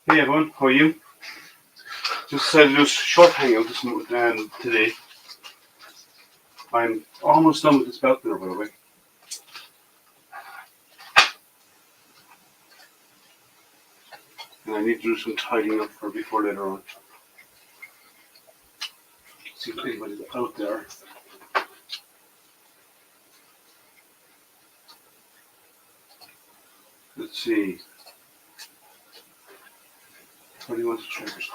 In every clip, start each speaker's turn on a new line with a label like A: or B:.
A: Hey everyone, how are you? Just decided to do a short hangout today. I'm almost done with this belt now, by the way. And I need to do some tidying up before later on. See if anybody's out there. Let's see. 21 subscribers.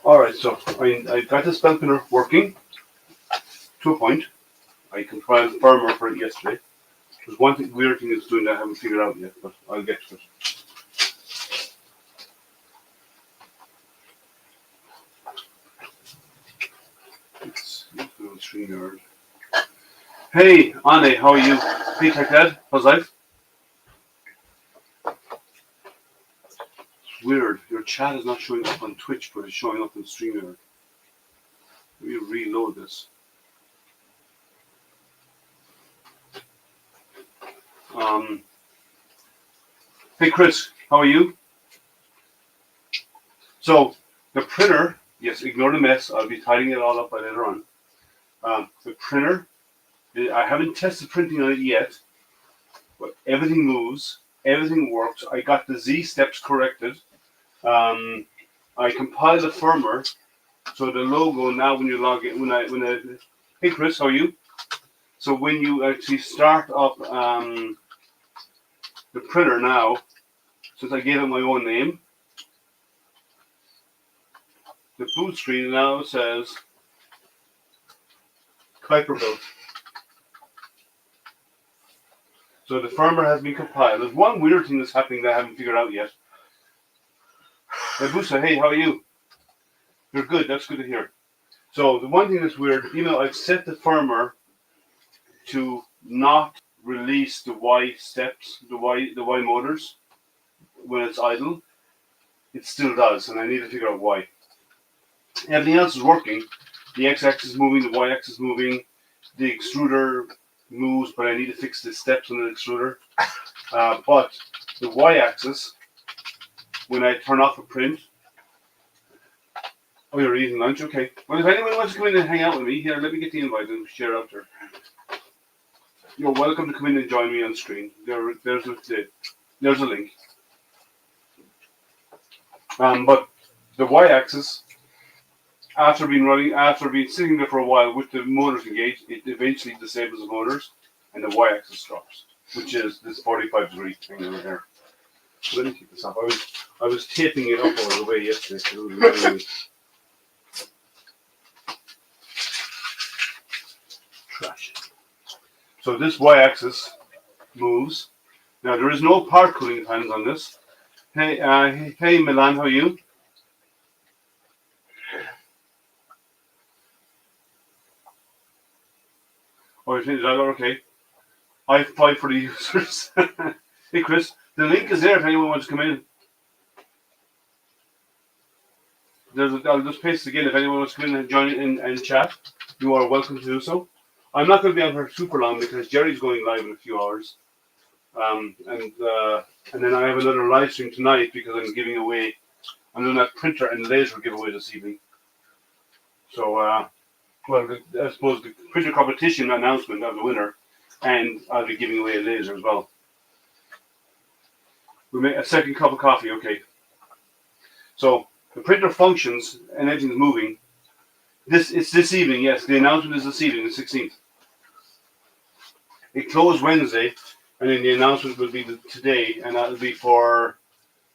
A: Alright, so I got this belt spinner working to a point. I compiled the firmware for it yesterday. There's one weird thing it's doing that I haven't figured out yet, but I'll get to it. Let's go StreamYard. Hey, Anne, how are you? Hey, Tech Dad, how's life? It's weird. Your chat is not showing up on Twitch, but it's showing up on StreamYard. Let me reload this. Hey Chris, how are you? So the printer, yes, ignore the mess. I'll be tidying it all up by later on. The printer, I haven't tested printing on it yet, but everything moves, everything works. I got the Z steps corrected. I compiled the firmware, so the logo now when you log in, hey Chris, how are you? So when you actually start up the printer now, since I gave it my own name, the boot screen now says Calibrating. So the firmware has been compiled. There's one weird thing that's happening that I haven't figured out yet. Busa, hey, how are you? You're good. That's good to hear. So the one thing that's weird, I've set the firmware to not release the Y steps, the Y motors when it's idle. It still does, and I need to figure out why. Everything else is working. The X-axis is moving, the Y-axis is moving. The extruder moves, but I need to fix the steps on the extruder. But the Y-axis, when I turn off a print, oh, you're eating lunch? Okay. Well, if anyone wants to come in and hang out with me, here, let me get the invite and share out there. You're welcome to come in and join me on screen. There's a link. But the Y-axis, after being sitting there for a while with the motors engaged, it eventually disables the motors, and the Y-axis drops, which is this 45-degree thing over here. So let me keep this up. I was taping it up all the way yesterday. So it was really trash. So this Y-axis moves. Now there is no part cooling fans on this. Hey, Milan, how are you? Oh, you think is that okay? I fight for the users. Hey, Chris, the link is there if anyone wants to come in. I'll just paste it again. If anyone wants to come in and join in and chat, you are welcome to do so. I'm not going to be on for super long because Jerry's going live in a few hours. And then I have another live stream tonight because I'm doing that printer and laser giveaway this evening. So, well, I suppose the printer competition announcement of the winner, and I'll be giving away a laser as well. We make a second cup of coffee, okay. So the printer functions and everything's moving. It's this evening, yes. The announcement is this evening, the 16th. It closed Wednesday, and then the announcement will be today, and that'll be for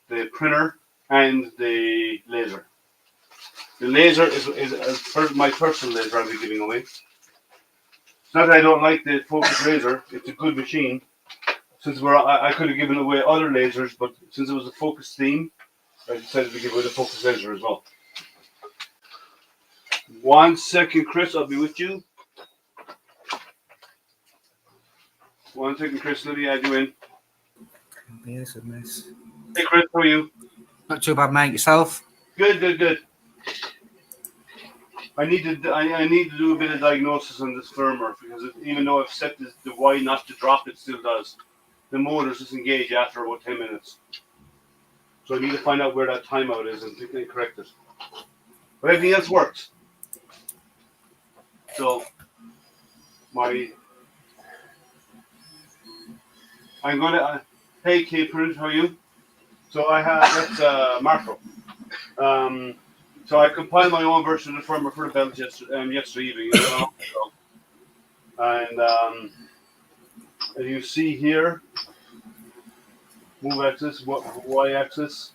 A: the printer and the laser. The laser is my personal laser I'll be giving away. It's not that I don't like the Focus laser. It's a good machine. Since I could have given away other lasers, but since it was a Focus theme, I decided to give away the Focus laser as well. 1 second, Chris. I'll be with you. 1 second, Chris. Let me add you in.
B: It's a mess.
A: Hey, Chris. How are you?
B: Not too bad, mate. Yourself?
A: Good. I need to do a bit of diagnosis on this firmware because even though I've set the Y not to drop, it still does. The motors disengage after about 10 minutes. So I need to find out where that timeout is and correct it. But everything else works. So I'm gonna. Hey, K-Print, how are you? So I have that's Marco. So I compiled my own version of the firmware for the belt yesterday evening. And as you see here, move axis, Y axis.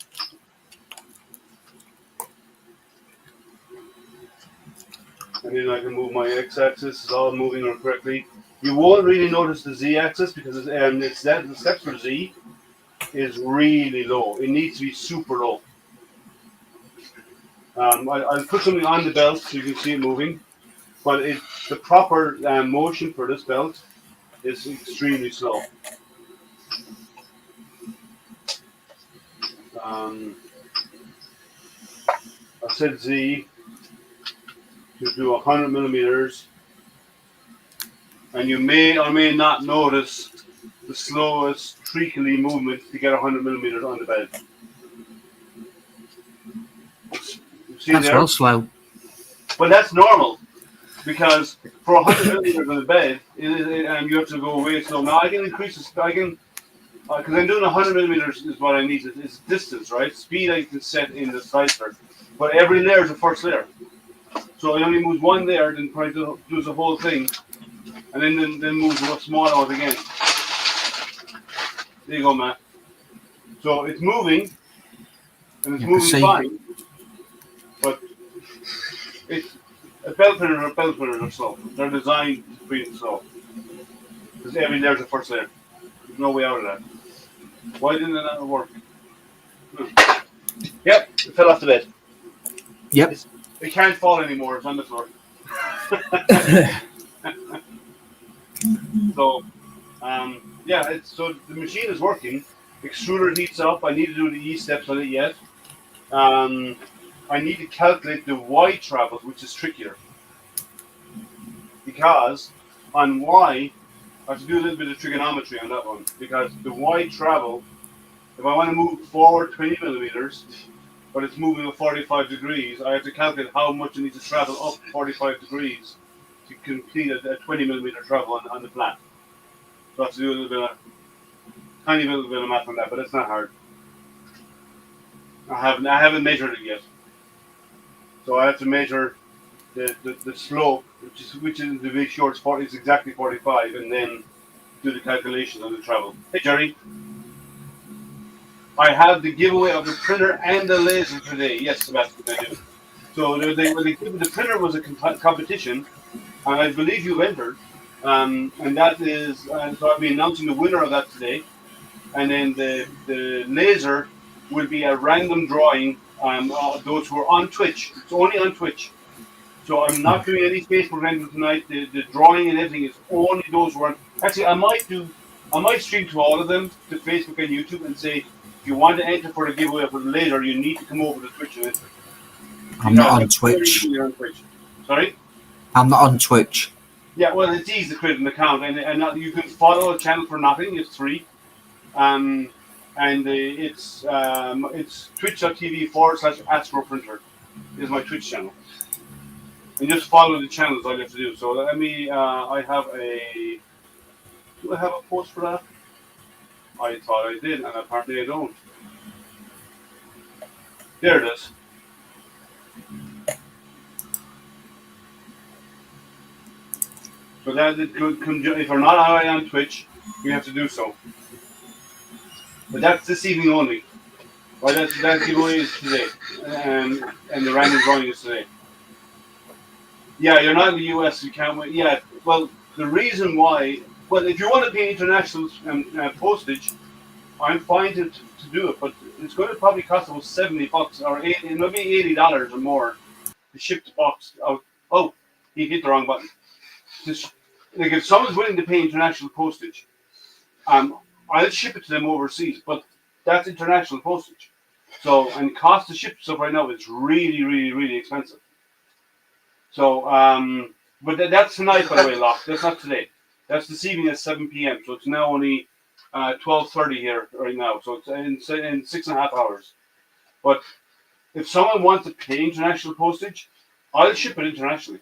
A: And then I can move my X axis. It's all moving correctly. You won't really notice the Z axis because the steps for Z is really low. It needs to be super low. I'll put something on the belt so you can see it moving. But the proper motion for this belt is extremely slow. I said Z to do 100 millimeters, and you may or may not notice the slowest treacly movement to get 100 millimeters on the bed. See
B: That's
A: there?
B: well slow.
A: But that's normal because for 100 millimeters on the bed, you have to go way slow. Now I can increase this. I can because I'm doing 100 millimeters is what I need. It's distance, right? Speed I can set in the slicer, but every layer is the first layer. So it only moves one layer, then try to do the whole thing, and then moves a small out again. There you go, Matt. So it's moving, and it's moving fine, but it's a belt printer are slow. They're designed to be slow because every layer is the first layer. There's no way out of that. Why didn't that work? Yep, it fell off the bed.
B: Yep.
A: It can't fall anymore. It's on the floor. So, so the machine is working. Extruder heats up. I need to do the E steps on it yet. I need to calculate the Y travel, which is trickier. Because on Y, I have to do a little bit of trigonometry on that one. Because the Y travel, if I want to move forward 20 millimeters, but it's moving at 45 degrees, I have to calculate how much it needs to travel up 45 degrees to complete a 20 millimeter travel on the flat. So I have to do a tiny little bit of math on that, but it's not hard. I haven't measured it yet. So I have to measure the slope, which is the big short spot is exactly 45, and then do the calculation on the travel. Hey Jerry. I have the giveaway of the printer and the laser today. Yes, Sebastian, I do. So the printer was a competition, and I believe you entered. And that is, so I'll be announcing the winner of that today. And then the laser will be a random drawing. Those who are on Twitch. It's only on Twitch. So I'm not doing any Facebook random tonight. The drawing and everything is only those who are. Actually, I might stream to all of them to Facebook and YouTube and say, if you want to enter for the giveaway for later, you need to come over to Twitch and enter.
B: I'm not on Twitch.
A: You're on Twitch. Sorry?
B: I'm not on Twitch.
A: Yeah, well, it's easy to create an account, and you can follow a channel for nothing. It's free, and it's twitch.tv/astroprinter is my Twitch channel. And just follow the channels. All you have to do. So let me. I have a. Do I have a post for that? I thought I did, and apparently I don't. There it is. So that if you're not already on Twitch, you have to do so. But that's this evening only. Well, that giveaway is today, and the random drawing is today. Yeah, you're not in the US, you can't wait. Yeah, well, the reason why. Well, if you want to pay international postage, I'm fine to do it, but it's going to probably cost about $70 or $80, maybe $80 or more to ship the box out. Oh, he hit the wrong button. Like if someone's willing to pay international postage, I'll ship it to them overseas, but that's international postage. So, and the cost to ship stuff right now is really, really, really expensive. So, but that's tonight, by the way, Locke. That's not today. That's this evening at 7 p.m. So it's now only 12:30 here right now. So it's in 6.5 hours. But if someone wants to pay international postage, I'll ship it internationally.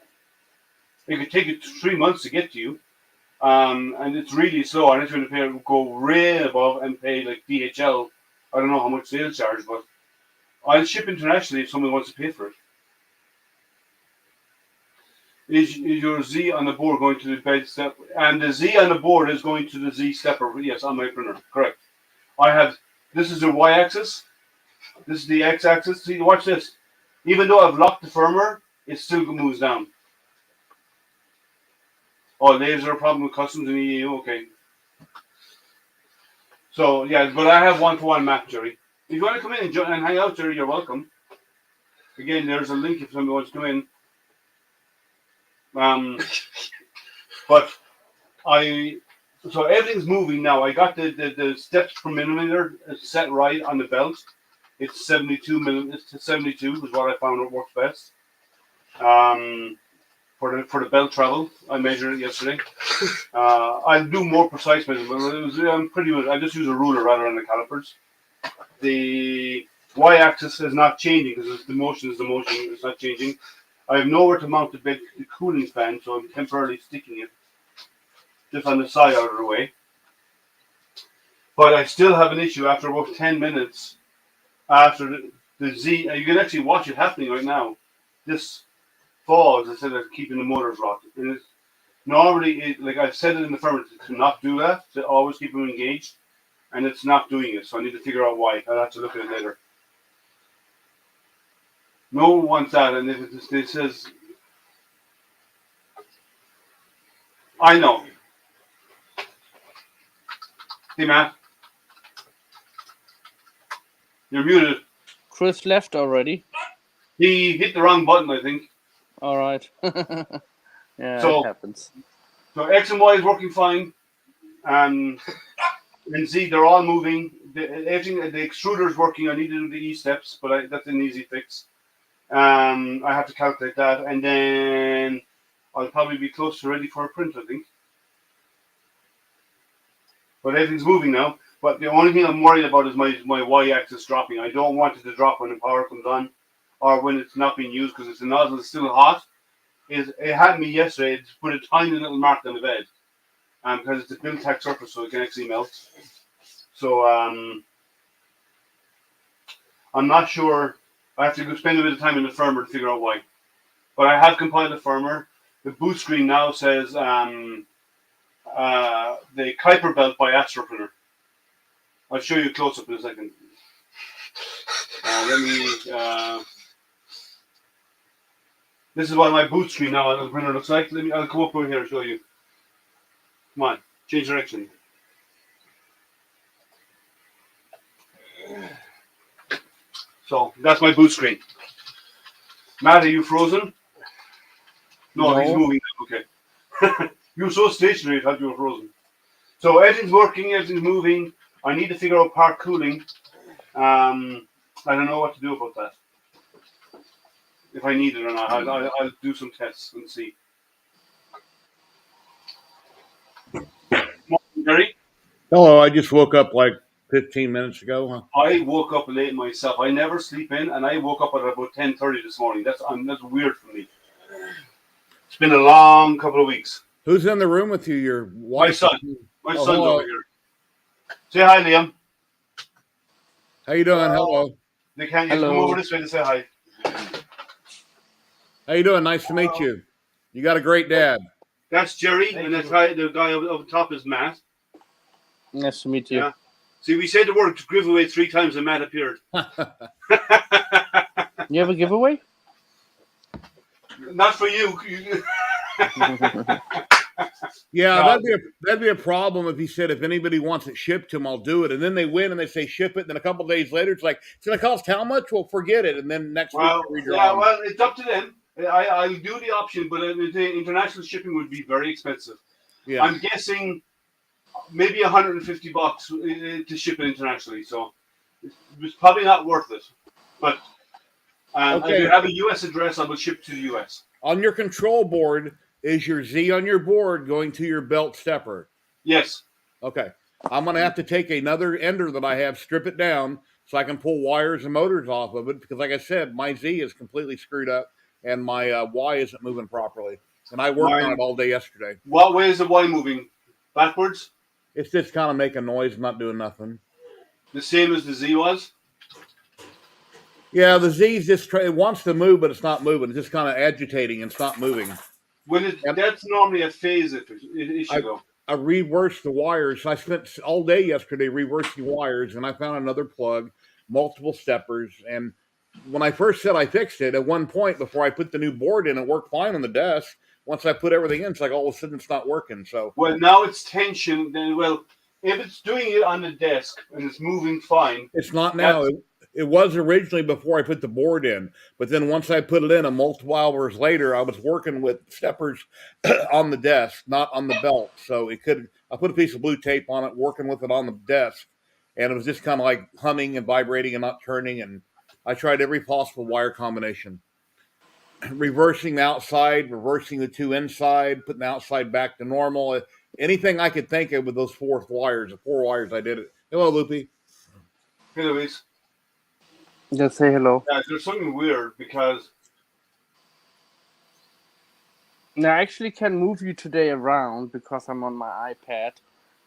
A: It could take you 3 months to get to you, and it's really slow. Unless you're going to go way above and pay like DHL. I don't know how much they'll charge, but I'll ship internationally if someone wants to pay for it. Is your Z on the board going to the bed step? And the Z on the board is going to the Z stepper. Yes, on my printer. Correct. I have. This is the Y-axis. This is the X-axis. See, watch this. Even though I've locked the firmware, it still moves down. Oh, laser problem with customs in EU. Okay. So yeah, but I have one-to-one map, Jerry. If you want to come in and hang out, Jerry, you're welcome. Again, there's a link if somebody wants to come in. But so everything's moving now. I got the steps per millimeter set right on the belt. It's 72 millimeters. 72 is what I found it works best. For the belt travel, I measured it yesterday. I'll do more precise measurement. It was pretty much. I just use a ruler rather than the calipers. The Y-axis is not changing because the motion is the motion. It's not changing. I have nowhere to mount the cooling fan, so I'm temporarily sticking it just on the side out of the way. But I still have an issue after about 10 minutes after the Z. You can actually watch it happening right now. This falls instead of keeping the motors rocked. And it's normally, like I've said it in the firmware, to not do that, to always keep them engaged, and it's not doing it. So I need to figure out why. I'll have to look at it later. No one wants that, and if it says, I know. Hey, Matt. You're muted.
C: Chris left already.
A: He hit the wrong button, I think.
C: All right. Yeah,
A: So-
C: it happens.
A: So X and Y is working fine. And Z, they're all moving. Everything, the extruder is working. I need to do the E steps, but that's an easy fix. I have to calculate that, and then I'll probably be close to ready for a print, I think. But everything's moving now. But the only thing I'm worried about is my Y-axis dropping. I don't want it to drop when the power comes on, or when it's not being used because the nozzle is still hot. It had me yesterday. It put a tiny little mark on the bed, because it's a built-tack surface, so it can actually melt. So I'm not sure. I have to go spend a bit of time in the firmware to figure out why. But I have compiled the firmware. The boot screen now says the Kuiper belt by Astroprinter. I'll show you a close-up in a second. This is what my boot screen now on the printer looks like. I'll come up over here and show you. Come on, change direction. So that's my boot screen. Matt, are you frozen? No, he's moving. Okay. You were so stationary, I thought you were frozen. So everything's working, everything's moving. I need to figure out part cooling. I don't know what to do about that. If I need it or not, I'll do some tests and see. Morning, Gary.
D: Hello, I just woke up like 15 minutes ago.
A: I woke up late myself. I never sleep in, and I woke up at about 10:30 this morning. That's weird for me. It's been a long couple of weeks.
D: Who's in the room with you? Your wife?
A: My son. My son's
D: hello.
A: over here. Say hi, Liam.
D: How you doing? Hello.
A: They can't
C: Hello.
A: come over this way to say hi.
D: How you doing? Nice to meet you. You got a great dad.
A: That's Jerry, and the guy over top is Matt.
C: Nice to meet you.
A: Yeah. See, we said the word giveaway 3 times, and Matt appeared.
C: You have a giveaway?
A: Not for you.
D: Yeah,
A: No.
D: that'd be a problem if he said if anybody wants it shipped to him, I'll do it. And then they win and they say ship it. And then a couple of days later, it's like it's gonna cost how much? Well, forget it. And then next
A: Well,
D: week,
A: yeah, well, it's up to them. I'll do the option, but the international shipping would be very expensive.
D: yeah.
A: I'm guessing maybe $150 to ship it internationally. So it's probably not worth it. But
D: Okay.
A: if you have a U.S. address, I will ship to the U.S.
D: On your control board, is your Z on your board going to your belt stepper?
A: Yes.
D: Okay. I'm gonna have to take another ender that I have, strip it down, so I can pull wires and motors off of it. Because, like I said, my Z is completely screwed up, and my Y isn't moving properly. And I worked on it all day yesterday.
A: What way is the Y moving? Backwards?
D: It's just kind of making noise, not doing nothing.
A: The same as the Z was?
D: Yeah, the Z's just it wants to move, but it's not moving. It's just kind of agitating and it's not moving.
A: That's normally a phase issue, though.
D: I reversed the wires. I spent all day yesterday reversing wires, and I found another plug, multiple steppers. And when I first said I fixed it, at one point before I put the new board in, it worked fine on the desk. Once I put everything in, it's like all of a sudden it's not working. So
A: well, now it's tension. Then if it's doing it on the desk and it's moving fine,
D: it's not now. It was originally before I put the board in, but then once I put it in, a multiple hours later, I was working with steppers on the desk, not on the belt. So it could. I put a piece of blue tape on it, working with it on the desk, and it was just kind of like humming and vibrating and not turning. And I tried every possible wire combination, reversing the outside, reversing the two inside, putting the outside back to normal. Anything I could think of with those four wires, I did it. Hello, Loopy.
A: Hey, Louise.
C: Just say hello.
A: Yeah, there's something weird because
C: Now, I actually can move you today around because I'm on my iPad.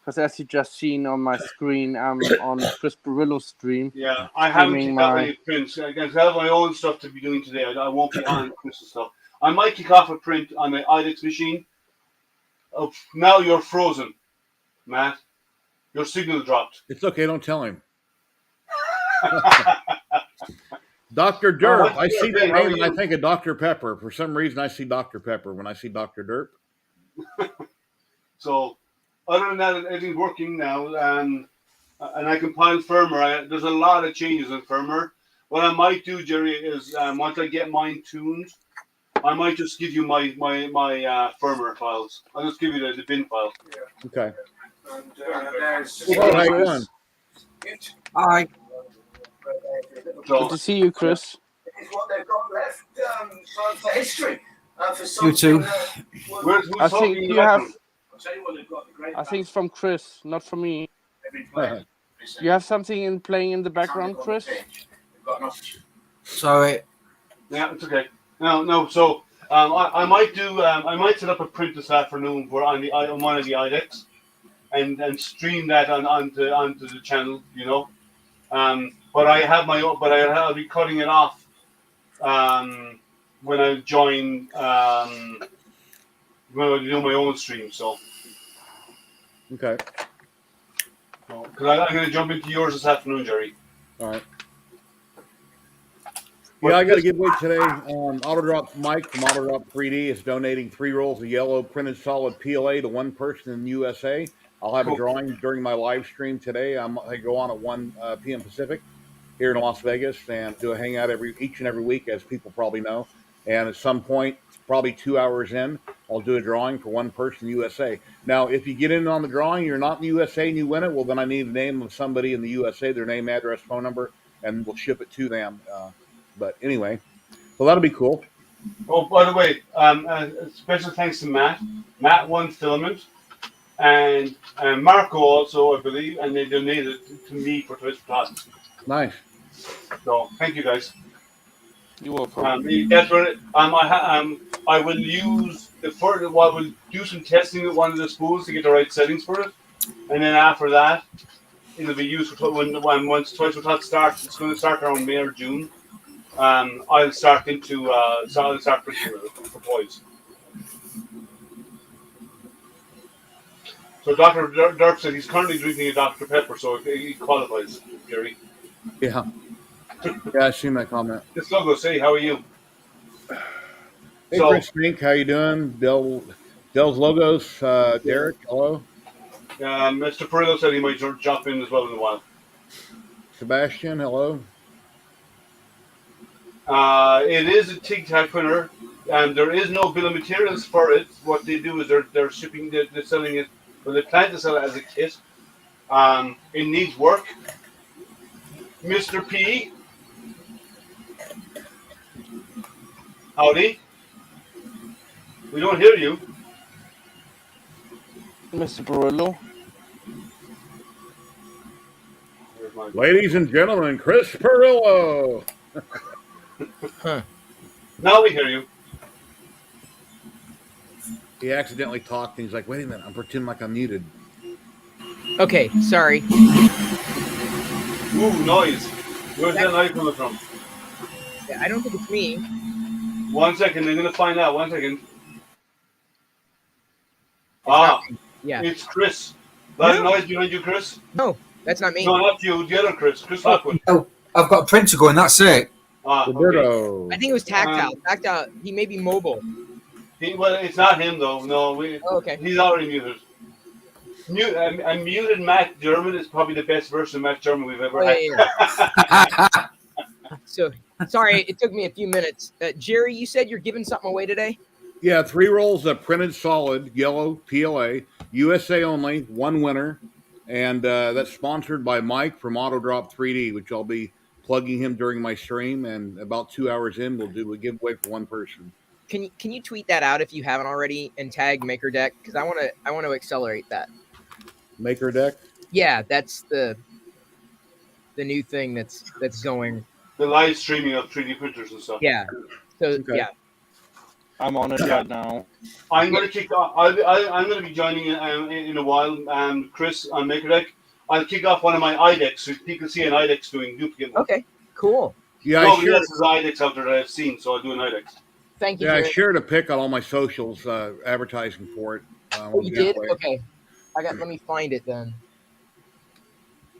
C: Because as you just seen on my screen, I'm on Chris Barillo's stream.
A: yeah, I haven't
C: Streaming
A: kicked off
C: my-
A: any prints. I have my own stuff to be doing today. I won't be on Chris's stuff. I might kick off a print on the IDEX machine. Oh, now you're frozen, Matt. Your signal dropped.
D: It's okay. Don't tell him. Dr. Derp. I see that name and I think of Dr. Pepper. For some reason, I see Dr. Pepper when I see Dr. Derp.
A: So, other than that, everything's working now, and I compiled firmware. There's a lot of changes in firmware. What I might do, Jerry, is once I get mine tuned, I might just give you my firmware files. I'll just give you the bin file.
D: Okay.
E: And there's
D: Well, how you doing?
B: Hi.
A: So,
C: Good to see you, Chris.
E: It's what they've got left for history. For
B: You
E: something,
B: too.
A: who's
C: I
A: talking
C: think
A: in the
C: you have.
A: background?
E: I'll tell you what they've got. The great
C: I think it's from Chris, not from me.
E: every player.
C: You have something in playing in the background, Chris?
E: They've got an opportunity.
B: Sorry.
A: Yeah, it's okay. No. So I might do. I might set up a print this afternoon for on one of the IDEX, and stream that onto the channel. You know, but I have my own. But I'll be cutting it off when I join. When I do my own stream. So
D: Okay.
A: because I'm going to jump into yours this afternoon, Jerry.
D: All right. Yeah, I got to give away today. Autodrop Mike from Autodrop 3D is donating 3 rolls of yellow printed solid PLA to one person in the USA. I'll have a
A: Cool.
D: drawing during my live stream today. I go on at 1 p.m. Pacific here in Las Vegas and do a hangout each and every week, as people probably know. And at some point, probably 2 hours in, I'll do a drawing for one person in the USA. Now, if you get in on the drawing, you're not in the USA and you win it, well, then I need the name of somebody in the USA, their name, address, phone number, and we'll ship it to them. But anyway, so that'll be cool.
A: Oh, by the way, special thanks to Matt. Matt won filament, and Marco also, I believe, and they donated it to me for Twitch Tots.
D: Nice.
A: So thank you guys.
C: You're welcome.
A: That's what I will use we'll do some testing with one of the spools to get the right settings for it, and then after that, it'll be used for once Twitch Tots starts. It's going to start around May or June. I'll start printing for boys. So Dr. Derp said he's currently drinking a Dr. Pepper, so he qualifies, Jerry.
D: Yeah. Yeah, I seen that comment.
A: Just logo say, how are you?
D: Hey,
A: So-
D: Chris Mink, how you doing? Dell's Logos, Derek, hello.
A: Mr. Perillo said he might jump in as well in a while.
D: Sebastian, hello.
A: It is a TIG-Tac printer, and there is no bill of materials for it. What they do is they're shipping, they're selling it, but they plan to sell it as a kit. It needs work. Mr. P. Howdy. We don't hear you.
C: Mr. Barillo.
A: Here's
D: Ladies and gentlemen, Chris Perillo.
A: Now we hear you.
D: He accidentally talked, and he's like, "Wait a minute, I'm pretending like I'm muted."
F: Okay, sorry.
A: Ooh, noise. Where's that noise coming from?
F: I don't think it's me.
A: 1 second, I'm gonna find out. 1 second.
F: It's not me. Yeah.
A: It's Chris. That
F: No.
A: noise behind you, Chris?
F: No, that's not me.
A: No, not you. The other Chris. Chris Lockwood.
B: Oh, I've got a printer going. That's it.
A: Okay.
D: Roberto.
F: I think it was Tactile. Tactile. He may be mobile.
A: Well, it's not him though. No,
F: Oh, okay.
A: he's already muted. I muted Matt German. Is probably the best version of Matt German we've ever
F: Oh,
A: had.
F: yeah. So, sorry, it took me a few minutes. Jerry, you said you're giving something away today?
D: Yeah, 3 rolls of printed solid yellow PLA, USA only, 1 winner, and that's sponsored by Mike from AutoDrop 3D, which I'll be plugging him during my stream. And about 2 hours in, we'll do a giveaway for 1 person.
F: Can you tweet that out if you haven't already and tag MakerDeck? Because I want to accelerate that.
D: Maker Deck.
F: Yeah, that's the new thing that's going.
A: The live streaming of 3D printers and stuff.
F: Yeah. So
D: Okay.
F: yeah.
C: I'm on it right now.
A: I'm going to kick off. I'm going to be joining in a while. Chris on MakerDeck. I'll kick off one of my IDEX so people see an IDEX doing duplicate.
F: Okay. Cool.
D: Yeah,
A: Nobody else has IDEX out there that I've seen, so I'll do an IDEX.
F: Thank you.
D: Yeah, I
F: Jerry.
D: shared a pic on all my socials, advertising for it.
F: Oh, you did? Okay. Let me find it then.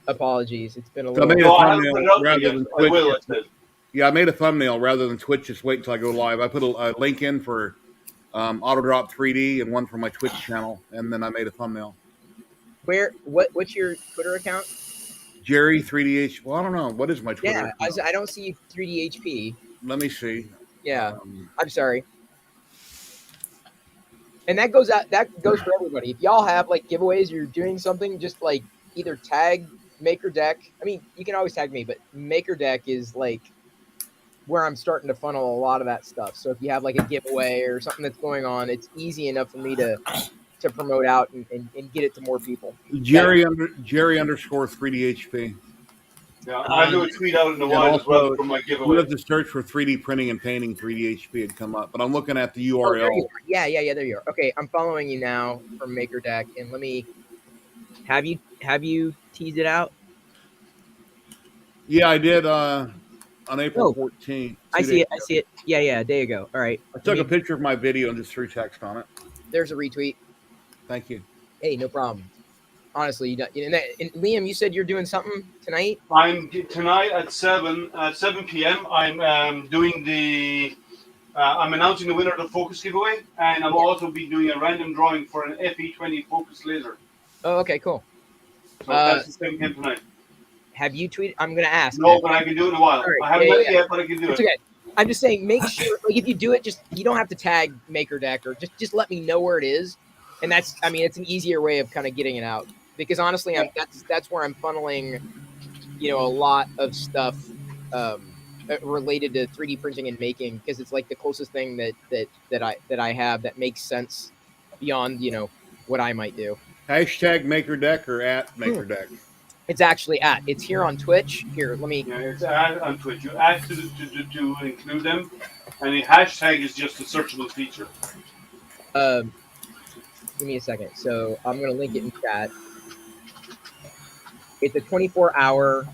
F: Apologies. It's been a
D: So I
F: little.
D: made a
A: No, I haven't
D: thumbnail
A: put it up
D: rather
A: yet.
D: than
A: I will.
D: Twitch.
A: I said.
D: Yeah, I made a thumbnail rather than Twitch. Just wait until I go live. I put a link in for AutoDrop 3D and one for my Twitch channel, and then I made a thumbnail.
F: What's your Twitter account?
D: Jerry 3DH. Well, I don't know. What is my Twitter?
F: Yeah,
D: account?
F: I don't see 3DHP.
D: Let me see.
F: Yeah, I'm sorry. And that goes for everybody. If y'all have like giveaways, you're doing something, just like either tag MakerDeck. I mean, you can always tag me, but MakerDeck is like where I'm starting to funnel a lot of that stuff. So if you have like a giveaway or something that's going on, it's easy enough for me to promote out and get it to more people.
D: Jerry underscore 3DHP.
A: Yeah, I'll do a tweet out in a while as well for my
D: You
A: giveaway.
D: have to search for 3D printing and painting 3DHP and come up. But I'm looking at the
F: Oh,
D: URL.
F: there you are. Yeah, there you are. Okay, I'm following you now from MakerDeck, and let me have you teased it out.
D: Yeah, I did on April 14th.
F: I see it. Yeah, there you go. All right.
D: I took a picture of my video and just threw text on it.
F: There's a retweet.
D: Thank you.
F: Hey, no problem. Honestly, you don't. And Liam, you said you're doing something tonight.
A: Tonight at 7 p.m. I'm doing the. I'm announcing the winner of the focus giveaway, and I'll also be doing a random drawing for an FE20 focus laser.
F: Oh, okay, cool.
A: So that's the 7 p.m. tonight.
F: Have you tweeted? I'm gonna ask.
A: No, but I can do it in a while.
F: Right.
A: I haven't
F: Yeah,
A: done it
F: yeah.
A: yet, but I can do
F: It's
A: it.
F: okay. I'm just saying, make sure, like, if you do it, you don't have to tag MakerDeck, or just let me know where it is, and it's an easier way of kind of getting it out. Because honestly, that's where I'm funneling, a lot of stuff related to 3D printing and making, because it's like the closest thing that I have that makes sense beyond what I might do.
D: Hashtag MakerDeck or at MakerDeck.
F: It's actually it's here on Twitch. Here, let me.
A: Yeah, it's on Twitch. You add to include them, and the hashtag is just a searchable feature.
F: Give me a second. So I'm gonna link it in chat. It's a 24-hour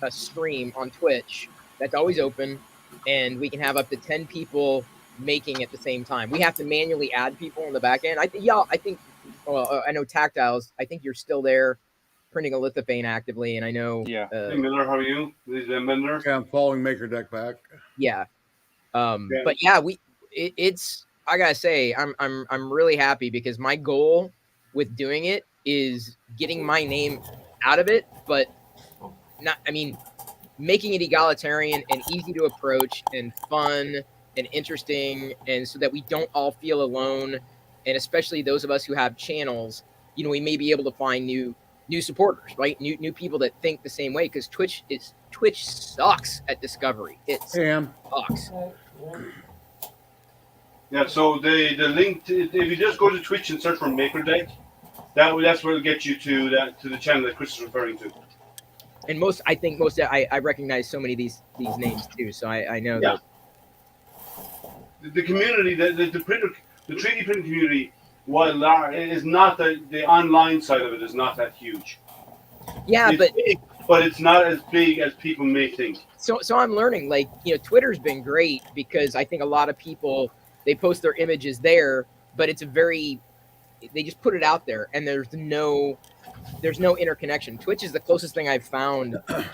F: stream on Twitch that's always open, and we can have up to 10 people making at the same time. We have to manually add people on the back end. I think. Well, I know Tactiles. I think you're still there, printing a lithophane actively, and I know.
C: Yeah.
A: Hey Miller, how are you? This is Miller.
D: Yeah, I'm following MakerDeck back.
F: Yeah. But yeah, it's. I gotta say, I'm really happy, because my goal with doing it is getting my name out of it, but making it egalitarian and easy to approach and fun and interesting, and so that we don't all feel alone, and especially those of us who have channels, we may be able to find new supporters, right? New people that think the same way, because Twitch sucks at discovery. It sucks.
A: Yeah, so the link, if you just go to Twitch and search for MakerDeck, That's where it'll get you to the channel that Chris is referring to.
F: And I recognize so many of these names too, so I know
A: Yeah.
F: that.
A: The community, the printer, the 3D printing community, while large, it is not the online side of it is not that huge.
F: Yeah,
A: It's big, but it's not as big as people may think.
F: So I'm learning, like, Twitter's been great because I think a lot of people, they post their images there, but they just put it out there and there's no interconnection. Twitch is the closest thing I've found, to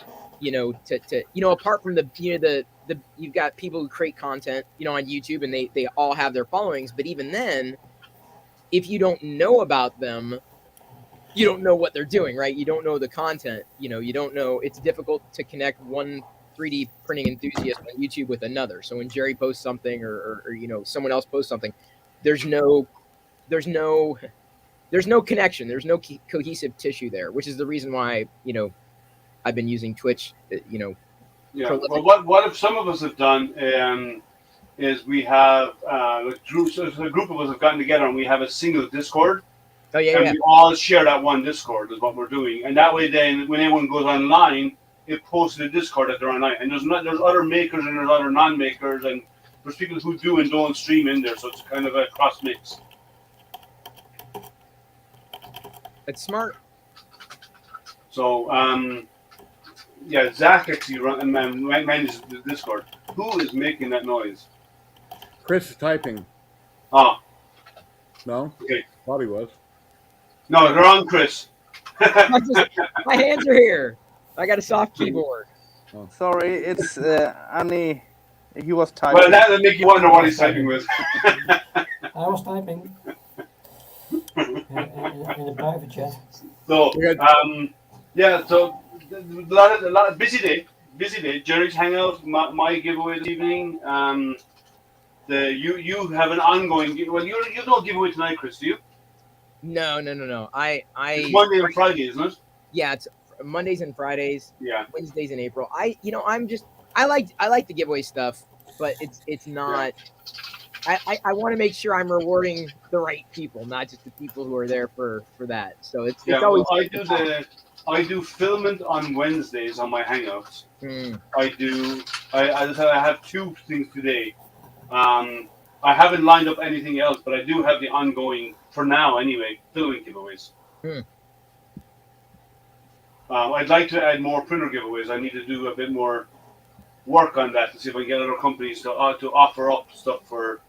F: apart from the you've got people who create content, on YouTube, and they all have their followings, but even then, if you don't know about them, you don't know what they're doing, right? You don't know the content, you don't know. It's difficult to connect one 3D printing enthusiast on YouTube with another. So when Jerry posts something or someone else posts something, there's no connection. There's no cohesive tissue there, which is the reason why, I've been using Twitch,
A: Yeah. Well, what if some of us have done is we have a group of us have gotten together and we have a single Discord.
F: Oh yeah,
A: and
F: yeah.
A: we all share that one Discord is what we're doing, and that way, then when anyone goes online, it posts to the Discord that they're online. And there's other makers and there's other non-makers, and there's people who do and don't stream in there, so it's kind of a cross mix.
F: That's smart.
A: So, yeah, Zach actually manages the Discord. Who is making that noise?
D: Chris is typing.
A: Ah,
D: No?
A: okay.
D: Bobby was.
A: No, they're on Chris.
F: My hands are here. I got a soft keyboard.
C: Sorry, it's Annie. He was typing.
A: Well, that would make you wonder what he's typing with.
G: I was typing in the private chat.
A: So, yeah, so a lot of busy day. Jerry's Hangout, my giveaway this evening. You have an ongoing. Well, you don't give away tonight, Chris, do you?
F: No.
A: It's Monday and Friday, isn't it?
F: Yeah, it's Mondays and Fridays.
A: Yeah.
F: Wednesdays in April. I like the giveaway stuff, but it's not. Yeah. I want to make sure I'm rewarding the right people, not just the people who are there for that. So it's always.
A: Well, I do filament on Wednesdays on my Hangouts. I have two things today. I haven't lined up anything else, but I do have the ongoing, for now anyway, filament giveaways. I'd like to add more printer giveaways. I need to do a bit more work on that to see if I can get other companies to offer up stuff for.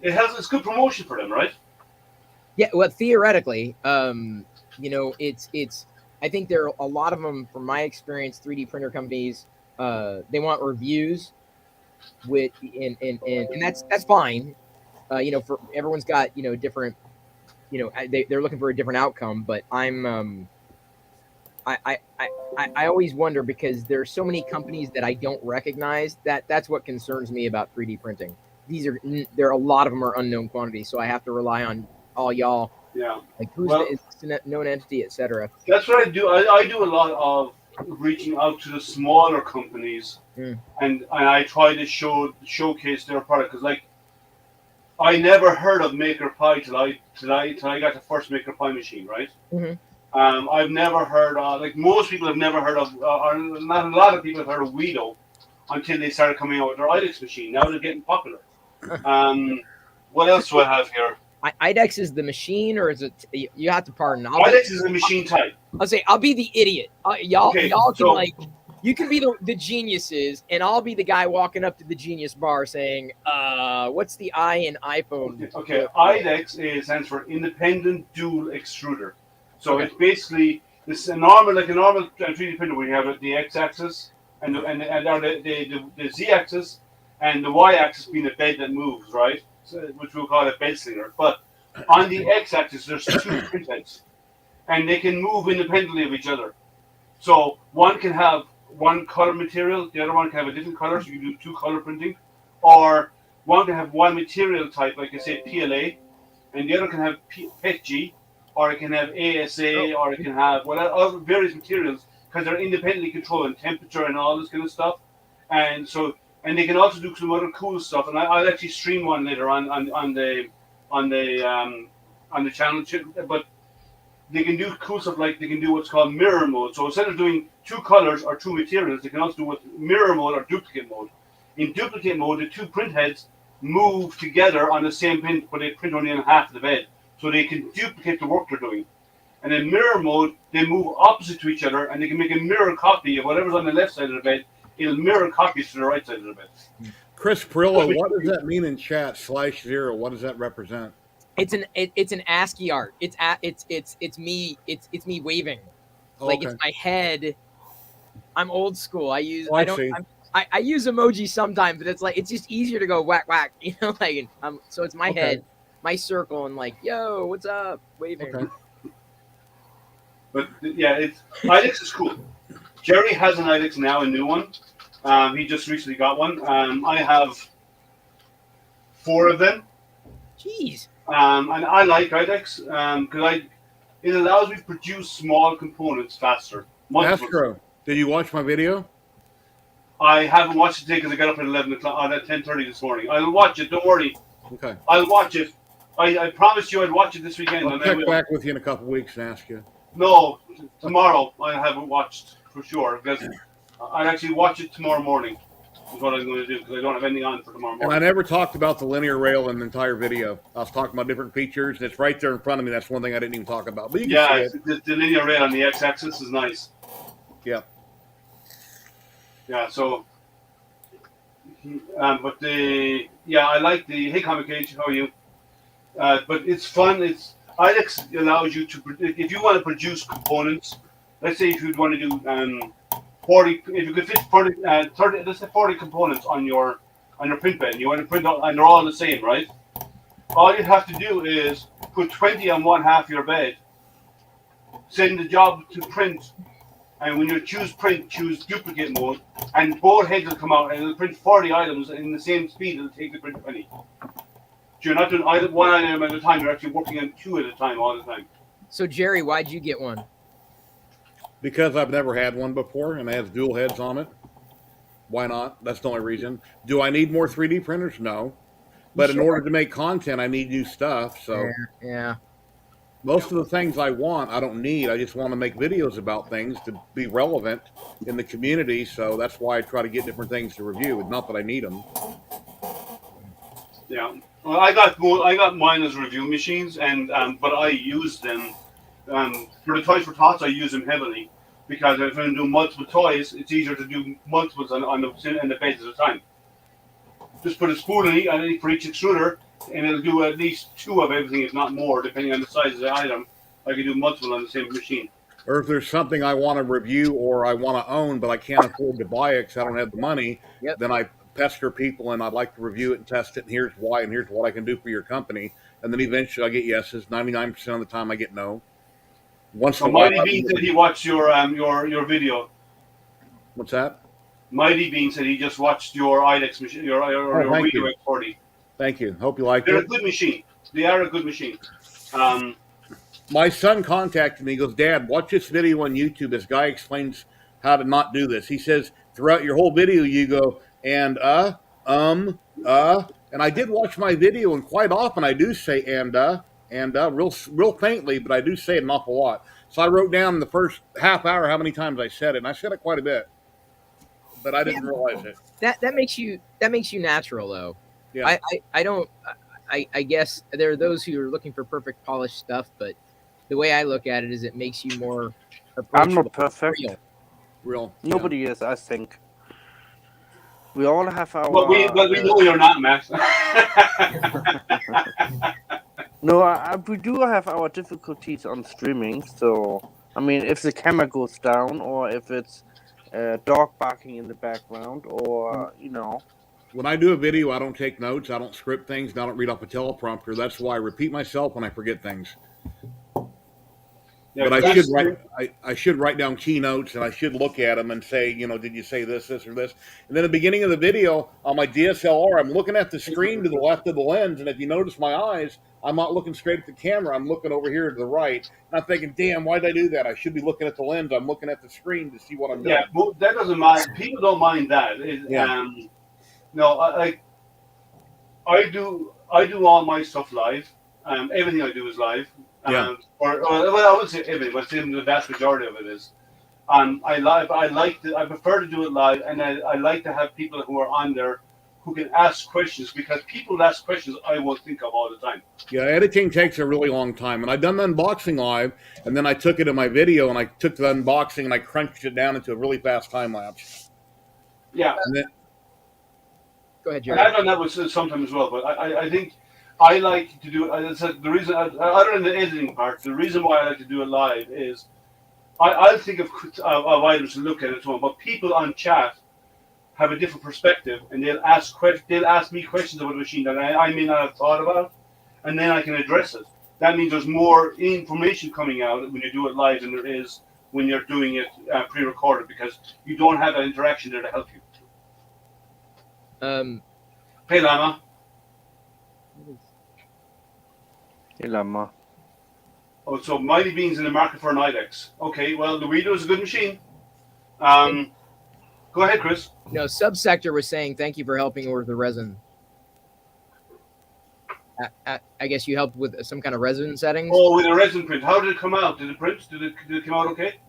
A: It's good promotion for them, right?
F: Yeah, well, theoretically, it's. I think there are a lot of them, from my experience, 3D printer companies. They want reviews, and that's fine. For everyone's got different. They're looking for a different outcome, but I always wonder, because there's so many companies that I don't recognize. That's what concerns me about 3D printing. There are a lot of them are unknown quantities, so I have to rely on all y'all.
A: Yeah.
F: Like who's the known entity, etc.
A: That's what I do. I do a lot of reaching out to the smaller companies, and I try to showcase their product, because like I never heard of Maker Pi till I got the first Maker Pi machine, right? Mm-hmm. I've never heard of, like most people have never heard of, or not a lot of people have heard of Guido until they started coming out with their IDEX machine. Now they're getting popular. What else do I have here?
F: IDEX is the machine, or is it? You have to pardon.
A: IDEX is the machine type.
F: I'll be the idiot. Y'all can
A: so,
F: you can be the geniuses, and I'll be the guy walking up to the genius bar saying, what's the I in iPhone?
A: Okay. IDEX stands for Independent Dual Extruder. So it's basically this a normal 3D printer where you have the X-axis and the Z-axis and the Y-axis being a bed that moves, right? So, which we'll call a bed slinger. But on the X-axis, there's two print heads, and they can move independently of each other. So one can have one color material, the other one can have a different color, so you can do two color printing, or one can have one material type, like I say PLA, and the other can have PETG, or it can have ASA, or it can have other various materials, because they're independently controlling temperature and all this kind of stuff. And they can also do some other cool stuff. And I'll actually stream one later on the channel. But they can do cool stuff like they can do what's called mirror mode. So instead of doing two colors or two materials, they can also do with mirror mode or duplicate mode. In duplicate mode, the two print heads move together on the same print, but they print only on half the bed. So they can duplicate the work they're doing. And in mirror mode, they move opposite to each other, and they can make a mirror copy of whatever's on the left side of the bed. It'll mirror copies to the right side of the bed.
D: Chris Perillo, what does that mean in chat? /0. What does that represent?
F: It's an ASCII art. It's me waving. Like
D: Okay.
F: it's my head. I'm old school. I use
D: Oh, I see.
F: I use emoji sometimes, but it's like it's just easier to go whack whack, you know, like so it's my
D: Okay.
F: head, my circle, and like, yo, what's up? Waving.
D: Okay.
A: But yeah, IDEX is cool. Jerry has an IDEX now, a new one. He just recently got one. I have 4 of them.
F: Jeez.
A: And I like IDEX because it allows me to produce small components faster.
D: Astro, did you watch my video?
A: I haven't watched it today because I got up at 11 o'clock, at 10:30 this morning. I'll watch it. Don't worry.
D: Okay.
A: I'll watch it. I promised you I'd watch it this weekend.
D: I'll check back with you in a couple weeks and ask you.
A: No, tomorrow I haven't watched for sure because I'll actually watch it tomorrow morning. Is what I'm going to do because I don't have anything on for tomorrow
D: And I
A: morning.
D: never talked about the linear rail in the entire video. I was talking about different features, and it's right there in front of me. That's one thing I didn't even talk about. But you can see it.
A: The linear rail on the x-axis is nice.
D: Yeah.
A: Yeah, so, I like the, hey Comic Cage, how are you? But it's fun, IDEX allows you to, if you want to produce components, let's say if you'd want to do 40, if you could fit 30, let's say 40 components on your print bed, you want to print out, and they're all the same, right? All you have to do is put 20 on one half of your bed, send the job to print, and when you choose print, choose duplicate mode, and both heads will come out and it'll print 40 items in the same speed it'll take to print 20. So you're not doing one item at a time, you're actually working on 2 at a time all the time.
F: So Jerry, why'd you get one?
D: Because I've never had one before, and it has dual heads on it. Why not? That's the only reason. Do I need more 3D printers? No. But in order to make content, I need new stuff. So
F: Yeah.
D: most of the things I want, I don't need. I just want to make videos about things to be relevant in the community. So that's why I try to get different things to review. It's not that I need them.
A: Yeah. Well, I got mine as review machines, and but I use them for the Toys for Tots. I use them heavily because if I'm going to do multiple toys, it's easier to do multiples on the beds at a time. Just put a spool in for each extruder, and it'll do at least 2 of everything, if not more, depending on the size of the item. I can do multiple on the same machine.
D: Or if there's something I want to review or I want to own, but I can't afford to buy it because I don't have the money, then I pester people and I'd like to review it and test it, and here's why, and here's what I can do for your company. And then eventually I get yeses. 99% of the time I get no. Once in a while,
A: Mighty Bean said he watched your video.
D: What's that?
A: Mighty Bean said he just watched your IDEX machine, your
D: thank
A: Video
D: you.
A: X40.
D: Thank you. Hope you liked
A: They're
D: it.
A: a good machine. They are a good machine.
D: My son contacted me. He goes, Dad, watch this video on YouTube. This guy explains how to not do this. He says, throughout your whole video, you go, and I did watch my video, and quite often I do say, real faintly, but I do say it an awful lot. So I wrote down in the first half hour how many times I said it, and I said it quite a bit, but I didn't realize it.
F: That makes you natural though.
D: Yeah.
F: I guess there are those who are looking for perfect polished stuff, but the way I look at it is it makes you more
C: I'm
F: approachable.
C: not perfect.
F: Real.
C: Nobody is, I think. We all have our.
A: But we know you're not, Max.
C: No, we do have our difficulties on streaming. So, I mean, if the camera goes down, or if it's dog barking in the background, or
D: When I do a video, I don't take notes. I don't script things. And I don't read off a teleprompter. That's why I repeat myself when I forget things.
A: Yeah,
D: But I should write down keynotes, and I should look at them and say, did you say this, or this? And then at the beginning of the video on my DSLR, I'm looking at the screen to the left of the lens, and if you notice my eyes, I'm not looking straight at the camera. I'm looking over here to the right. And I'm thinking, damn, why did I do that? I should be looking at the lens. I'm looking at the screen to see what I'm doing.
A: Yeah, but that doesn't mind. People don't mind that. No, I do all my stuff live. Everything I do is live.
D: Yeah.
A: Or well, I would say everything, but the vast majority of it is. I prefer to do it live, and I like to have people who are on there who can ask questions, because people ask questions I won't think of all the time.
D: Yeah, editing takes a really long time. And I've done the unboxing live, and then I took it in my video, and I took the unboxing and I crunched it down into a really fast time lapse.
A: Yeah,
D: And then,
F: Go ahead,
A: and
F: Jerry.
A: I've done that with sometimes as well. But I think I like to do. As I said, the reason, other than the editing part, the reason why I like to do it live is I'll think of items to look at and so on. But people on chat have a different perspective, and they'll ask me questions about the machine that I may not have thought about, and then I can address it. That means there's more information coming out when you do it live than there is when you're doing it pre-recorded, because you don't have that interaction there to help you. Hey, Lama.
C: Hey, Llama.
A: Oh, so Mighty Bean's in the market for an IDEX. Okay, well, the Guido is a good machine. Go ahead, Chris.
F: No, Subsector was saying thank you for helping with the resin. I guess you helped with some kind of resin settings.
A: Oh, with a resin print. How did it come out? Did it print? Did it come out okay?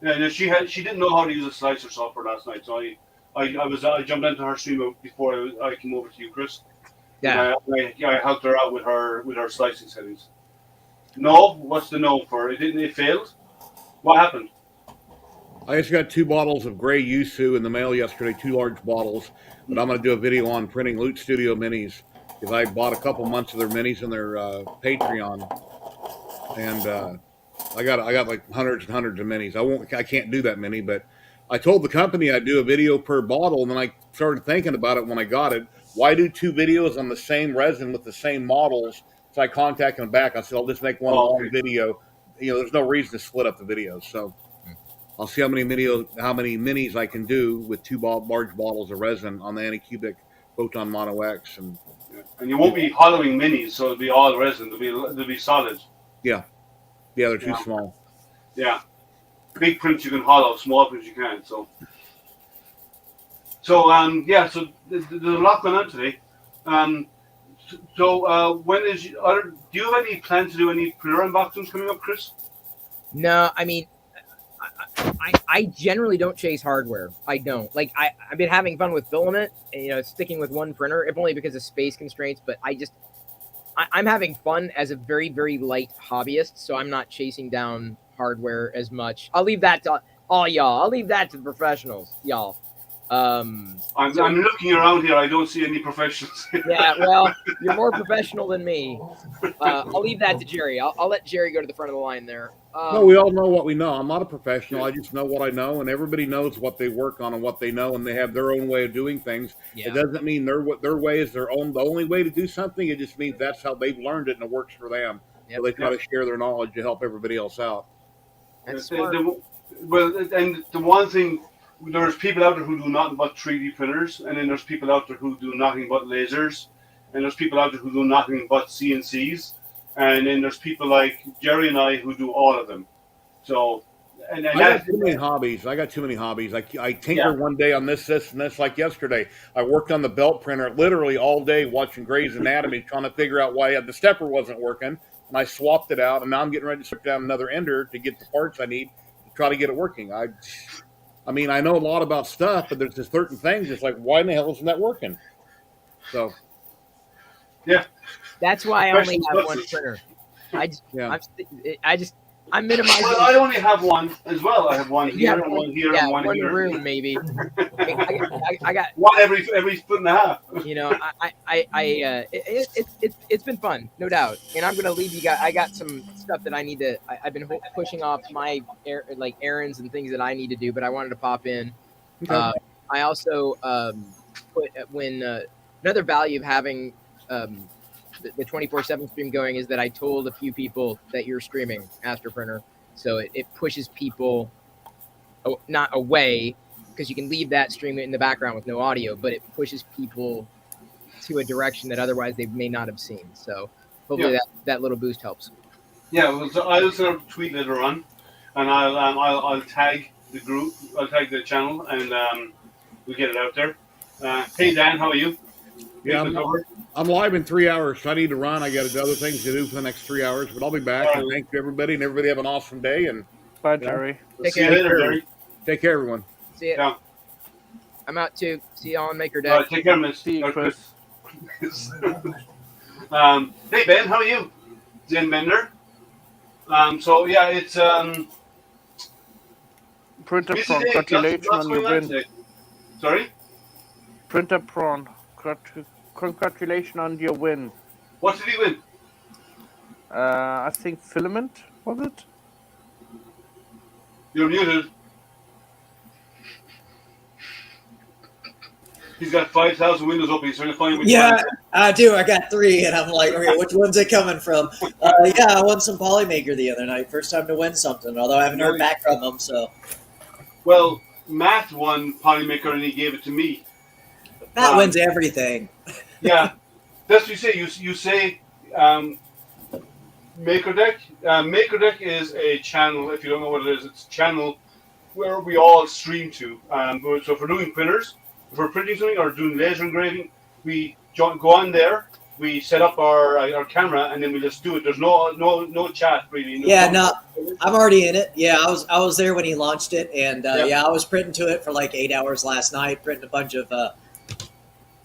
A: Yeah, no, she didn't know how to use a slicer software last night, so I jumped into her stream before I came over to you, Chris.
F: Yeah.
A: I helped her out with her slicing settings. No, what's the no for? It failed. What happened?
D: I just got 2 bottles of gray Yuzu in the mail yesterday, 2 large bottles. But I'm going to do a video on printing Loot Studio minis, because I bought a couple months of their minis in their Patreon, and I got like hundreds and hundreds of minis. I can't do that many, but I told the company I'd do a video per bottle, and then I started thinking about it when I got it. Why do 2 videos on the same resin with the same models? So I contacted them back. I said, I'll just make one long video. There's no reason to split up the videos. So I'll see how many minis I can do with 2 large bottles of resin on the Anycubic Photon Mono X. And
A: you won't be hollowing minis, so it'll be all resin. They'll be solid.
D: Yeah, they're too small.
A: Yeah, big prints you can hollow, small prints you can't. So there's a lot going on today. When is do you have any plans to do any printer unboxings coming up, Chris?
F: No, I mean, I generally don't chase hardware. I don't. Like, I've been having fun with filament and, sticking with one printer, if only because of space constraints. But I'm having fun as a very, very light hobbyist, so I'm not chasing down hardware as much. I'll leave that to all y'all. I'll leave that to the professionals, y'all.
A: I'm looking around here. I don't see any professionals.
F: Yeah, well, you're more professional than me. I'll leave that to Jerry. I'll let Jerry go to the front of the line there.
D: No, we all know what we know. I'm not a professional. I just know what I know, and everybody knows what they work on and what they know, and they have their own way of doing things.
F: Yeah.
D: It doesn't mean their way is the only way to do something. It just means that's how they've learned it, and it works for them.
F: Yep.
D: So they try to share their knowledge to help everybody else out.
F: That's smart.
A: And the one thing, there's people out there who do nothing but 3D printers, and then there's people out there who do nothing but lasers, and there's people out there who do nothing but CNCs, and then there's people like Jerry and I who do all of them. So,
D: I got too many hobbies. I tinker one day on this, and this. Like yesterday, I worked on the belt printer literally all day watching Grey's Anatomy, trying to figure out why the stepper wasn't working, and I swapped it out, and now I'm getting ready to strip down another ender to get the parts I need to try to get it working. I mean, I know a lot about stuff, but there's just certain things. It's like, why in the hell isn't that working? So,
A: yeah,
F: that's why I only have one printer. I'm minimizing.
A: Well, I only have one as well. I have one here and one here and one here.
F: Room maybe. I got
A: one every foot and a half.
F: It's been fun, no doubt. And I'm gonna leave you guys. I got some stuff that I need to. I've been pushing off my errands and things that I need to do, but I wanted to pop in.
D: Okay.
F: I also put another value of having the 24/7 stream going is that I told a few people that you're streaming Astroprinter, so it pushes people not away, because you can leave that stream in the background with no audio, but it pushes people to a direction that otherwise they may not have seen. So hopefully that little boost helps. Yeah,
A: well, so I'll sort of tweet later on, and I'll tag the group, I'll tag the channel, and we'll get it out there. Hey Dan, how are you?
D: Yeah, I'm live in 3 hours, so I need to run. I got other things to do for the next 3 hours, but I'll be back.
A: All
D: And
A: right.
D: thank you, everybody, and everybody have an awesome day. And
C: Bye,
D: Yeah.
C: Jerry.
A: We'll
F: Take
A: see you
F: care.
A: later, Jerry.
D: take care, everyone.
F: See ya.
A: Yeah.
F: I'm out too. See y'all on Maker
A: All
F: Deck.
A: right, take care, Miss.
C: See you, Chris.
A: Hey Ben, how are you? Zen Bender. So yeah, it's
C: Printer
A: busy
C: Prawn,
A: day.
C: congratulations
A: Lots
C: on your
A: going on
C: win.
A: today. Sorry,
C: Printer Prawn, congratulations on your win.
A: what did he win?
C: I think filament, was it?
A: You're muted. He's got 5,000 windows open. He's trying to find which
H: Yeah,
A: one.
H: I do. I got 3, and I'm like, okay, which one's it coming from? Yeah, I won some Polymaker the other night. First time to win something, although I haven't heard back from them. So
A: Well, Matt won Polymaker and he gave it to me.
H: that wins everything.
A: Yeah, that's what you say. You say Maker Deck. Maker Deck is a channel. If you don't know what it is, it's a channel where we all stream to. So if we're doing printers, if we're printing something or doing laser engraving, we go on there. We set up our camera and then we just do it. There's no chat really.
H: No, I'm already in it. Yeah, I was there when he launched it, and I was printing to it for like 8 hours last night, printing a bunch of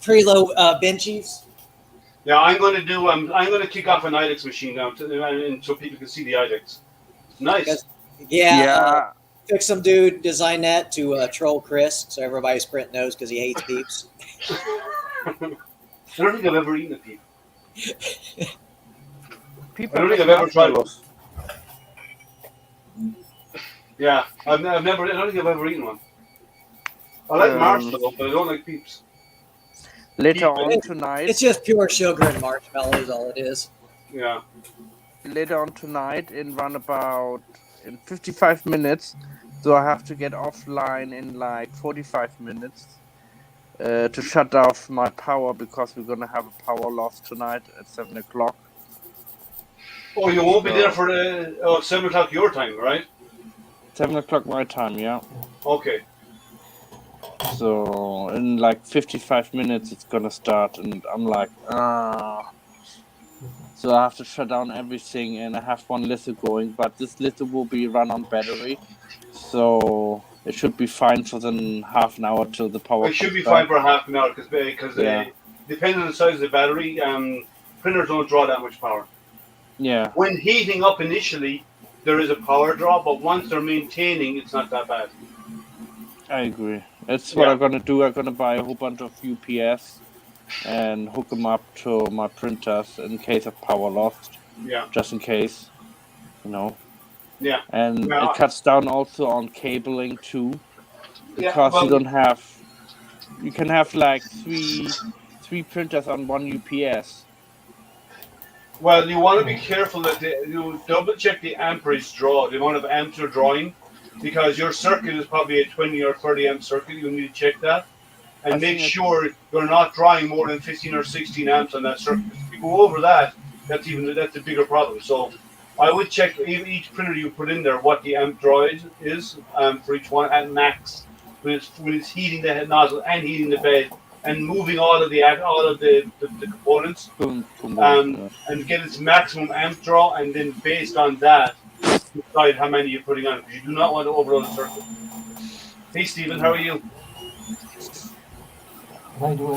H: Trelo benchies.
A: Yeah, I'm going to kick off an IDEX machine now, and so people can see the IDEX. Nice.
H: Yeah. Fix some dude design that to troll Chris, so everybody's printing those because he hates peeps.
A: I don't think I've ever eaten a peep.
C: People
A: I don't think I've ever tried one. Yeah, I don't think I've ever eaten one. I like marshmallow, but I don't like peeps.
C: Later on tonight.
H: It's just pure sugar and marshmallows, all it is.
A: Yeah.
C: Later on tonight, in 55 minutes, so I have to get offline in like 45 minutes to shut off my power because we're gonna have a power loss tonight at 7 o'clock.
A: Oh, you won't be there for 7 o'clock your time, right?
C: 7 o'clock my time, yeah.
A: Okay.
C: So in like 55 minutes it's gonna start, and I'm like, So I have to shut down everything, and I have one litho going, but this litho will be run on battery, so it should be fine for then half an hour till the power.
A: It should be fine for half an hour because depending on the size of the battery, printers don't draw that much power.
C: Yeah.
A: When heating up initially, there is a power draw, but once they're maintaining, it's not that bad.
C: I agree. That's what I'm gonna do. I'm gonna buy a whole bunch of UPS and hook them up to my printers in case of power lost.
A: Yeah.
C: Just in case,
A: Yeah.
C: And it cuts down also on cabling too, because you can have like three printers on one UPS.
A: Well, you want to be careful that you double check the amperage draw, the amount of amps you're drawing, because your circuit is probably a 20 or 30 amp circuit. You need to check that and make sure you're not drawing more than 15 or 16 amps on that circuit. If you go over that, that's a bigger problem. So I would check each printer you put in there what the amp draw is for each one at max when it's heating the head nozzle and heating the bed and moving all of the components and get its maximum amp draw, and then based on that decide how many you're putting on, because you do not want to overload the circuit. Hey Stephen, how are you?
G: Why do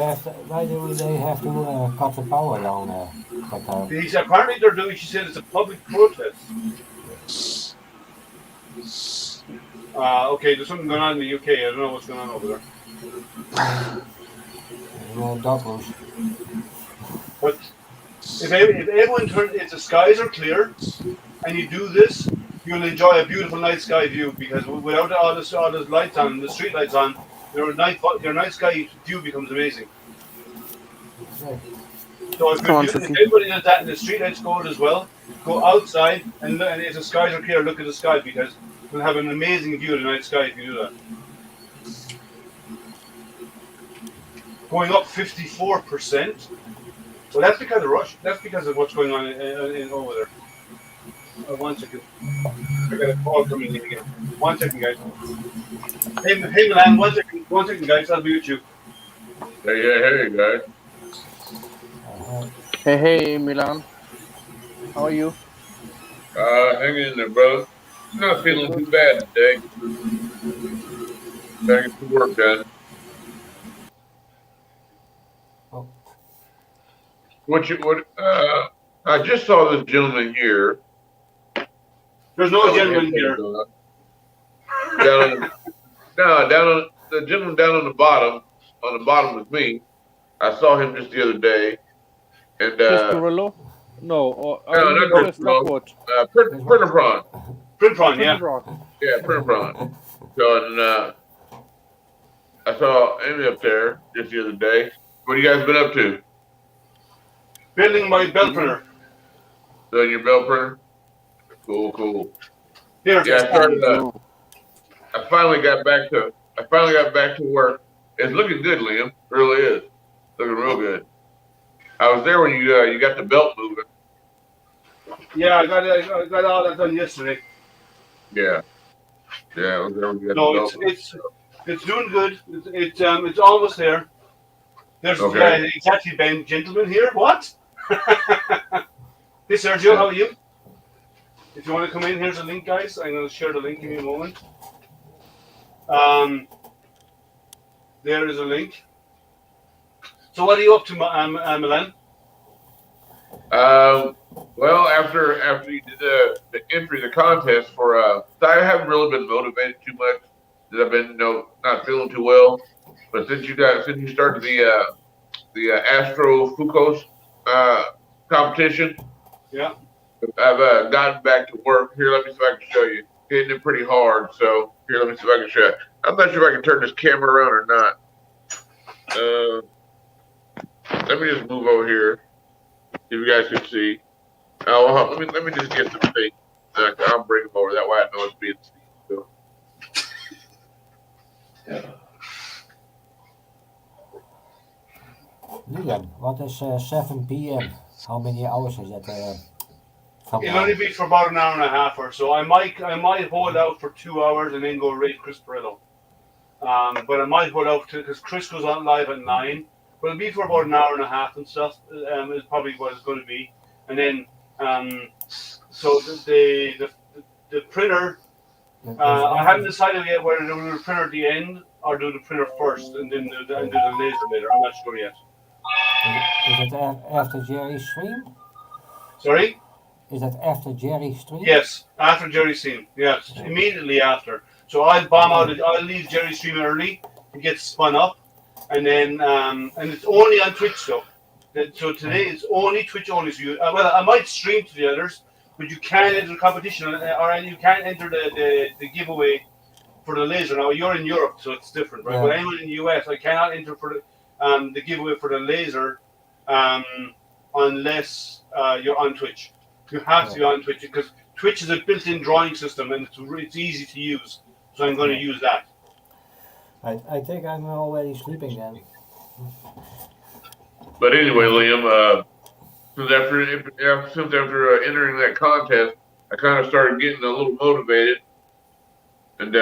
G: they have to cut the power down there?
A: Apparently they're doing, she said it's a public protest. Okay, there's something going on in the UK. I don't know what's going on over there. But if everyone if the skies are clear and you do this, you'll enjoy a beautiful night sky view, because without all this lights on, the street lights on, your night sky view becomes amazing. So if everybody does that and the street lights go out as well, go outside and if the skies are clear, look at the sky, because you'll have an amazing view of the night sky if you do that. Going up 54%. Well, that's because of Russia. That's because of what's going on in over there. 1 second. I got a call coming in again. 1 second, guys. Hey Milan, 1 second, guys. I'll be with you.
I: Hey, guys.
C: Hey, Milan. How are you?
I: Hanging in there, brother. Not
C: Good,
I: feeling
C: good.
I: too bad today. Gotta get some work done.
G: Oh,
I: I just saw this gentleman here.
A: There's no
I: With
A: gentleman
I: headphones
A: here.
I: on. Down on, no, down on the gentleman down on the bottom with me. I saw him just the other day. And
C: Chris Pirillo? No, or
I: no,
C: you
I: not
C: mean
I: Chris
C: Chris
I: Brown.
C: Lockwood?
G: there's
I: Printer
G: one.
I: Prawn.
A: Print
C: Oh,
A: prawn,
C: Printer
A: yeah.
C: Brock.
I: Yeah, Printer Prawn. So and I saw Amy up there just the other day. What have you guys been up to?
A: Building my belt printer.
I: Doing your bell printer? Cool, cool.
A: Here.
I: Yeah,
C: As you do.
I: I finally got back to work. It's looking good, Liam. It really is. Looking real good. I was there when you got the belt moving.
A: Yeah, I got all that done yesterday.
I: Yeah. Yeah, I was there when you got the
A: No,
I: belt moving.
A: it's doing good. It's almost there. There's
I: Okay.
A: it's actually Ben Gentleman here. What? Hey Sergio, how are you? If you want to come in, here's a link, guys. I'm going to share the link. Give me a moment. There is a link. So what are you up to, Milan?
I: Well, after you did the entry, the contest for I haven't really been motivated too much. That I've been not feeling too well. But since you started the Astro Fucos competition.
A: Yeah.
I: I've gotten back to work. Here, let me see if I can show you. Hitting it pretty hard. So here, let me see if I can show you. I'm not sure if I can turn this camera around or not. Let me just move over here. If you guys can see. Oh, well, let me just get some things. I'll bring them over. That way I know it's being seen. So.
G: Liam, what is 7 p.m.? How many hours is that? From
A: It'll only be for about an hour and a half or so. I might hold out for 2 hours and then go raid Chris Perillo. But I might hold out because Chris goes on live at 9. But it'll be for about an hour and a half and stuff. Is probably what it's going to be. And then so the printer. I haven't decided yet whether to do the printer at the end or do the printer first and then do the laser later. I'm not sure yet.
G: Is it after Jerry's stream?
A: Sorry?
G: Is that after Jerry's stream?
A: Yes, after Jerry's stream. Yes, immediately after. So I'll bomb out. I'll leave Jerry's stream early and get spun up, and then and it's only on Twitch though. So today it's only Twitch only. So well, I might stream to the others, but you can't enter the competition or you can't enter the giveaway for the laser. Now you're in Europe, so it's different, right?
G: Yeah.
A: But anyone in the US, I cannot enter for the giveaway for the laser unless you're on Twitch. You have to be on Twitch because Twitch is a built-in drawing system and it's easy to use. So I'm going to use that.
G: I think I'm already sleeping then.
I: But anyway, Liam, since after entering that contest, I kind of started getting a little motivated and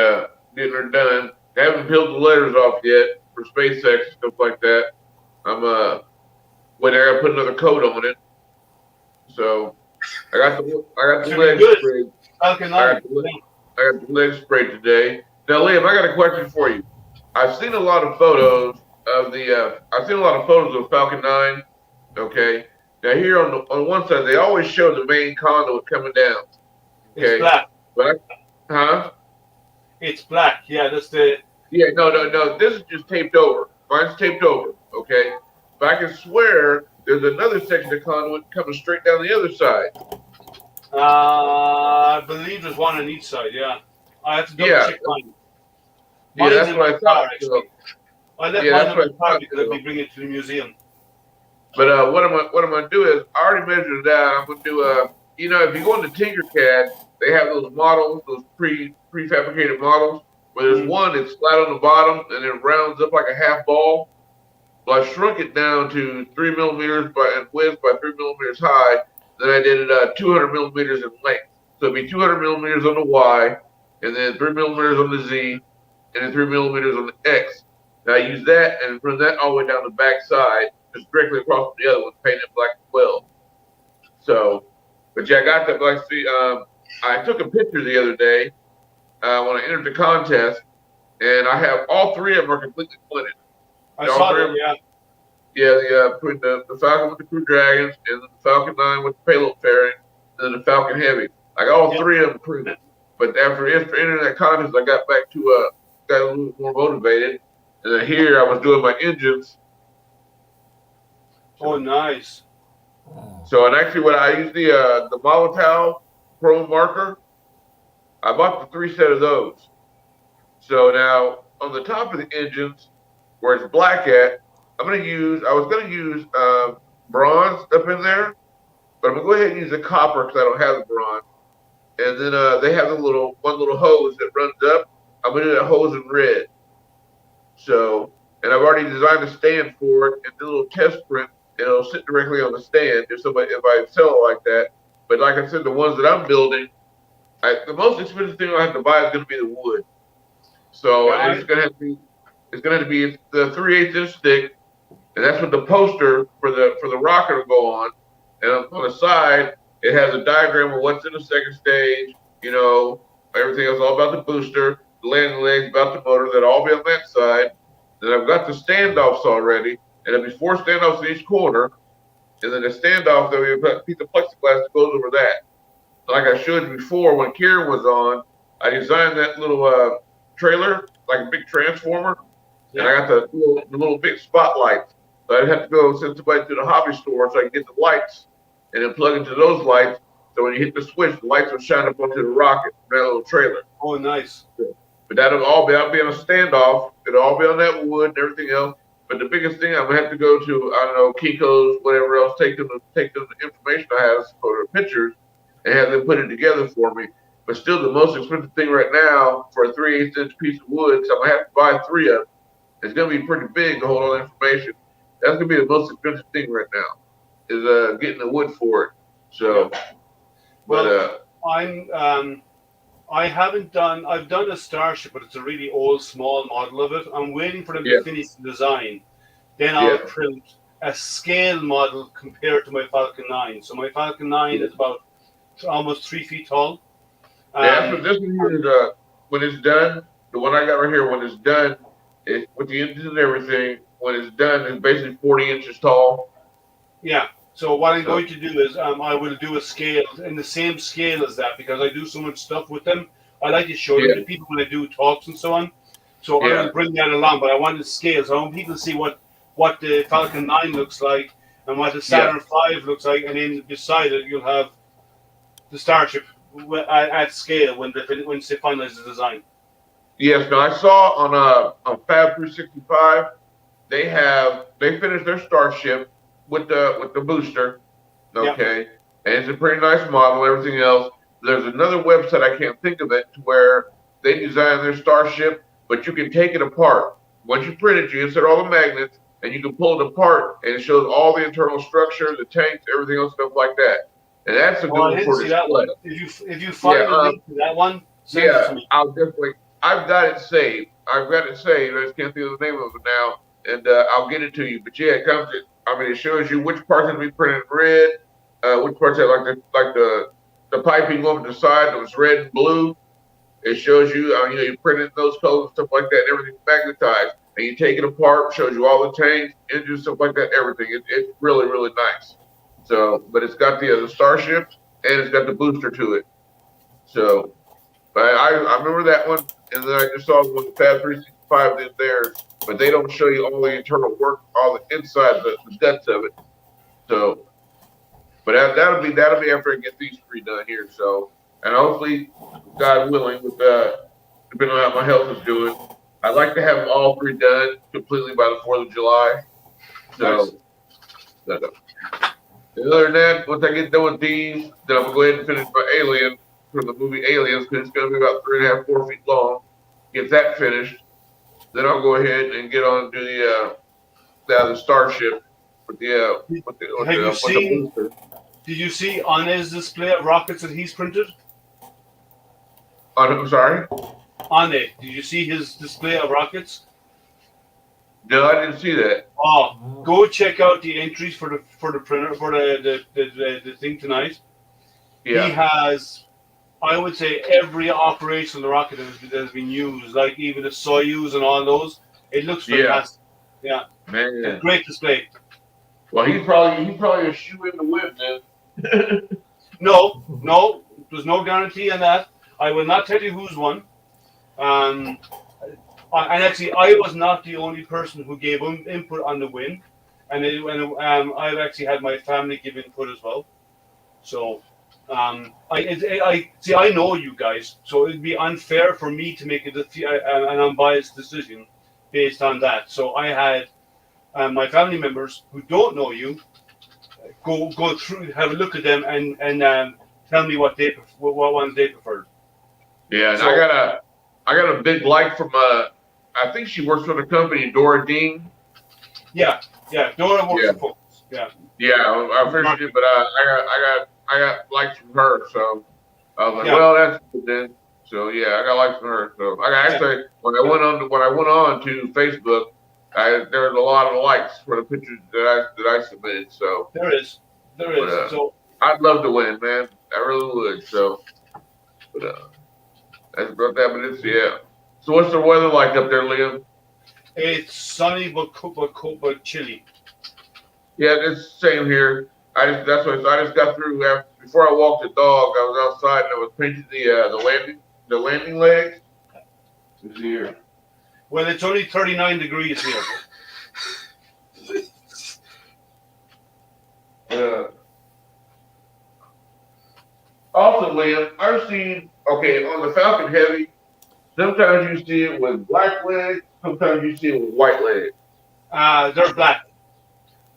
I: getting her done. I haven't peeled the letters off yet for SpaceX and stuff like that. I'm waiting. I got to put another coat on it. So I got the leg sprayed. I got the leg sprayed today. Now, Liam, I got a question for you. I've seen a lot of photos of Falcon 9. Okay. Now here on one side, they always show the main conduit coming down. Okay.
A: It's black.
I: Huh?
A: It's black. Yeah, that's the.
I: Yeah, no. This is just taped over. Mine's taped over. Okay. But I can swear there's another section of conduit coming straight down the other side.
A: I believe there's one on each side. Yeah. I have to double check mine.
I: Yeah, that's what I thought.
A: I left mine in the car because I'll be bringing it to the museum.
I: But what I'm gonna do is I already measured it out. I'm gonna do if you go into Tinkercad, they have those models, those prefabricated models, where there's one that's flat on the bottom and it rounds up like a half ball. Well, I shrunk it down to 3 millimeters in width by 3 millimeters high. Then I did it 200 millimeters in length. So it'd be 200 millimeters on the Y, and then 3 millimeters on the Z, and then 3 millimeters on the X. Now I use that and run that all the way down the back side, just directly across from the other one, painted black as well. So, but yeah, I got that. Like, see, I took a picture the other day when I entered the contest, and I have all three of them are completely splinted.
A: I saw that. Yeah.
I: Yeah, between the Falcon with the Crew Dragons, and then the Falcon 9 with the payload fairing, and then the Falcon Heavy. I got all three of them printed. But after entering that contest, I got back to got a little more motivated. And then here I was doing my engines.
A: Oh, nice.
G: Oh.
I: And actually, when I used the Molotov Pro marker, I bought the 3 set of those. So now on the top of the engines, where it's black at, I was gonna use bronze up in there, but I'm gonna go ahead and use the copper because I don't have the bronze. And then they have one little hose that runs up. I'm gonna do that hose in red. So, and I've already designed a stand for it and do a little test print, and it'll sit directly on the stand if I sell it like that. But like I said, the ones that I'm building, the most expensive thing I have to buy is gonna be the wood. So it's gonna have to be the 3/8 inch thick, and that's what the poster for the rocket will go on. And on the side, it has a diagram of what's in the second stage, everything else, all about the booster, the landing legs, about the motor, that'll all be on that side. Then I've got the standoffs already, and there'll be 4 standoffs in each corner, and then the standoff, there'll be a piece of plexiglass that goes over that. Like I showed you before, when Kieran was on, I designed that little trailer, like a big transformer, and I got the little big spotlights. So I'd have to go send somebody to the hobby store so I can get the lights and then plug into those lights. So when you hit the switch, the lights will shine up onto the rocket from that little trailer.
A: Oh, nice.
I: But that'll be on a standoff. It'll all be on that wood and everything else. But the biggest thing, I'm gonna have to go to, I don't know, Kinko's, whatever else, take them the information I have for the pictures and have them put it together for me. But still, the most expensive thing right now for a 3/8 inch piece of wood, so I'm gonna have to buy 3 of them. It's gonna be pretty big to hold all the information. That's gonna be the most expensive thing right now, is getting the wood for it. So,
A: well, I've done a Starship, but it's a really old, small model of it. I'm waiting for them to finish the design. Then I'll print a scale model compared to my Falcon 9. So my Falcon 9 is about almost 3 feet tall.
I: So this one is, when it's done, the one I got right here, when it's done, with the engine and everything, when it's done, it's basically 40 inches tall.
A: Yeah. So what I'm going to do is I will do a scale in the same scale as that, because I do so much stuff with them. I like to show them to people when I do talks and so on. So I will bring that along, but I want to scale. So I want people to see what the Falcon 9 looks like and what the Saturn 5 looks like, and then beside it you'll have the Starship at scale when they finalize the design.
I: Yes, now I saw on Fab 365, they finished their Starship with the booster, okay, and it's a pretty nice model. Everything else, there's another website, I can't think of it, where they designed their Starship, but you can take it apart. Once you print it, you insert all the magnets, and you can pull it apart, and it shows all the internal structure, the tanks, everything else, stuff like that. And that's a good one for display.
A: If you find a link to that one, send it to me.
I: I'll definitely. I've got it saved. I just can't think of the name of it now, and I'll get it to you. But yeah, it comes. It shows you which parts are to be printed in red, which parts have like the piping over the side that was red and blue. It shows you, you printed those colors and stuff like that, and everything's magnetized. And you take it apart, shows you all the tanks, engines, stuff like that, everything. It's really, really nice. So, but it's got the Starship, and it's got the booster to it. So, but I remember that one, and then I just saw the one with Fab 365 in there, but they don't show you all the internal work, all the inside, the guts of it. So, but that'll be after I get these 3 done here. So, and hopefully, God willing, with depending on how my health is doing, I'd like to have all 3 done completely by the 4th of July. So, nice. Other than that, once I get done with these, then I'm gonna go ahead and finish my Alien from the movie Aliens, because it's gonna be about 3.5, 4 feet long. Get that finished, then I'll go ahead and get on to the Starship with the booster.
A: Did you see Anne's display of rockets that he's printed?
I: I'm sorry?
A: Anne, did you see his display of rockets?
I: No, I didn't see that.
A: Oh, go check out the entries for the printer for the thing tonight.
I: Yeah.
A: He has, I would say, every operation of the rocket that has been used, like even the Soyuz and all those. It looks fantastic. Yeah,
I: Man.
A: great display.
I: Well, he's probably a shoe in the whip then.
A: No, there's no guarantee on that. I will not tell you who's won. And actually, I was not the only person who gave input on the win, and I've actually had my family give input as well. So, I see. I know you guys, so it'd be unfair for me to make an unbiased decision based on that. So I had my family members who don't know you go through, have a look at them, and tell me what ones they preferred.
I: Yeah, and
A: So-
I: I got a big like from I think she works for the company, Dora Dean.
A: Yeah, Dora works for Focus. Yeah.
I: Yeah, I figured it, but I got likes from her, so I was like,
A: Yeah.
I: well, that's good then. So yeah, I got likes from her. So I got actually when I went on to Facebook, there was a lot of likes for the pictures that I submitted. So
A: There is.
I: But,
A: So
I: I'd love to win, man. I really would. So, but that's about that. But it's So what's the weather like up there, Liam?
A: it's sunny but chilly.
I: Yeah, it's the same here. I just got through before I walked the dog. I was outside and I was painting the landing legs. It's here.
A: Well, it's only 39 degrees here.
I: Also, Liam, I've seen on the Falcon Heavy. Sometimes you see it with black legs. Sometimes you see it with white legs.
A: They're black.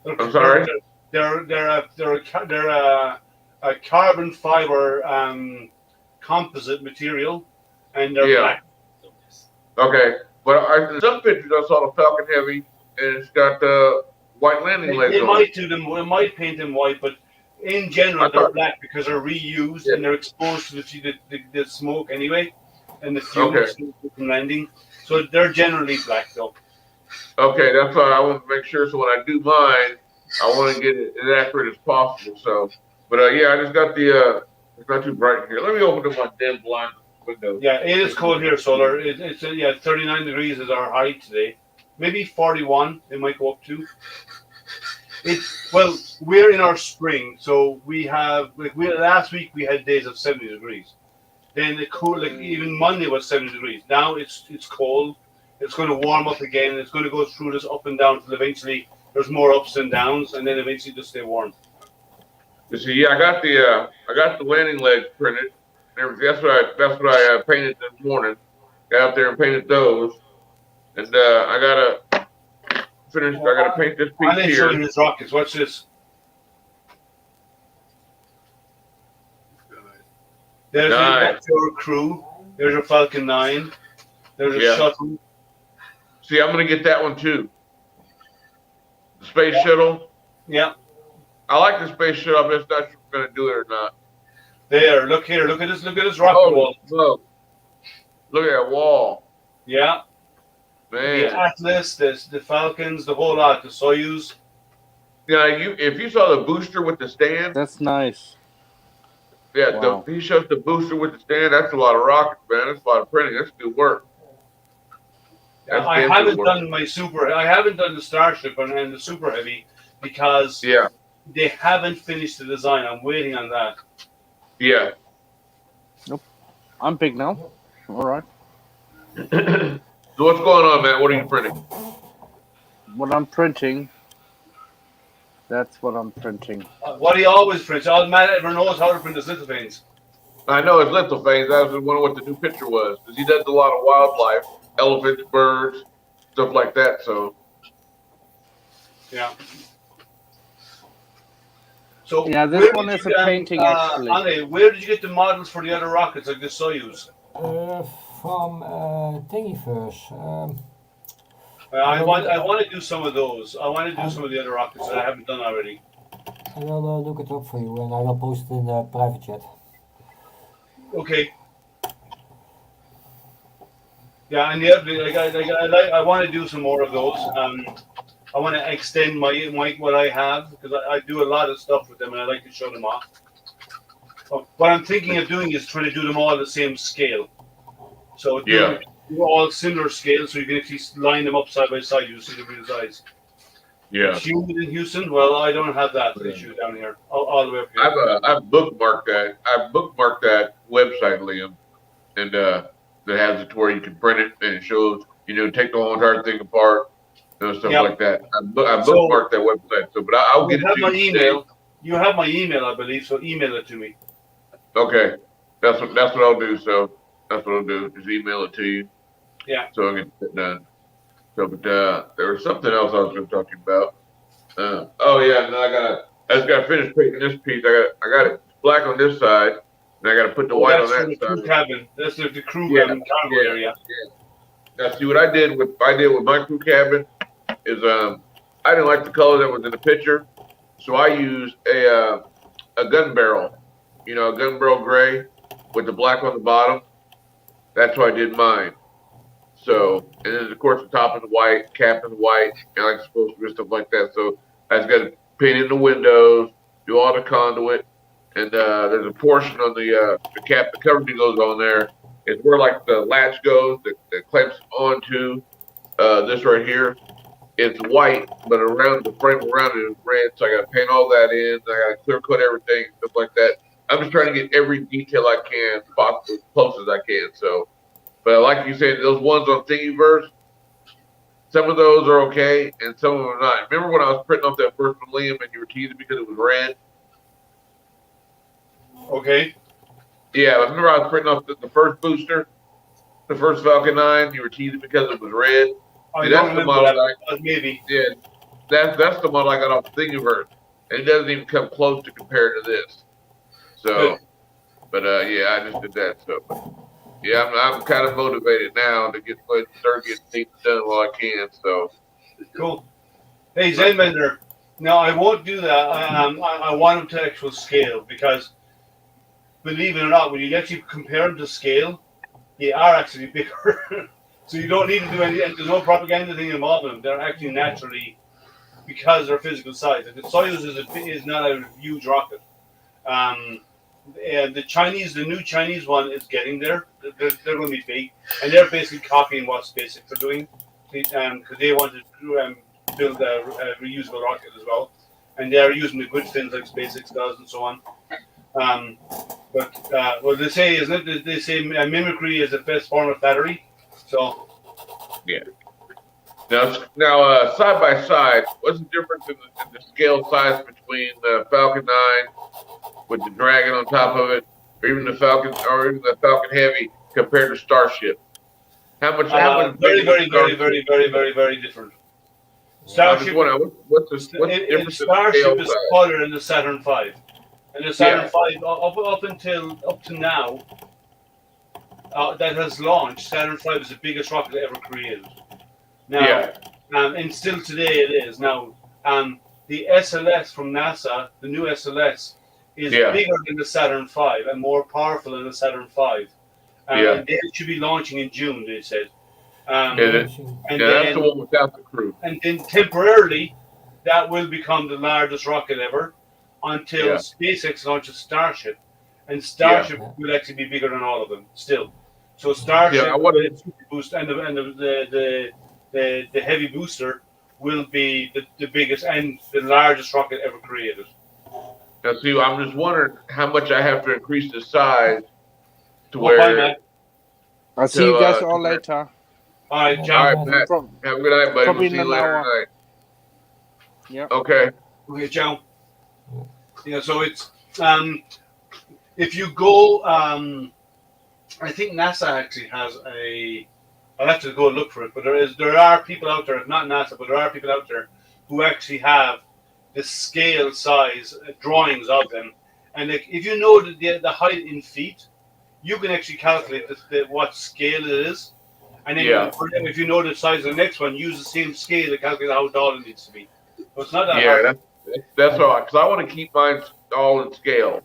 I: I'm sorry.
A: They're a carbon fiber composite material, and they're black.
I: Okay, but in some pictures I saw the Falcon Heavy, and it's got white landing legs
A: They
I: on
A: might
I: it.
A: do them. It might paint them white, but in general they're black because they're reused and they're exposed to the smoke anyway, and the fumes from landing. So they're generally black though.
I: Okay, that's why I want to make sure. So when I do mine, I want to get it as accurate as possible. So, but I just got the. It's not too bright in here. Let me open up my damn blind window.
A: Yeah, it is cold here, Solar. It's 39 degrees is our high today. Maybe 41. It might go up to. Well, we're in our spring, so we have last week we had days of 70 degrees. Then it cool, even Monday was 70 degrees. Now it's cold. It's going to warm up again. It's going to go through this up and down until eventually there's more ups and downs, and then eventually just stay warm.
I: You see, I got the landing legs printed. That's what I painted this morning. Got out there and painted those, and I gotta finish. I gotta paint this piece
A: I'll show you
I: here.
A: his rockets. Watch this. That's your crew. There's your Falcon 9. There's a shuttle.
I: See, I'm gonna get that one too. The space shuttle.
A: Yeah.
I: I like the space shuttle. I'm just not sure if I'm gonna do it or not.
A: There. Look here. Look at this. Look at this rocket wall.
I: Look. Look at that wall.
A: Yeah.
I: Man.
A: The Atlas, the Falcons, the whole lot. The Soyuz.
I: Yeah. If you saw the booster with the stand.
C: That's nice.
I: Yeah.
C: Wow.
I: He shows the booster with the stand. That's a lot of rockets, man. That's a lot of printing. That's good work.
A: I haven't done the Starship and the Super Heavy because they haven't finished the design. I'm waiting on that.
I: Yeah.
C: Nope. I'm big now. All right.
I: So what's going on, man? What are you printing?
C: What I'm printing. That's what I'm printing.
A: What he always prints. All Matt ever knows how to print is little things.
I: I know it's little things. I was wondering what the new picture was because he does a lot of wildlife, elephants, birds, stuff like that. So
A: yeah. So
C: yeah, this one is a painting actually.
A: Ale, where did you get the models for the other rockets like the Soyuz?
G: From Thingiverse.
A: I want to do some of those. I want to do some of the other rockets that I haven't done already.
G: I will look it up for you and I will post it in the private chat.
A: Okay. Yeah, and yeah, I want to do some more of those. I want to extend my what I have because I do a lot of stuff with them and I like to show them off. What I'm thinking of doing is trying to do them all at the same scale. So do all similar scales so you can actually line them up side by side. You see the real size.
I: Yeah.
A: It's humid in Houston. Well, I don't have that issue down here. All the way up here.
I: I've bookmarked that. I've bookmarked that website, Liam, and that has it to where you can print it and it shows. Take the whole entire thing apart. Stuff like that. I bookmarked that website. So, but I'll get it to
A: my
I: you
A: email.
I: today.
A: You have my email, I believe. So email it to me.
I: Okay, that's what I'll do. So that's what I'll do. Just email it to you.
A: Yeah.
I: So I can get it done. So, but there was something else I was going to talk to you about. Oh yeah, no, I just got to finish painting this piece. I got it black on this side, and I got to put the white on that
A: the
I: side.
A: Crew cabin. That's the crew cabin cargo area.
I: Yeah. Now, see what I did with my crew cabin is I didn't like the color that was in the picture, so I used a gun barrel, a gun barrel gray with the black on the bottom. That's how I did mine. So, and then of course the top is white, cap is white, and like supposed to be stuff like that. So I just got to paint in the windows, do all the conduit, and there's a portion on the cap, the cover that goes on there. It's where like the latch goes that clamps onto this right here. It's white, but around the frame around it is red. So I got to paint all that in. I got to clear coat everything, stuff like that. I'm just trying to get every detail I can, possibly as close as I can. So. But like you said, those ones on Thingiverse, some of those are okay, and some of them are not. Remember when I was printing off that first one, Liam, and you were teasing because it was red?
A: Okay.
I: Yeah, I remember I was printing off the first booster, the first Falcon 9. You were teasing because it was red.
A: I don't remember that. Maybe.
I: Yeah, that's the model I got off Thingiverse, and it doesn't even come close to compare to this. So, but yeah, I just did that. So. Yeah, I'm kind of motivated now to start getting things done while I can. So
A: cool. Hey, Zenbender. No, I won't do that. I want them to actual scale because, believe it or not, when you actually compare them to scale, they are actually bigger. So you don't need to do any. And there's no propaganda thing involved in them. They're actually naturally because they're physical size. And the Soyuz is not a huge rocket. And the new Chinese one is getting there. They're going to be big, and they're basically copying what SpaceX are doing, because they want to build a reusable rocket as well, and they're using the good things like SpaceX does and so on. But what they say, isn't it? They say mimicry is the best form of flattery. So
I: yeah. Now, side by side, what's the difference in the scale size between the Falcon 9 with the Dragon on top of it, or even the Falcon Heavy compared to Starship? How much?
A: Very different. Starship.
I: What's the difference?
A: Starship is smaller than the Saturn V, and the Saturn V up to now that has launched. Saturn V is the biggest rocket ever created. Now, and still today it is. Now, the SLS from NASA, the new SLS, is bigger than the Saturn V and more powerful than the Saturn V. And they should be launching in June, they said. And
I: that's the one without the crew.
A: And then temporarily, that will become the largest rocket ever until SpaceX launches Starship. And Starship will actually be bigger than all of them still. So Starship boost and the heavy booster will be the biggest and the largest rocket ever created.
I: Now, see, I'm just wondering how much I have to increase the size to where.
C: I'll see you guys all later.
A: All right, John.
I: All right, Matt. Have a good night, buddy. We'll see you later tonight.
C: Yeah.
I: Okay.
A: Okay, John. Yeah, so it's if you go, I think NASA actually has I'll have to go look for it, but there are people out there, not NASA, but there are people out there who actually have the scale size drawings of them, and like if you know the height in feet, you can actually calculate what scale it is, and then if you know the size of the next one, use the same scale to calculate how tall it needs to be. So it's not that hard.
I: That's all right, because I want to keep mine all in scale.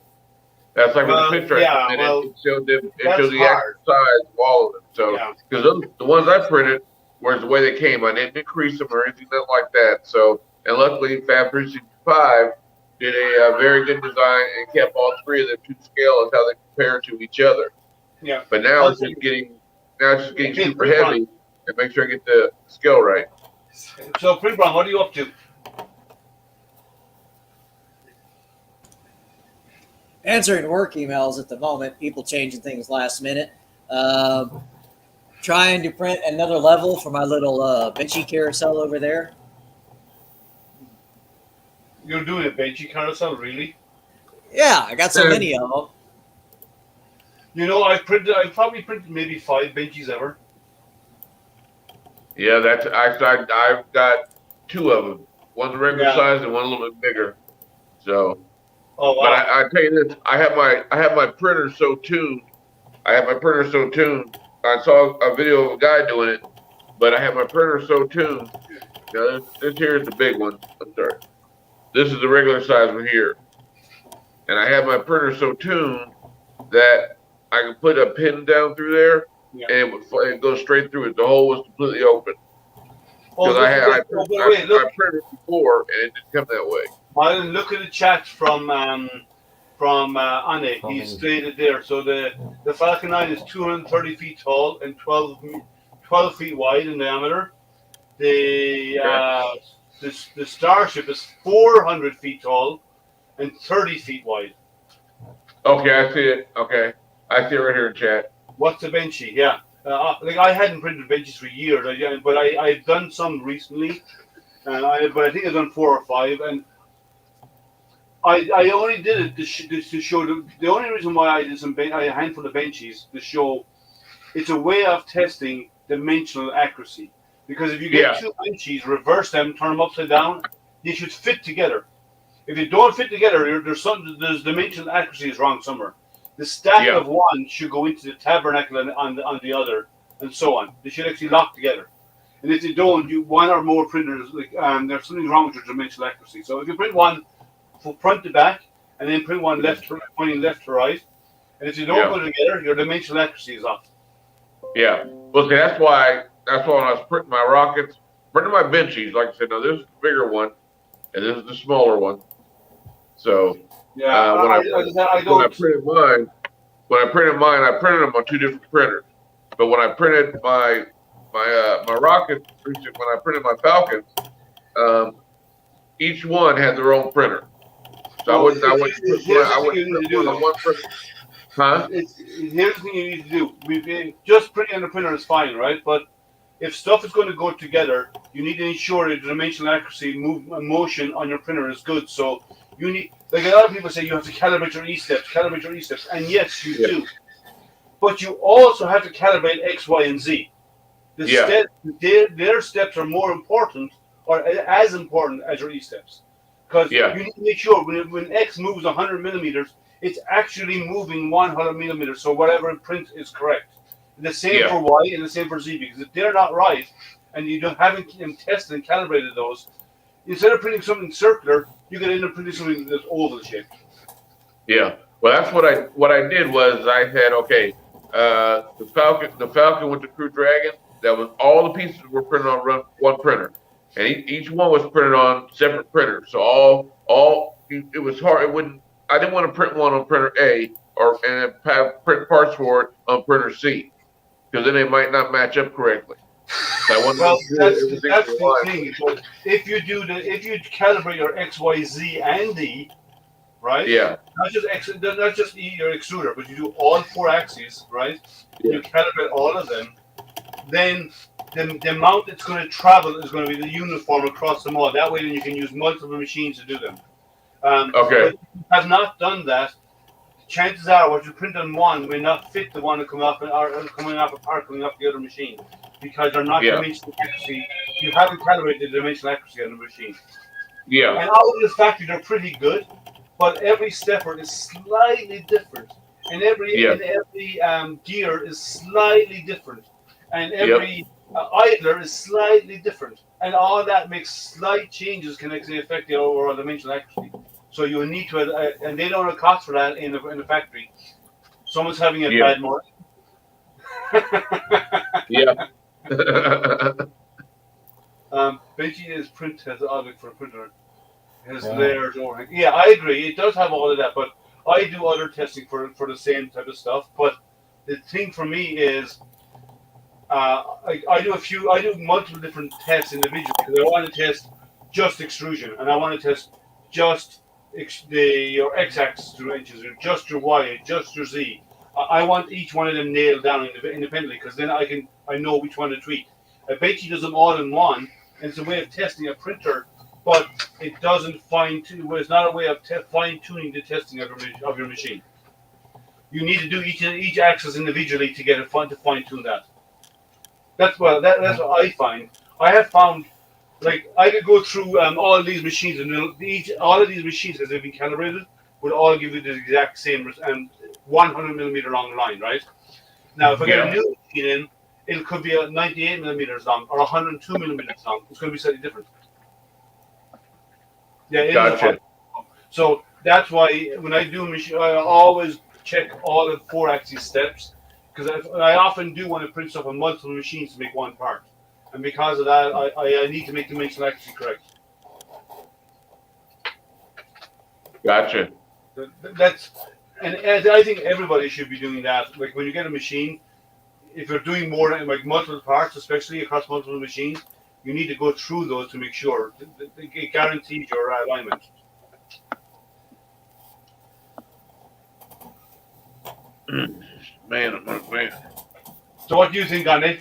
I: That's like
A: Well,
I: with the pinstripe
A: yeah,
I: printed,
A: well,
I: it showed them, it
A: that's
I: showed the
A: hard.
I: actual size of all of them. So,
A: Yeah.
I: because the ones I printed were the way they came. I didn't increase them or anything like that. So, and luckily, Fab 365 did a very good design and kept all three of them to scale as how they compare to each other.
A: Yeah.
I: But now it's just getting super heavy, and make sure I get the scale right.
A: So, Print Brown, what are you up to?
H: Answering work emails at the moment. People changing things last minute. Trying to print another level for my little benchy carousel over there.
A: You're doing a benchy carousel, really?
H: Yeah, I got so many of them.
A: You know, I probably printed maybe 5 benchies ever.
I: Yeah, I've got 2 of them. One's a regular size and one a little bit bigger. So,
A: oh wow!
I: But I tell you this, I have my printer so tuned. I saw a video of a guy doing it, but I have my printer so tuned. Now this here is the big one. I'm sorry. This is the regular size one here, and I have my printer so tuned that I can put a pin down through there, and it goes straight through it. The hole was completely open. Because I printed before, and it didn't come that way.
A: I didn't look at the chat from Anne. He stated there. So the Falcon 9 is 230 feet tall and 12 feet wide in diameter. The Starship is 400 feet tall and 30 feet wide.
I: Okay, I see it. Okay, I see it right here in chat.
A: What's the benchy? Yeah. Like I hadn't printed benches for years, but I've done some recently, but I think I've done 4 or 5, and I only did it to show the only reason why I did a handful of benches to show it's a way of testing dimensional accuracy, because if you get 2 benches, reverse them, turn them upside down, they should fit together. If they don't fit together, there's dimensional accuracy is wrong somewhere. The stack of one should go into the tabernacle on the other, and so on. They should actually lock together. And if they don't, one or more printers, there's something wrong with your dimensional accuracy. So if you print one from front to back, and then print one pointing left to right, and if you don't put it together, your dimensional accuracy is off.
I: Yeah. Well, see, that's why when I was printing my rockets, printing my benchies, like I said, now this is the bigger one, and this is the smaller one. So when I printed mine, I printed them on 2 different printers. But when I printed my rockets, when I printed my Falcons, each one had their own printer. So I wouldn't put one on one printer. Huh?
A: Here's the thing you need to do. Just printing on the printer is fine, right? But if stuff is going to go together, you need to ensure that the dimensional accuracy, motion on your printer is good. So you need, like a lot of people say, you have to calibrate your E-steps, and yes, you do. But you also have to calibrate X, Y, and Z. Their steps are more important, or as important as your E-steps. Because you need to make sure when X moves 100 millimeters, it's actually moving 100 millimeters, so whatever in print is correct. The same for Y and the same for Z, because if they're not right, and you haven't tested and calibrated those, instead of printing something circular, you can end up printing something that's oval shaped.
I: Yeah. Well, that's what I did was I said, okay, the Falcon with the Crew Dragon, that was all the pieces were printed on one printer, and each one was printed on separate printers. So it was hard. I didn't want to print one on printer A and have print parts for it on printer C, because then they might not match up correctly. So
A: that's the thing. But if you calibrate your X, Y, Z, and D, right?
I: Yeah.
A: Not just E or extruder, but you do all 4 axes, right?
I: Yeah.
A: You calibrate all of them. Then the amount it's going to travel is going to be the uniform across them all. That way, then you can use multiple machines to do them.
I: Okay.
A: But if you have not done that, chances are what you print on one may not fit the one that coming off the other machine, because they're not dimensional accuracy. You haven't calibrated the dimensional accuracy on the machine.
I: Yeah.
A: And out of the factory, they're pretty good, but every stepper is slightly different, and every gear is slightly different, and every idler is slightly different, and all that makes slight changes can actually affect the overall dimensional accuracy. So you need to, and they don't have cost for that in the factory. Someone's having a
I: Yeah.
A: bad morning.
I: Yeah.
A: Benji's print has an object for a printer. Has
G: Yeah.
A: layers over. Yeah, I agree. It does have all of that, but I do other testing for the same type of stuff. But the thing for me is, I do multiple different tests individually because I want to test just extrusion and I want to test just your x-axis through inches, or just your y, just your z. I want each one of them nailed down independently because then I know which one to tweak. I bet you does them all in one, and it's a way of testing a printer, but it doesn't it's not a way of fine tuning the testing of your machine. You need to do each axis individually to get to fine tune that. That's what I find. I have found, like, I could go through all of these machines, and all of these machines, as they've been calibrated, would all give you the exact same 100 millimeter long line, right? Now, if I get a new machine in, it could be a 98 millimeters long or 102 millimeters long. It's going to be slightly different. Yeah,
I: Gotcha.
A: So that's why when I do machine, I always check all the 4-axis steps because I often do want to print stuff on multiple machines to make one part, and because of that, I need to make the dimension actually correct.
I: Gotcha.
A: And I think everybody should be doing that. Like when you get a machine, if you're doing more like multiple parts, especially across multiple machines, you need to go through those to make sure it guarantees your alignment.
I: Man.
A: So what do you think, Andy,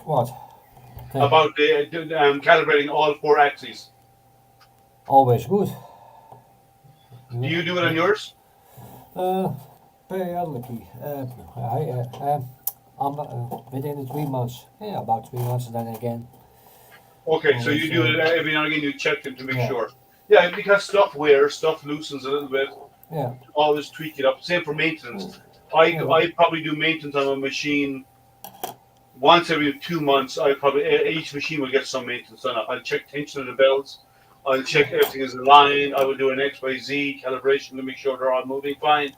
G: What?
A: about calibrating all 4 axes?
G: Always good.
A: Do you do it on yours?
G: Periodically. Within the 3 months. Yeah, about 3 months, and then again.
A: Okay, so you do it every now and again. You check them to make
G: Yeah.
A: sure. Yeah, because stuff wears, stuff loosens a little bit.
G: Yeah.
A: Always tweak it up. Same for maintenance. I probably do maintenance on a machine once every 2 months. Each machine will get some maintenance done. I'll check tension of the belts. I'll check everything is aligned. I will do an XYZ calibration to make sure they're all moving fine.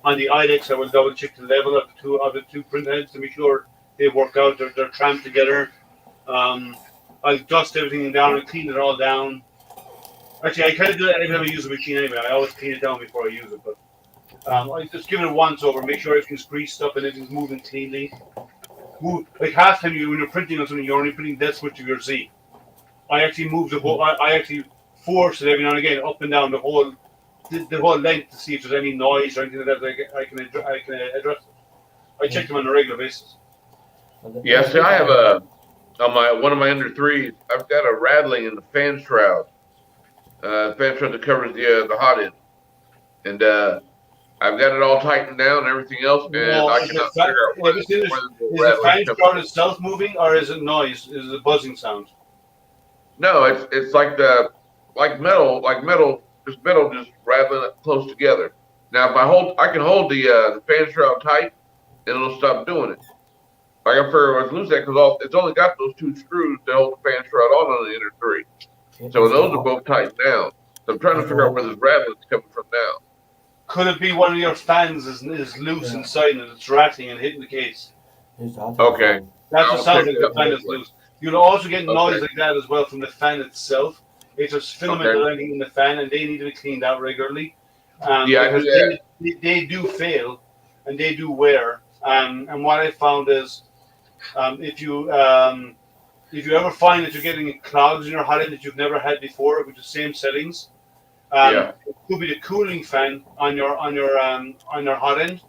A: On the IDEX, I will double check the level of the two print heads to make sure they work out. They're clamped together. I'll dust everything down and clean it all down. Actually, I kind of do that every time I use a machine anyway. I always clean it down before I use it. But I just give it a once over, make sure everything's greased up and everything's moving cleanly. Like half the time when you're printing on something, you're only printing this much of your Z. I actually move the whole. I actually force it every now and again up and down the whole length to see if there's any noise or anything like that. I can address it. I check them on a regular basis.
I: Yeah, see, I have on one of my under 3s, I've got a rattling in the fan shroud. Fan shroud that covers the hot end, and I've got it all tightened down and everything else, and I cannot figure out whether
A: is the fan shroud itself moving or is it noise? Is it a buzzing sound?
I: No, it's like metal just rattling up close together. Now, if I can hold the fan shroud tight, and it'll stop doing it. Like I figure I was lose that because it's only got those 2 screws to hold the fan shroud on the inner 3. So those are both tightened down. So I'm trying to figure out where this rattling is coming from now.
A: Could it be one of your fans is loose inside and it's rattling and hitting the case?
I: Okay.
A: That's what sounds like the fan is loose. You'll also get noise like that as well from the fan itself. It's just filament landing in the fan, and they need to be cleaned out regularly. Because they do fail and they do wear. And what I found is, if you ever find that you're getting clouds in your hot end that you've never had before with the same settings, it could be the cooling fan on your hot end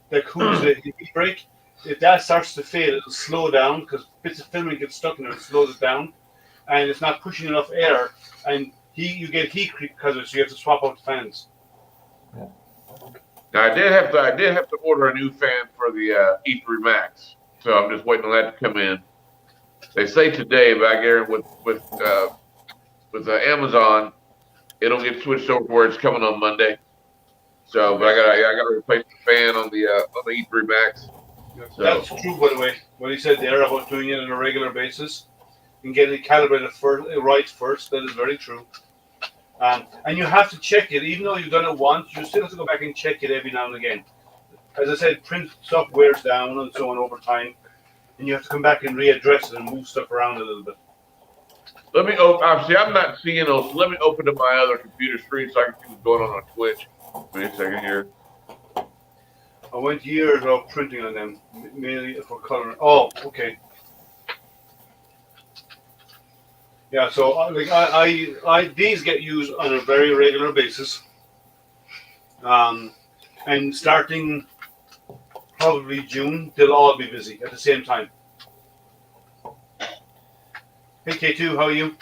A: that cools the heat break. If that starts to fail, it'll slow down because bits of filament get stuck in there. It slows it down, and it's not pushing enough air, and you get heat creep because of it. So you have to swap out the fans.
G: Yeah.
I: Now I did have to order a new fan for the E3 Max, so I'm just waiting on that to come in. They say today, but I guarantee with Amazon, it'll get switched over where it's coming on Monday. So, but I gotta replace the fan on the E3 Max. So.
A: That's true, by the way. What he said there about doing it on a regular basis and getting it calibrated right first, that is very true. And you have to check it, even though you've done it once. You still have to go back and check it every now and again. As I said, print stuff wears down and so on over time, and you have to come back and readdress it and move stuff around a little bit.
I: Let me open. I'm not seeing those. Let me open up my other computer screen so I can see what's going on Twitch. Wait a second here.
A: I went years of printing on them, mainly for coloring. Oh, okay. Yeah, so I these get used on a very regular basis, and starting probably June, they'll all be busy at the same time. Hey K2, how are you?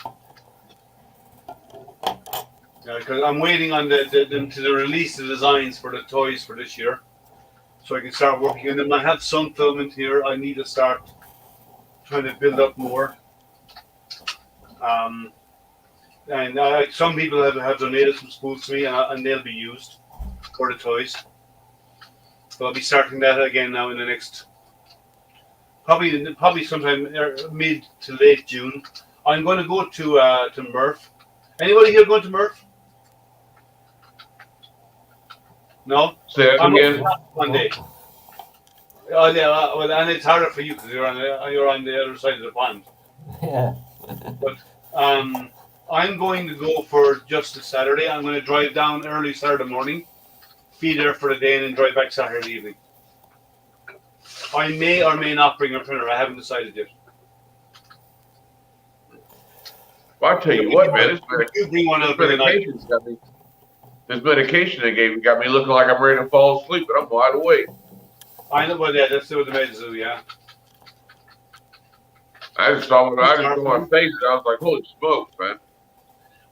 A: Yeah, because I'm waiting on them to release the designs for the toys for this year, so I can start working on them. I have some filament here. I need to start trying to build up more. And some people have donated some spools to me, and they'll be used for the toys. So I'll be starting that again now in the next, probably sometime mid to late June. I'm going to go to Murph. Anybody here going to Murph? No?
I: Say that again.
A: One day. Oh yeah, well, and it's harder for you because you're on the other side of the pond.
G: Yeah.
A: But I'm going to go for just a Saturday. I'm going to drive down early Saturday morning, be there for the day, and then drive back Saturday evening. I may or may not bring a printer. I haven't decided yet.
I: Well, I'll tell you what, man.
A: You bring one up in the night.
I: This medication they gave me got me looking like I'm ready to fall asleep, but I'm wide awake.
A: I know, but yeah, that's what the meds do, yeah.
I: I just saw my face, and I was like, "Holy smokes, man!"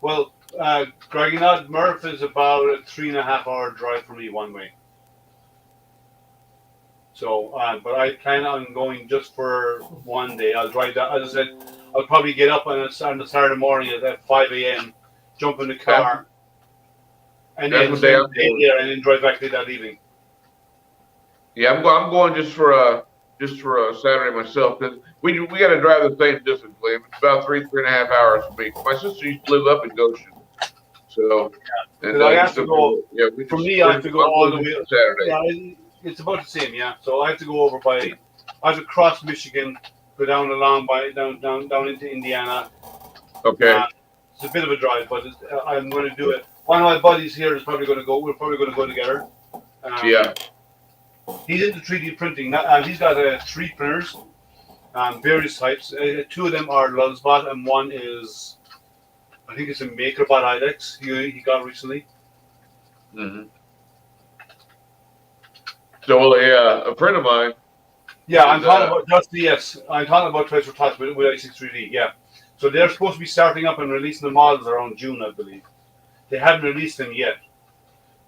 A: Well, Greg, Murph is about a 3.5 hour drive for me one way. So, but I plan on going just for one day. I'll drive down. As I said, I'll probably get up on a Saturday morning at 5 a.m., jump in the car, and then stay there, and then drive back there that evening.
I: Yeah, I'm going just for a Saturday myself because we got to drive the same distance, Liam. It's about 3.5 hours for me. My sister used to live up in Goshen, so
A: I have to go. Yeah, for me, I have to go all the way
I: Saturday.
A: Yeah, it's about the same. Yeah, so I have to go over I have to cross Michigan, go down down into Indiana.
I: Okay.
A: It's a bit of a drive, but I'm going to do it. One of my buddies here is probably going to go. We're probably going to go together.
I: Yeah.
A: He's into 3D printing. He's got 3 printers, various types. 2 of them are Lulzbot, and one is, I think it's a MakerBot IDEX he got recently.
I: Mm-hmm. So, a friend of mine.
A: Yeah, I'm talking about just yes. I'm talking about Toys for Tots with i6-3D. Yeah, so they're supposed to be starting up and releasing the models around June, I believe. They haven't released them yet.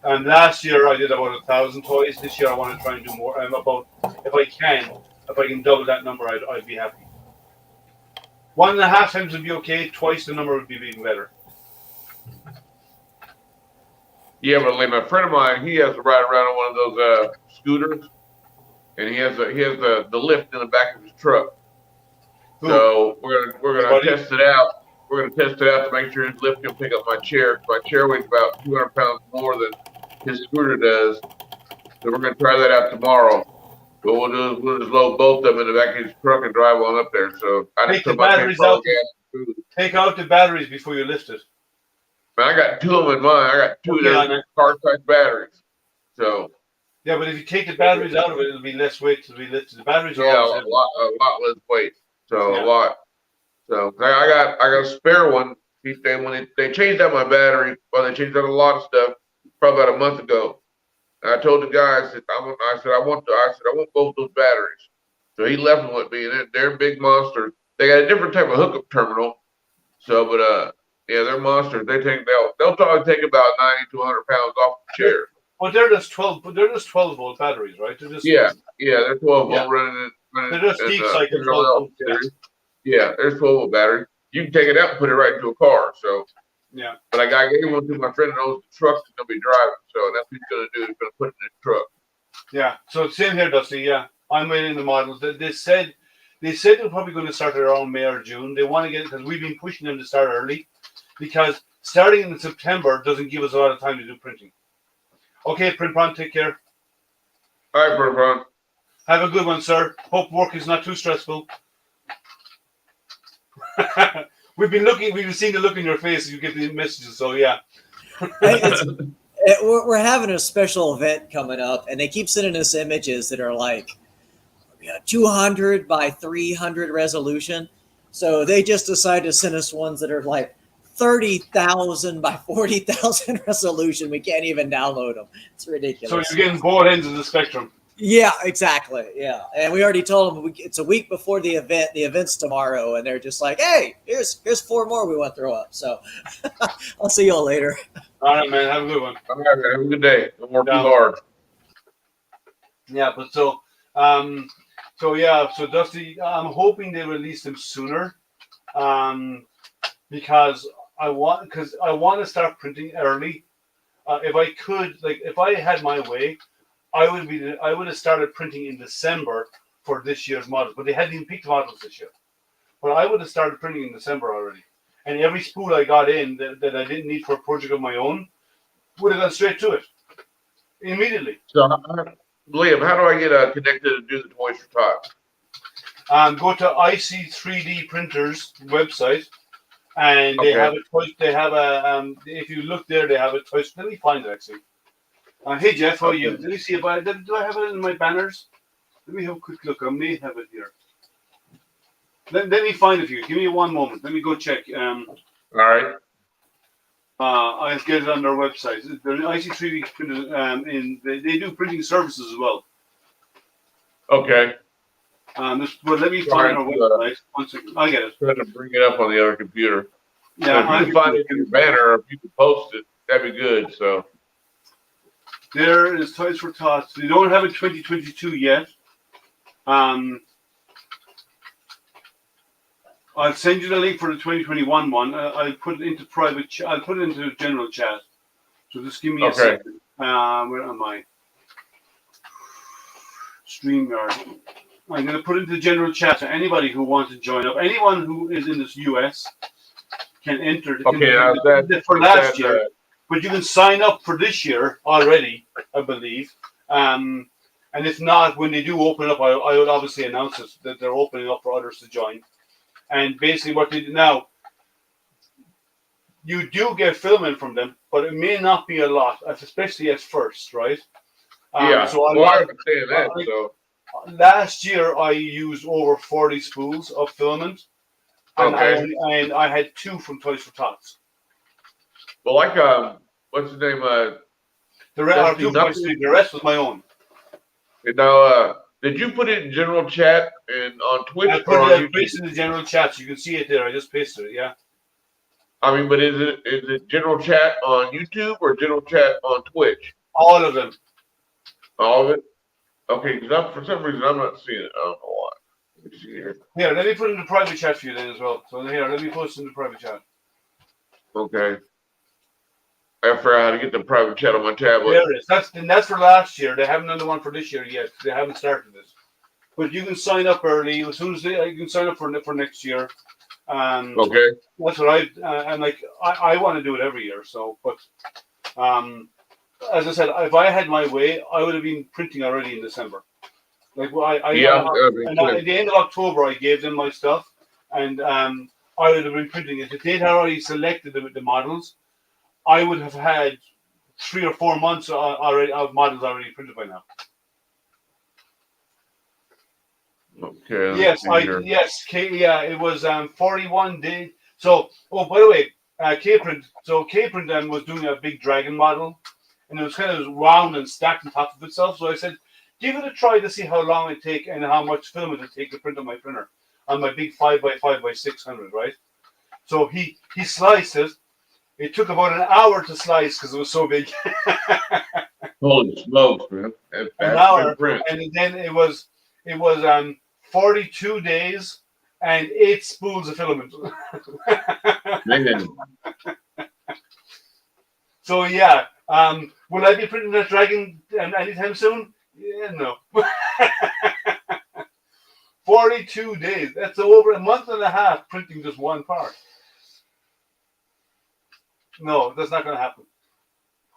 A: And last year I did about 1,000 toys. This year I want to try and do more. If I can double that number, I'd be happy. 1.5 times would be okay. Twice the number would be even better.
I: Yeah, but like my friend of mine, he has to ride around on one of those scooters, and he has the lift in the back of his truck.
A: Ooh.
I: So we're gonna test it out. We're gonna test it out to make sure his lift can pick up my chair. My chair weighs about 200 pounds more than his scooter does. So we're gonna try that out tomorrow. But we'll just load both of them in the back of his truck and drive on up there. So I just
A: take the batteries out. Take out the batteries before you lift it.
I: Man, I got 2 of them in mine. I got 2 of them car-size batteries. So.
A: Yeah, but if you take the batteries out of it, it'll be less weight to be lifted. The batteries are
I: a lot less weight. So a lot. So I got a spare one. When they changed out my battery, they changed out a lot of stuff probably about a month ago. And I told the guy, I want both those batteries. So he left them with me, and they're big monsters. They got a different type of hookup terminal. So, but yeah, they're monsters. They'll probably take about 90 to 100 pounds off the chair.
A: Well, they're just 12 volt batteries, right? They're just
I: they're 12 volt running.
A: They're just deep cycle 12 volt.
I: Yeah, there's 12 volt battery. You can take it out and put it right into a car. So
A: yeah.
I: But I gave one to my friend that owns the truck that's gonna be driving. So that's what he's gonna do. He's gonna put it in his truck.
A: Yeah. So same here, Dusty. Yeah, I'm waiting the models. They said they're probably going to start around May or June. They want to get because we've been pushing them to start early because starting in September doesn't give us a lot of time to do printing. Okay, Printpron, take care.
I: All right, Printpron.
A: Have a good one, sir. Hope work is not too stressful. We've been seeing the look in your face as you get the messages, so yeah.
H: We're having a special event coming up, and they keep sending us images that are like 200 by 300 resolution. So they just decided to send us ones that are like 30,000 by 40,000 resolution. We can't even download them. It's ridiculous.
A: So you're getting both ends of the spectrum.
H: Yeah, exactly. Yeah, and we already told them it's a week before the event. The event's tomorrow, and they're just like, "Hey, here's 4 more we want to throw up." So I'll see y'all later.
A: All right, man. Have a good one.
I: All right, man. Have a good day. Don't work too hard.
A: Yeah, but so Dusty, I'm hoping they release them sooner, because I want to start printing early. If I could, like, if I had my way, I would have started printing in December for this year's models, but they hadn't even picked models this year. But I would have started printing in December already, and every spool I got in that I didn't need for a project of my own would have gone straight to it immediately.
I: So, Liam, how do I get connected to do the Toys for Tots?
A: Go to IC3D Printers website, and they have a choice. They have a if you look there, they have a choice. Let me find it actually. Hey Jeff, how are you? Let me see if do I have it in my banners? Let me have a quick look. I may have it here. Let me find it for you. Give me one moment. Let me go check.
I: All right.
A: I'll get it on their website. They're IC3D printers, they do printing services as well.
I: Okay.
A: But let me find our website. One second. I get it.
I: Trying to bring it up on the other computer.
A: Yeah,
I: so if you can find it in your banner, or if you can post it, that'd be good. So.
A: There is Toys for Tots. They don't have it 2022 yet. I'll send you the link for the 2021 one. I'll put it into private. I'll put it into general chat. So just give me a second. Where am I? StreamYard. I'm going to put it into general chat. So anybody who wants to join up, anyone who is in this US can enter. For last year. But you can sign up for this year already, I believe. And if not, when they do open up, I would obviously announce it, that they're opening up for others to join. And basically what they do now, you do get filming from them, but it may not be a lot, especially at first, right?
I: Yeah,
A: so
I: I understand that. So
A: last year I used over 40 spools of filament, and I had 2 from Toys for Tots.
I: Well, like what's his name?
A: The rest was my own.
I: Now, did you put it in general chat and on Twitch?
A: I put it in the general chat, so you can see it there. I just pasted it. Yeah.
I: I mean, but is it general chat on YouTube or general chat on Twitch?
A: All of them.
I: All of it. Okay, because for some reason I'm not seeing it. I don't know why. Let me see here.
A: Here, let me put it in the private chat for you then as well. So here, let me post it in the private chat.
I: Okay. I forgot how to get the private chat on my tablet.
A: There it is. That's for last year. They haven't done the one for this year yet. They haven't started this. But you can sign up early. As soon as you can sign up for next year.
I: Okay.
A: That's what I'm like. I want to do it every year. So, but as I said, if I had my way, I would have been printing already in December. Like at the end of October, I gave them my stuff, and I would have been printing it. If they'd already selected the models, I would have had 3 or 4 months already of models already printed by now.
I: Okay.
A: It was 41 days. So, by the way, K-Print. So K-Print was doing a big dragon model, and it was kind of round and stacked on top of itself. So I said, give it a try to see how long it take and how much film it would take to print on my printer on my big 5x5x600, right? So he sliced it. It took about an hour to slice because it was so big.
I: Holy smokes, man!
A: An hour, and then it was 42 days and 8 spools of filament.
I: Man.
A: So yeah, will I be printing that dragon anytime soon? Yeah, no. 42 days. That's over a month and a half printing just one part. No, that's not going to happen.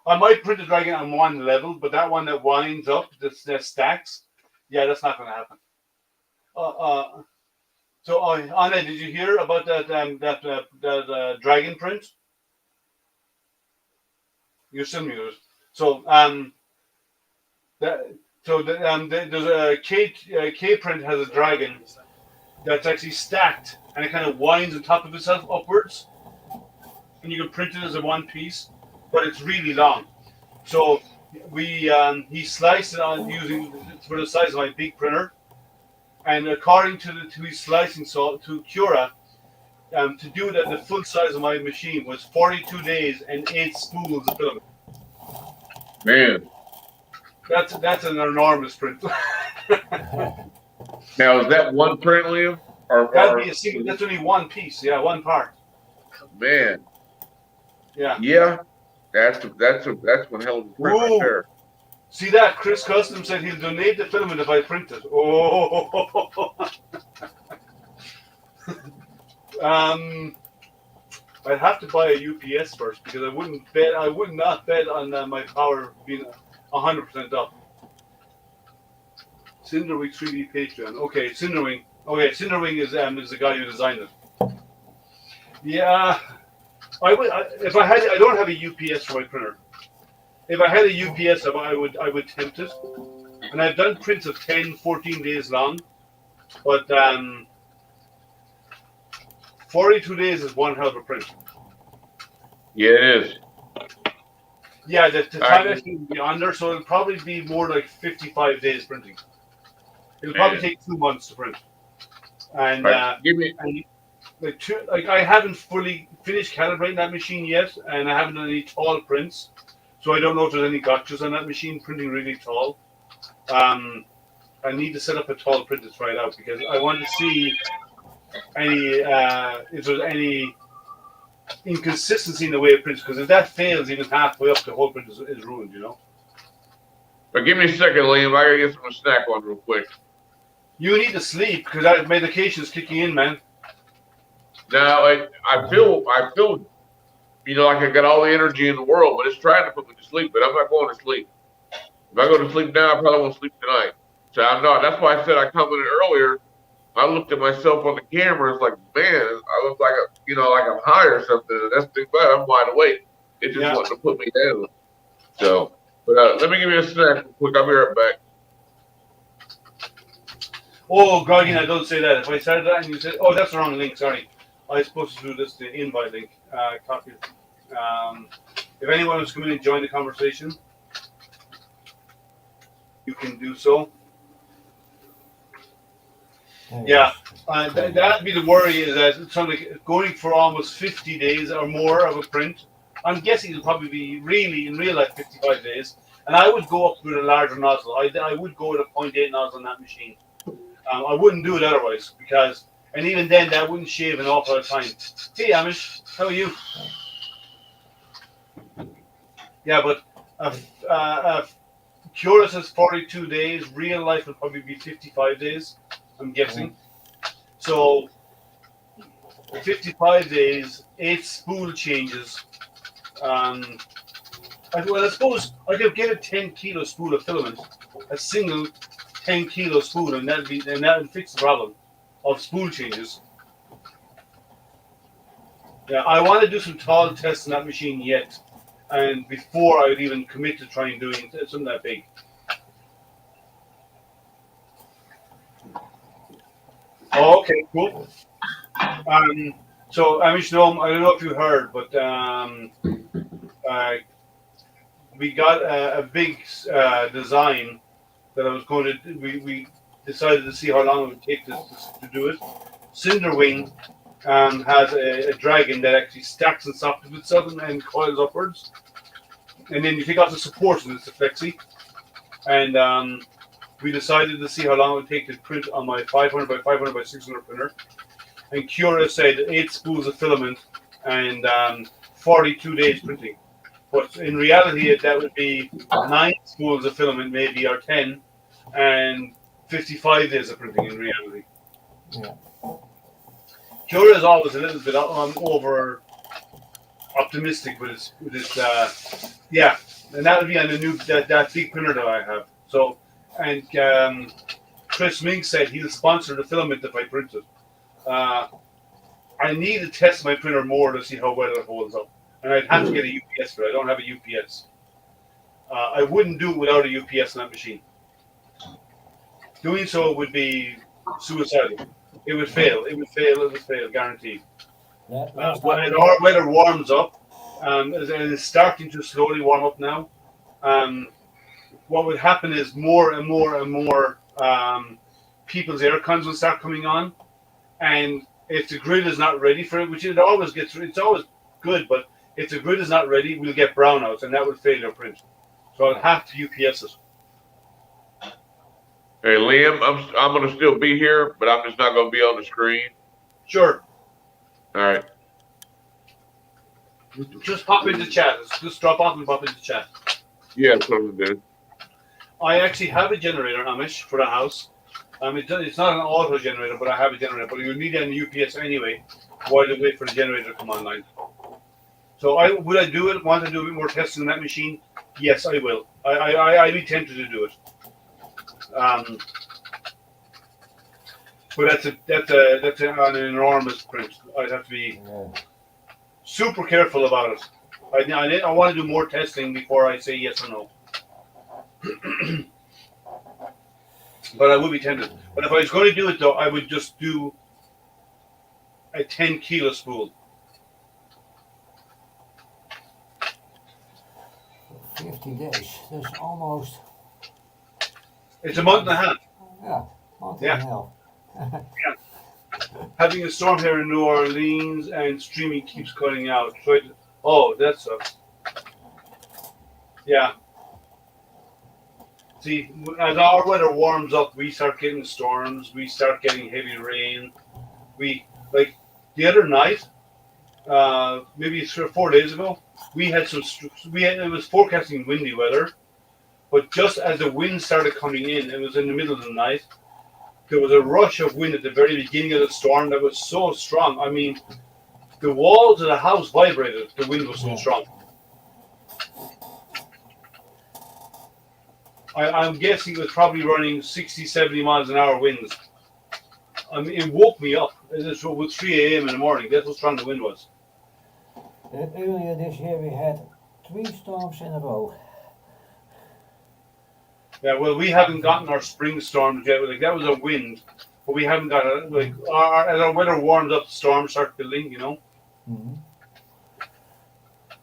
A: I might print a dragon on one level, but that one that winds up, that stacks, yeah, that's not going to happen. So, Anna, did you hear about that dragon print? You're still muted. So, there's a K print has a dragon that's actually stacked, and it kind of winds on top of itself upwards, and you can print it as a one piece, but it's really long. So he sliced it on using for the size of my big printer, and according to his slicing to Cura, to do it at the full size of my machine was 42 days and 8 spools of filament.
I: Man,
A: That's an enormous print.
I: now is that one print, Liam?
A: That'd be a single. That's only one piece. Yeah, one part.
I: Man,
A: Yeah.
I: that's one hell of a print right there.
A: See that? Chris Custom said he'll donate the filament if I print it. Oh. I'd have to buy a UPS first because I would not bet on my power being 100% up. Cinderwing 3D Patreon. Okay, Cinderwing. Okay, Cinderwing is the guy who designed it. Yeah, I don't have a UPS for my printer. If I had a UPS, I would tempt it. And I've done prints of 10, 14 days long, but 42 days is one hell of a print.
I: Yeah, it is.
A: Yeah, the time actually will be under, so it'll probably be more like 55 days printing. It'll probably take 2 months to print. And I haven't fully finished calibrating that machine yet, and I haven't done any tall prints, so I don't know if there's any gotchas on that machine printing really tall. I need to set up a tall print to try it out because I want to see if there's any inconsistency in the way it prints. Because if that fails even halfway up, the whole print is ruined. You know.
I: But give me a second, Liam. I gotta get some snack on real quick.
A: You need to sleep because that medication's kicking in, man.
I: Now I feel, you know, like I got all the energy in the world, but it's trying to put me to sleep. But I'm not going to sleep. If I go to sleep now, I probably won't sleep tonight. So I'm not. That's why I said I commented earlier. I looked at myself on the camera. It's like, man, I look like like I'm high or something. That's too bad. I'm wide awake. It just wanted to put me down. So, but let me give you a snack real quick. I'll be right back.
A: Oh, Groggy, now don't say that. If I started that and you said, oh, that's the wrong link. Sorry, I was supposed to do this the invite link. Copy. If anyone wants to come in and join the conversation, you can do so. Yeah, that'd be the worry is that something going for almost 50 days or more of a print. I'm guessing it'll probably be really in real life 55 days, and I would go up with a larger nozzle. I would go with a 0.8 nozzle on that machine. I wouldn't do it otherwise because, and even then, that wouldn't shave an awful lot of time. Hey, Amish, how are you? Yeah, but Cura says 42 days. Real life will probably be 55 days. I'm guessing. So 55 days, 8 spool changes. I suppose I could get a 10 kilo spool of filament, a single 10 kilo spool, and that would fix the problem of spool changes. Yeah, I want to do some tall tests on that machine yet, and before I would even commit to trying doing something that big. Oh, okay, cool. So, Amish Gnome, I don't know if you heard, but we got a big design that I was going to. We decided to see how long it would take to do it. Cinderwing has a dragon that actually stacks on top of itself and coils upwards, and then you take off the supports and it's a flexi, and we decided to see how long it would take to print on my 500 by 500 by 600 printer. And Cura said 8 spools of filament and 42 days printing. But in reality, that would be 9 spools of filament, maybe, or 10, and 55 days of printing in reality.
G: Yeah.
A: Cura is always a little bit over optimistic with his yeah, and that would be on the new that big printer that I have. So, and Chris Mink said he'll sponsor the filament if I print it. I need to test my printer more to see how well it holds up, and I'd have to get a UPS for it. I don't have a UPS. I wouldn't do it without a UPS on that machine. Doing so would be suicidal. It would fail. It would fail. It would fail, guaranteed. When our weather warms up, and it's starting to slowly warm up now, what would happen is more and more and more people's air cons will start coming on, and if the grid is not ready for it, which it always gets, it's always good, but if the grid is not ready, we'll get brownouts, and that would fail your print. So I'll have to UPS it.
I: Hey, Liam, I'm going to still be here, but I'm just not going to be on the screen.
A: Sure.
I: All right.
A: Just pop into chat. Just drop off and pop into chat.
I: Yeah, that's what I'm going to do.
A: I actually have a generator, Amish, for the house. It's not an auto generator, but I have a generator. But you need an UPS anyway while you wait for the generator to come online. So would I do it? Want to do a bit more testing on that machine? Yes, I will. I'd be tempted to do it. But that's an enormous print. I'd have to be super careful about it. I want to do more testing before I say yes or no. But I would be tempted. But if I was going to do it, though, I would just do a 10-kilo spool.
G: 50 days. That's almost.
A: It's a month and a half.
G: Yeah, month and a half.
A: Yeah. Having a storm here in New Orleans and streaming keeps cutting out. Oh, that sucks. Yeah. See, as our weather warms up, we start getting storms. We start getting heavy rain. Like the other night, maybe 3 or 4 days ago, we had it was forecasting windy weather, but just as the wind started coming in, it was in the middle of the night. There was a rush of wind at the very beginning of the storm that was so strong. I mean, the walls of the house vibrated. The wind was so strong. I'm guessing it was probably running 60, 70 miles an hour winds. I mean, it woke me up. It was 3 a.m. in the morning. That's how strong the wind was.
G: Earlier this year we had 3 storms in a row.
A: Yeah, well, we haven't gotten our spring storms yet. Like, that was a wind, but we haven't got it. Like, as our weather warms up, the storms start building, you know.
G: Mm-hmm.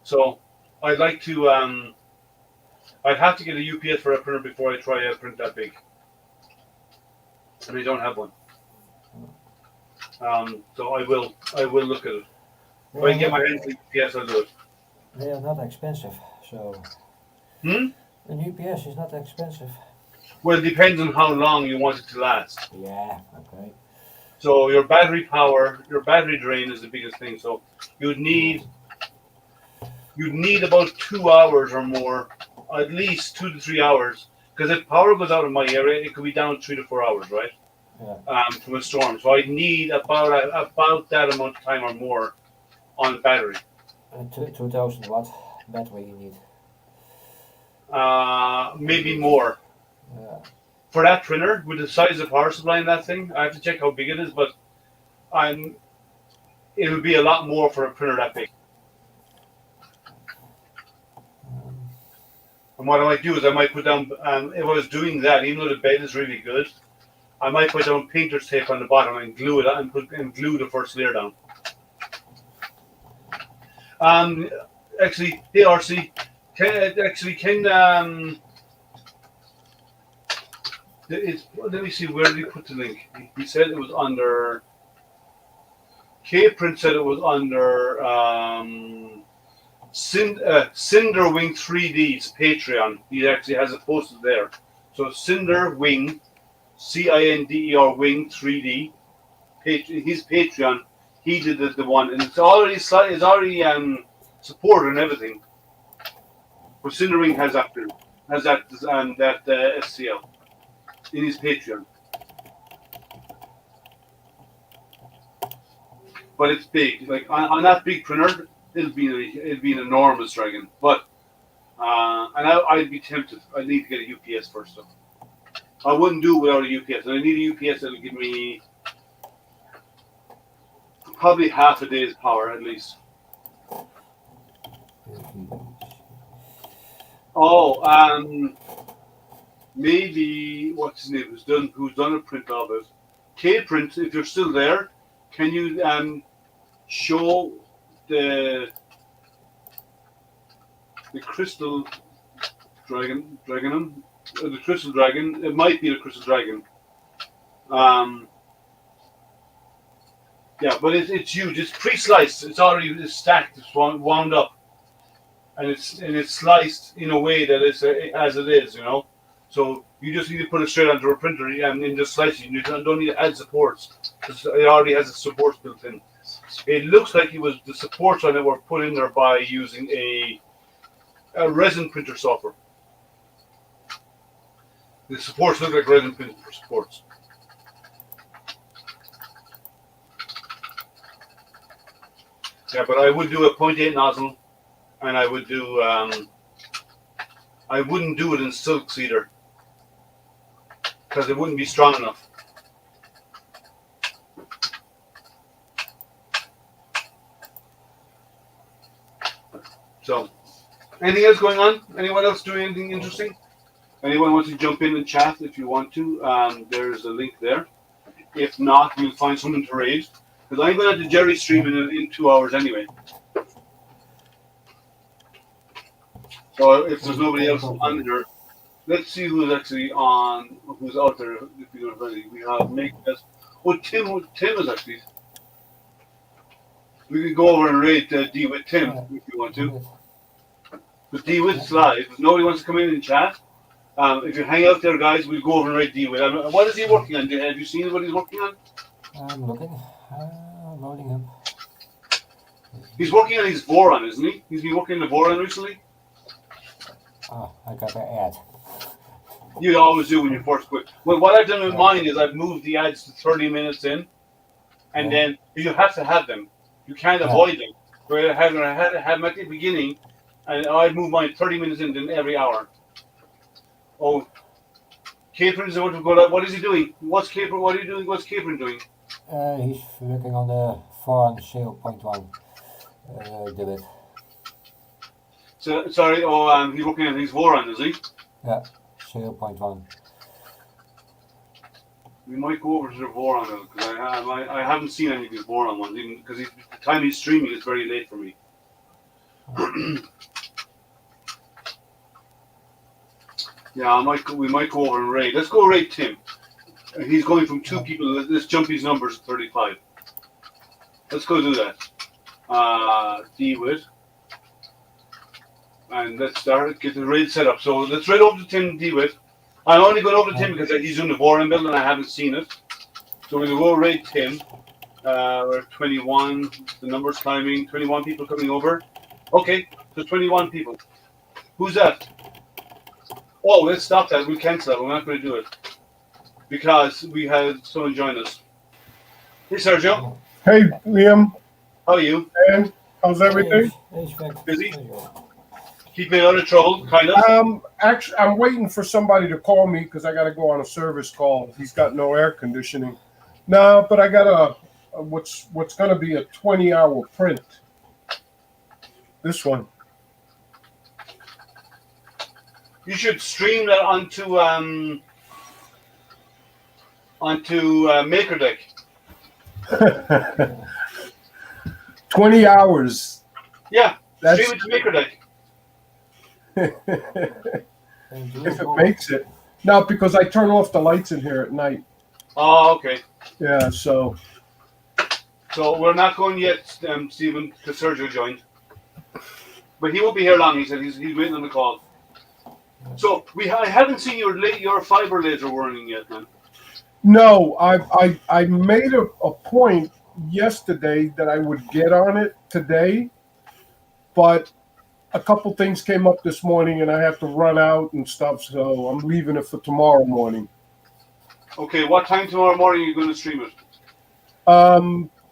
A: So, I'd like to. I'd have to get a UPS for a printer before I try a print that big, and I don't have one. So I will look at it. If I can get my hands on UPS, I'll do it.
G: They are not expensive, so.
A: Hmm?
G: An UPS is not expensive.
A: Well, it depends on how long you want it to last.
G: Yeah, okay.
A: So your battery power, your battery drain is the biggest thing. So you'd need about 2 hours or more, at least 2 to 3 hours. Because if power goes out in my area, it could be down 3 to 4 hours, right?
G: Yeah.
A: From a storm. So I need about that amount of time or more on battery.
G: 2000 watt battery you need.
A: Maybe more.
G: Yeah.
A: For that printer, with the size of power supply in that thing, I have to check how big it is, but it would be a lot more for a printer that big. And what I might do is I might put down, if I was doing that, even though the bed is really good, I might put down painter's tape on the bottom and glue it and glue the first layer down. Actually, hey RC, let me see, where did he put the link? He said it was under. K-Print said it was under Cinder Wing 3D's Patreon. He actually has it posted there. So Cinder Wing, CINDER Wing 3D, his Patreon. He did the one, and it's already supported and everything. But Cinder Wing has that SCL in his Patreon. But it's big. Like on that big printer, it'll be an enormous dragon. But and I'd be tempted. I need to get a UPS first, though. I wouldn't do it without a UPS. And I need a UPS that'll give me probably half a day's power at least. Oh, maybe what's his name? Who's done a print of it? K-Print, if you're still there, can you show the crystal dragon? The crystal dragon. It might be the crystal dragon. Yeah, but it's huge. It's pre-sliced. It's already stacked. It's wound up, and it's sliced in a way that it's as it is, you know. So you just need to put it straight onto a printer and then just slice it. You don't need to add supports because it already has the supports built in. It looks like the supports on it were put in there by using a resin printer software. The supports look like resin printer supports. Yeah, but I would do a 0.8 nozzle, and I would do. I wouldn't do it in silk cedar because it wouldn't be strong enough. So, anything else going on? Anyone else doing anything interesting? Anyone wants to jump in and chat if you want to? There's a link there. If not, we'll find someone to raise. Because I'm going to have to Jerry stream in 2 hours anyway. So if there's nobody else on here, let's see who's actually on, who's out there. If you don't know, we have Make us. Oh, Tim is actually. We can go over and rate D with Tim if you want to. But D with live. If nobody wants to come in and chat, if you hang out there, guys, we'll go over and rate D with. What is he working on? Have you seen what he's working on?
G: I'm looking. Loading him.
A: He's working on his Voron, isn't he? He's been working on the Voron recently.
G: Oh, I got the ad.
A: You always do when you first quit. Well, what I've done with mine is I've moved the ads to 30 minutes in, and then you have to have them. You can't avoid them. But I had to have them at the beginning, and I'd move mine 30 minutes in then every hour. Oh, Capron is the one to go out. What is he doing? What's Capron? What are you doing? What's Capron doing?
G: He's working on the Foran 0.1 debit.
A: So, sorry, he's working on his Voron, is he?
G: Yeah, 0.1.
A: We might go over to the Voron because I haven't seen any of his Voron ones, even because the time he's streaming is very late for me. Yeah, we might go over and raid. Let's go raid Tim. He's going from 2 people. Let's jump his numbers to 35. Let's go do that. D-Wit. And let's get the raid set up. So let's raid over to Tim D-Wit. I'm only going over to Tim because he's doing the Voron build and I haven't seen it. So we're going to go raid Tim. We're at 21. The number's climbing. 21 people coming over. Okay, so 21 people. Who's that? Oh, let's stop that. We'll cancel that. We're not going to do it. Because we had someone join us. Hey, Sergio.
J: Hey, Liam.
A: How are you?
J: And how's everything?
A: Busy? Keeping out of trouble, kind of?
J: Actually, I'm waiting for somebody to call me because I got to go on a service call. He's got no air conditioning. No, but I got what's going to be a 20-hour print. This one.
A: You should stream that onto MakerDeck.
J: 20 hours.
A: Yeah,
J: That's...
A: stream it to MakerDeck.
J: If it makes it. No, because I turn off the lights in here at night.
A: Oh, okay.
J: Yeah, so
A: we're not going yet, Stephen, because Sergio joined. But he won't be here long, he said. He's waiting on the call. So I haven't seen your fiber laser running yet, man.
J: No, I made a point yesterday that I would get on it today, but a couple things came up this morning and I have to run out and stuff, so I'm leaving it for tomorrow morning.
A: Okay, what time tomorrow morning are you going to stream it?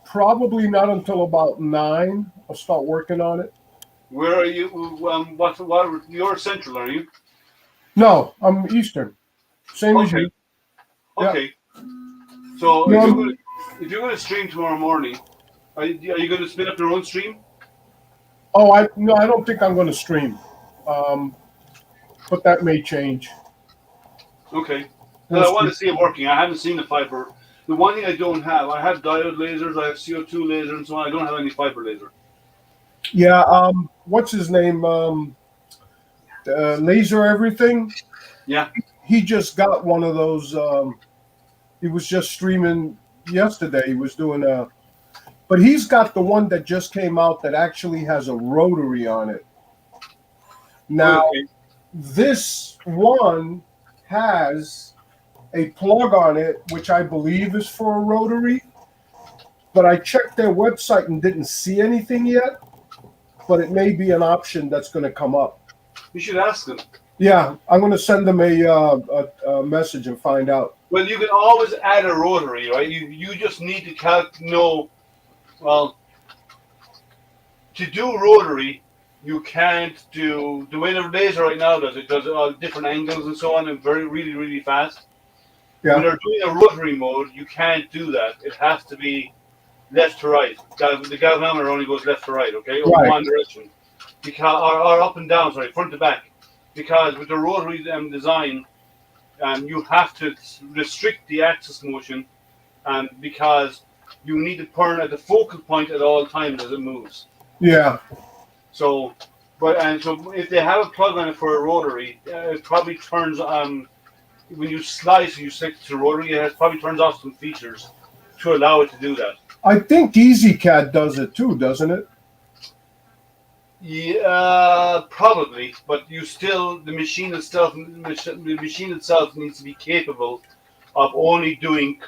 J: Probably not until about 9. I'll start working on it.
A: Where are you? What? You're Central, are you?
J: No, I'm Eastern. Same as
A: Okay.
J: you. Yeah.
A: Okay. So
J: No,
A: if you're going to stream tomorrow morning, are you going to spin up your own stream?
J: oh, I don't think I'm going to stream, but that may change.
A: Okay.
J: We'll
A: I want
J: see.
A: to see it working. I haven't seen the fiber. The one thing I don't have, I have diode lasers, I have CO2 laser, and so on. I don't have any fiber laser.
J: Yeah. What's his name? Laser Everything.
A: Yeah.
J: He just got one of those. He was just streaming yesterday. He was doing but he's got the one that just came out that actually has a rotary on it. Now,
A: Okay.
J: this one has a plug on it, which I believe is for a rotary. But I checked their website and didn't see anything yet. But it may be an option that's going to come up.
A: You should ask them.
J: Yeah, I'm going to send them a message and find out.
A: Well, you can always add a rotary, right? You just need to know. Well, to do rotary, you can't do the way the laser right now does it. Does different angles and so on, and really, really fast.
J: Yeah.
A: When they're doing a rotary mode, you can't do that. It has to be left to right. The galvanometer only goes left to right, okay, or
J: Right.
A: one direction, or up and down, sorry, front to back. Because with the rotary design, you have to restrict the axis motion, because you need to turn at the focal point at all times as it moves.
J: Yeah.
A: So if they have a plug on it for a rotary, it probably turns when you slice and you stick to rotary, it probably turns off some features to allow it to do that.
J: I think EasyCAD does it too, doesn't it?
A: Yeah, probably, but the machine itself needs to be capable of only doing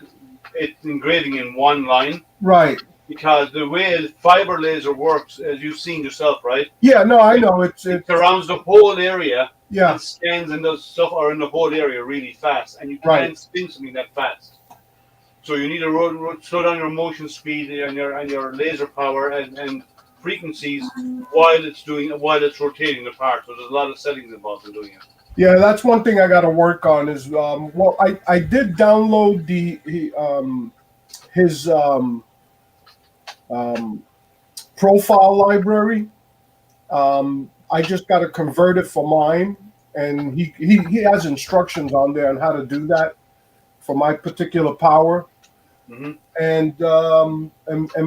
A: engraving in one line.
J: Right.
A: Because the way fiber laser works, as you've seen yourself, right?
J: Yeah, no, I know. It
A: surrounds the whole area.
J: Yeah.
A: It scans and does stuff are in the whole area really fast, and you
J: Right.
A: can't spin something that fast. So you need to slow down your motion speed and your laser power and frequencies while it's rotating the part. So there's a lot of settings involved in doing it.
J: Yeah, that's one thing I got to work on. Is I did download his profile library. I just got to convert it for mine, and he has instructions on there on how to do that for my particular power.
A: Mm-hmm.
J: And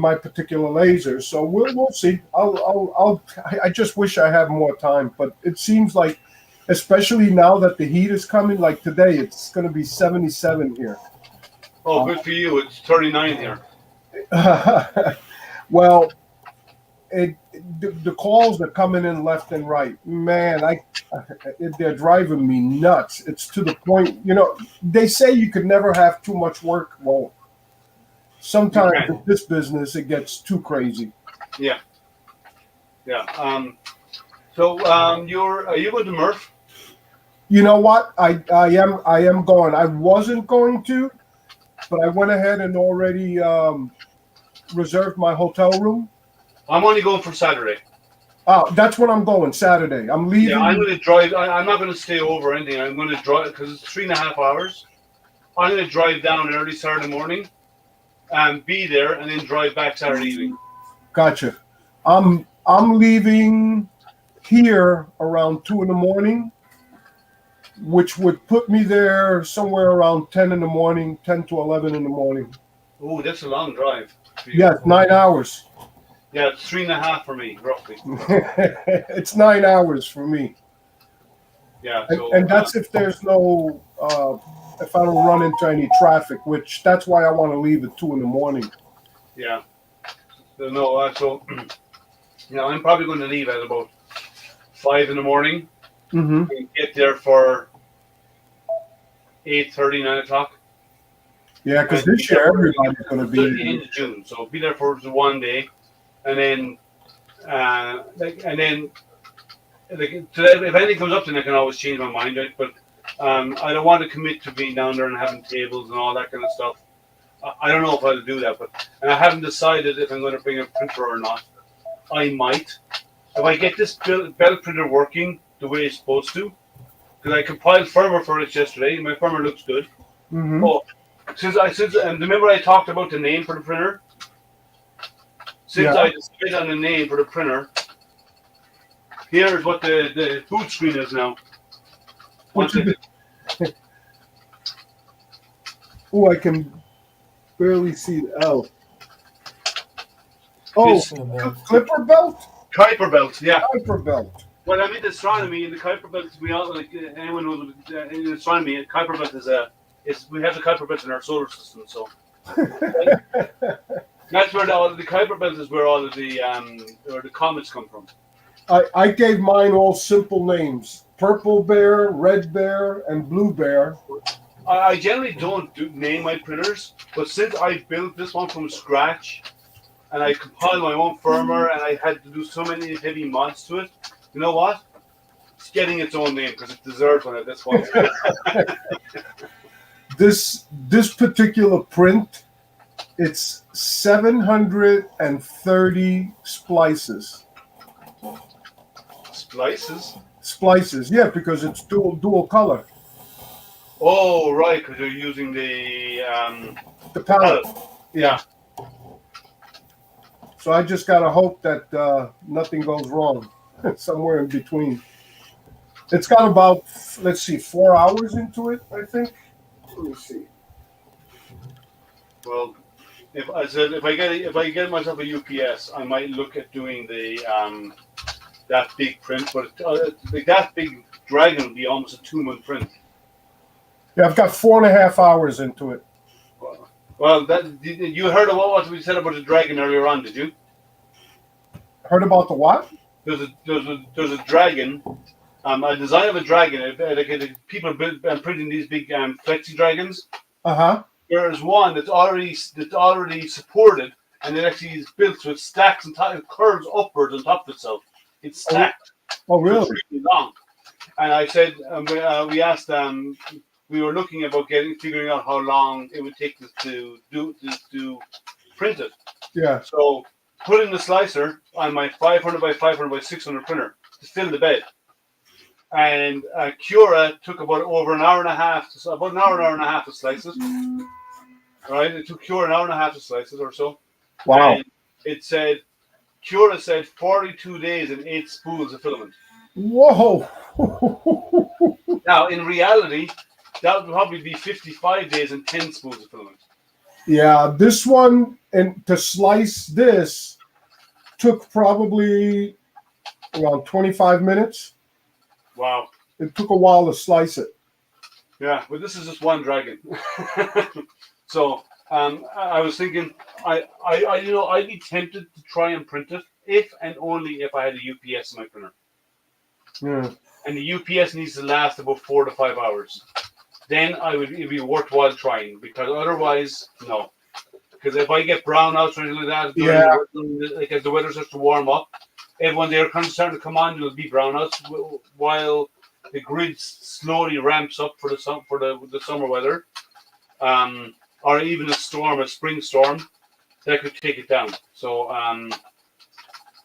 J: my particular laser. So we'll see. I just wish I had more time, but it seems like, especially now that the heat is coming, like today, it's going to be 77 here.
A: Oh, good for you. It's 39 here.
J: Well, the calls are coming in left and right. Man, they're driving me nuts. It's to the point, they say you could never have too much work. Well, sometimes with this business, it gets too crazy.
A: Yeah. Yeah. So are you going to Murph?
J: You know what? I am going. I wasn't going to, but I went ahead and already reserved my hotel room.
A: I'm only going for Saturday.
J: Oh, that's when I'm going, Saturday. I'm leaving.
A: Yeah, I'm going to drive. I'm not going to stay over or anything. I'm going to drive because it's 3.5 hours. I'm going to drive down early Saturday morning and be there and then drive back Saturday evening.
J: Gotcha. I'm leaving here around 2 a.m, which would put me there somewhere around 10 a.m, 10 to 11 a.m.
A: Oh, that's a long drive.
J: Yeah, 9 hours.
A: Yeah, it's 3.5 for me, roughly.
J: It's 9 hours for me.
A: Yeah.
J: And that's if there's no, if I don't run into any traffic, which that's why I want to leave at 2 a.m.
A: Yeah. So, no, I'm probably going to leave at about 5 a.m.
J: Mm-hmm.
A: and get there for 8:30, 9 o'clock.
J: Yeah, because this year everybody's going to be
A: in the end of June, so be there for one day, and then if anything comes up, then I can always change my mind, right? But I don't want to commit to being down there and having tables and all that kind of stuff. I don't know if I'll do that, and I haven't decided if I'm going to bring a printer or not. I might. If I get this belt printer working the way it's supposed to, because I compiled firmware for it yesterday, my firmware looks good.
J: Mm-hmm.
A: Oh, remember I talked about the name for the printer? Since
J: Yeah.
A: I decided on the name for the printer, here's what the boot screen is now.
J: What you Oh, I can barely see. Oh,
A: This-
J: Clipper belt.
A: Kuiper belt, yeah.
J: Clipper belt.
A: Well, I'm in astronomy, and the Kuiper belt, we all like anyone knows in astronomy, a Kuiper belt we have the Kuiper belt in our solar system, so that's where the Kuiper belt is where all of the comets come from.
J: I gave mine all simple names: Purple Bear, Red Bear, and Blue Bear.
A: I generally don't name my printers, but since I built this one from scratch, and I compiled my own firmware, and I had to do so many heavy mods to it, you know what? It's getting its own name because it deserves one at this point.
J: This particular print, it's 730 splices. Splices, yeah, because it's dual color.
A: Oh, right, because you're using the
J: palette.
A: Yeah.
J: So I just gotta hope that nothing goes wrong somewhere in between. It's got about 4 hours into it, I think. Let me see.
A: Well, if I get myself a UPS, I might look at doing the that big print, but that big dragon would be almost a 2-month print.
J: Yeah, I've got 4.5 hours into it.
A: Well, you heard about what we said about the dragon earlier on, did you?
J: Heard about the what?
A: There's a dragon. A design of a dragon. People are printing these big flexi dragons. There's one that's already supported, and it actually is built so it stacks and it curves upwards on top of itself. It's stacked.
J: Oh, really?
A: It's really long. And I said, we asked we were looking about figuring out how long it would take to print it.
J: Yeah.
A: So put in the slicer on my 500 by 500 by 600 printer to fill the bed. And Cura took about an hour and a half to slice it. Right? It took Cura an hour and a half to slice it or so.
J: Wow.
A: And Cura said 42 days and 8 spools of filament.
J: Whoa.
A: Now, in reality, that would probably be 55 days and 10 spools of filament.
J: Yeah, this one, and to slice this took probably around 25 minutes.
A: Wow.
J: It took a while to slice it.
A: Yeah, but this is just one dragon. So I was thinking, I'd be tempted to try and print it if and only if I had a UPS in my printer.
J: Yeah.
A: And the UPS needs to last about 4 to 5 hours. Then it'd be worthwhile trying, because otherwise, no. Because if I get brownouts or anything like that, as the weather starts to warm up, when the air conditioning starting to come on, there'll be brownouts while the grid slowly ramps up for the summer weather, or even a spring storm, that could take it down. So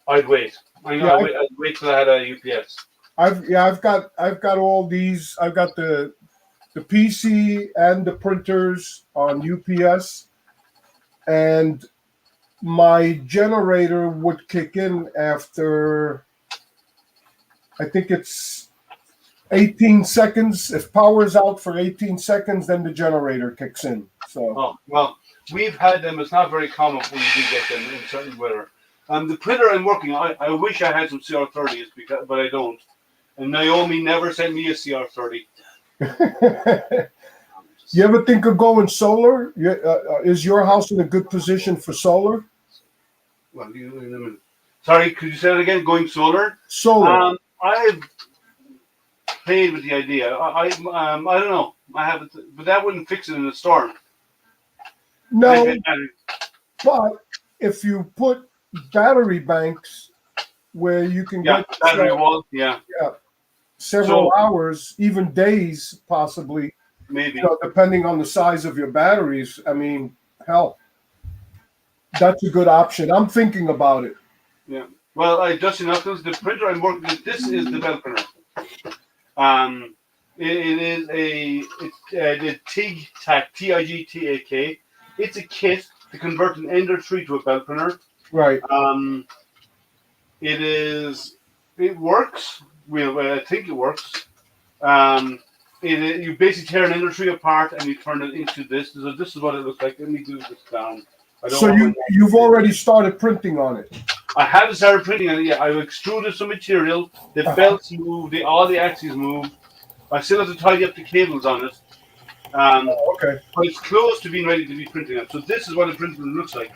A: I'd wait. I'd wait till I had a UPS.
J: I've got all these. I've got the PC and the printers on UPS, and my generator would kick in after, I think it's 18 seconds. If power's out for 18 seconds, then the generator kicks in. So.
A: Oh, well, we've had them. It's not very common when we do get them in certain weather. The printer I'm working on, I wish I had some CR30s, but I don't. And Naomi never sent me a CR30.
J: You ever think of going solar? Is your house in a good position for solar?
A: Well, sorry, could you say that again? Going solar?
J: Solar.
A: I've played with the idea. I don't know. I haven't, but that wouldn't fix it in a storm.
J: No, but if you put battery banks where you can get
A: battery wall,
J: several hours, even days, possibly.
A: Maybe
J: depending on the size of your batteries. I mean, hell, that's a good option. I'm thinking about it.
A: Yeah. Well, I just enough. The printer I'm working with. This is the belt printer. It is the TIG TAC TIGTAK. It's a kit to convert an Ender 3 to a belt printer.
J: Right.
A: It works. Well, I think it works. You basically tear an Ender 3 apart and you turn it into this. So this is what it looks like. Let me do this down.
J: So you've already started printing on it.
A: I haven't started printing on it yet. I've extruded some material. The belts move. All the axes move. I still have to tidy up the cables on it.
J: Okay.
A: But it's close to being ready to be printed on. So this is what a printer looks like.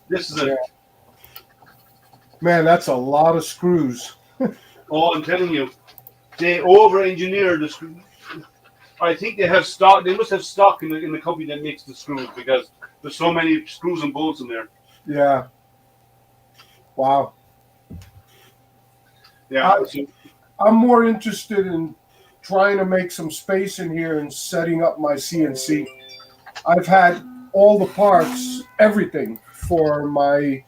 A: This is it.
J: Man, that's a lot of screws.
A: Oh, I'm telling you, they over-engineered the screw. I think they have stock. They must have stock in the company that makes the screws because there's so many screws and bolts in there.
J: Yeah. Wow.
A: Yeah.
J: I'm more interested in trying to make some space in here and setting up my CNC. I've had all the parts, everything for my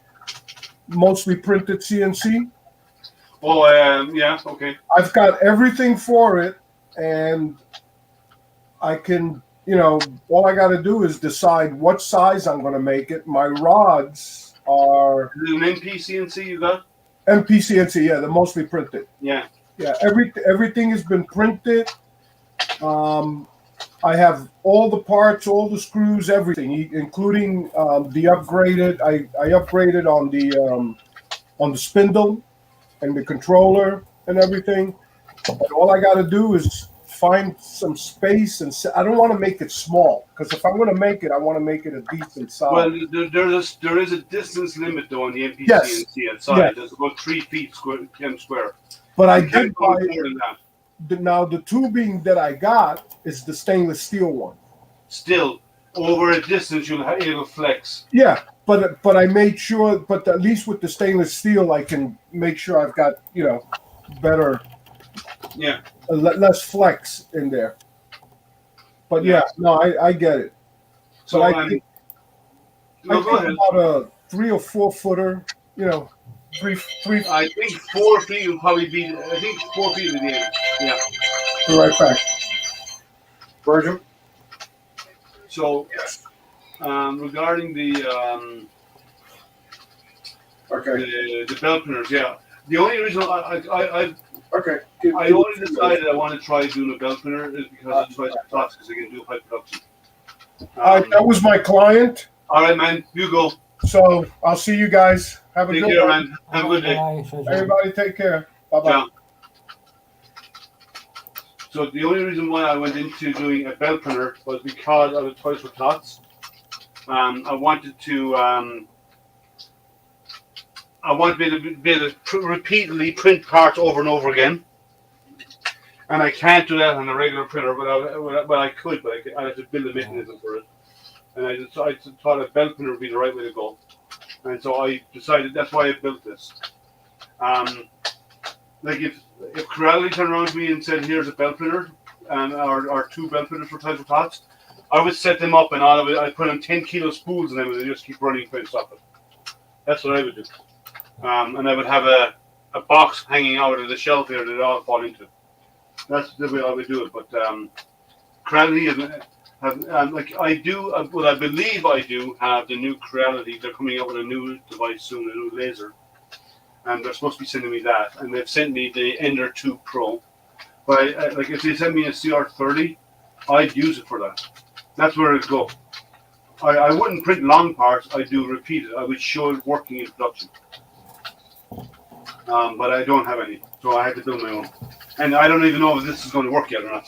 J: mostly printed CNC.
A: Oh, yeah, okay.
J: I've got everything for it, and I can, all I got to do is decide what size I'm going to make it. My rods are...
A: Is it an MP CNC you got?
J: MP CNC, yeah, they're mostly printed.
A: Yeah.
J: Yeah, everything has been printed. I have all the parts, all the screws, everything, including the upgraded. I upgraded on the spindle and the controller and everything. But all I got to do is find some space, and I don't want to make it small because if I'm going to make it, I want to make it a decent size.
A: Well, there is a distance limit though on the MP
J: Yes.
A: CNC outside.
J: Yes.
A: There's about 3 feet square.
J: But I
A: You can't
J: did
A: go
J: buy
A: more than that.
J: now the tubing that I got is the stainless steel one.
A: Still, over a distance, it'll flex.
J: Yeah, but I made sure. But at least with the stainless steel, I can make sure I've got better.
A: Yeah.
J: Less flex in there. But yeah, no, I get it.
A: So
J: but I think
A: go ahead.
J: about a 3 or 4 footer. Three.
A: I think 4 feet will probably be. I think 4 feet in the end. Yeah.
J: Be right back. Virgil.
A: So, regarding the belt printers, yeah. The only reason I only decided I want to try doing a belt printer is because of choice of thoughts, because I can do high production.
J: That was my client.
A: All right, man. You go.
J: So I'll see you guys. Have a
A: Take
J: good
A: care,
J: one.
A: man. Have a good day.
J: Everybody, take care. Bye bye.
A: Ciao. So the only reason why I went into doing a belt printer was because of the Toys for Tots. I wanted to be able to repeatedly print parts over and over again, and I can't do that on a regular printer. But I could, but I had to build a mechanism for it, and I thought a belt printer would be the right way to go, and so I decided that's why I built this. Like if Corelli turned around to me and said, "Here's a belt printer," or 2 belt printers for Toys for Tots, I would set them up and I'd put in 10 kilo spools in them and they just keep running trying to stop it. That's what I would do. And I would have a box hanging out of the shelf here that it all fall into. That's the way I would do it. But Corelli I believe I do have the new Corelli. They're coming out with a new device soon, a new laser. And they're supposed to be sending me that. And they've sent me the Ender 2 Pro. But if they send me a CR30, I'd use it for that. That's where it'd go. I wouldn't print long parts. I do repeated. I would show it working in production. But I don't have any, so I had to build my own. And I don't even know if this is going to work yet or not.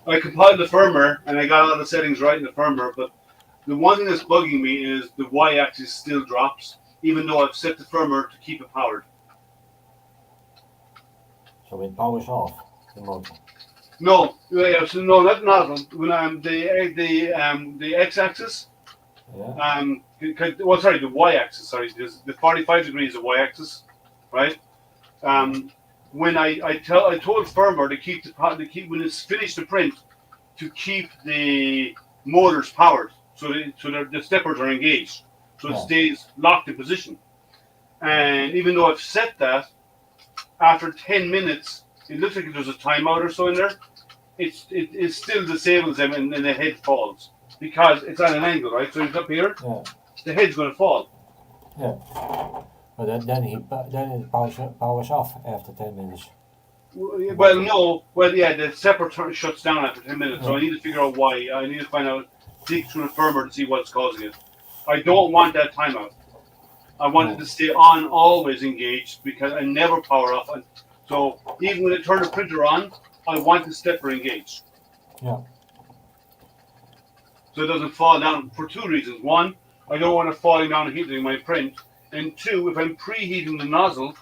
A: I compiled the firmware and I got all the settings right in the firmware. But the one thing that's bugging me is the Y-axis still drops, even though I've set the firmware to keep it powered.
G: So it powers off the motor.
A: No, not when I'm the x-axis.
G: Yeah.
A: The y-axis. Sorry, the 45 degrees of y-axis, right? When I told firmware to keep when it's finished the print, to keep the motors powered. so the steppers are engaged, so it
G: Yeah.
A: stays locked in position. And even though I've set that, after 10 minutes, it looks like there's a timeout or so in there. It still disables them, and the head falls because it's at an angle, right? So it's up here,
G: Yeah.
A: the head's going to fall.
G: Yeah. But then it powers off after 10 minutes.
A: Well, no. Well, yeah, the separator shuts down after 10 minutes, so I need to figure out why. I need to find out, dig through the firmware to see what's causing it. I don't want that timeout. I want it to stay on, always engaged, because I never power off. So even when I turn the printer on, I want the stepper engaged.
G: Yeah.
A: So it doesn't fall down for two reasons. One, I don't want it falling down and heating my print. And two, if I'm preheating the nozzle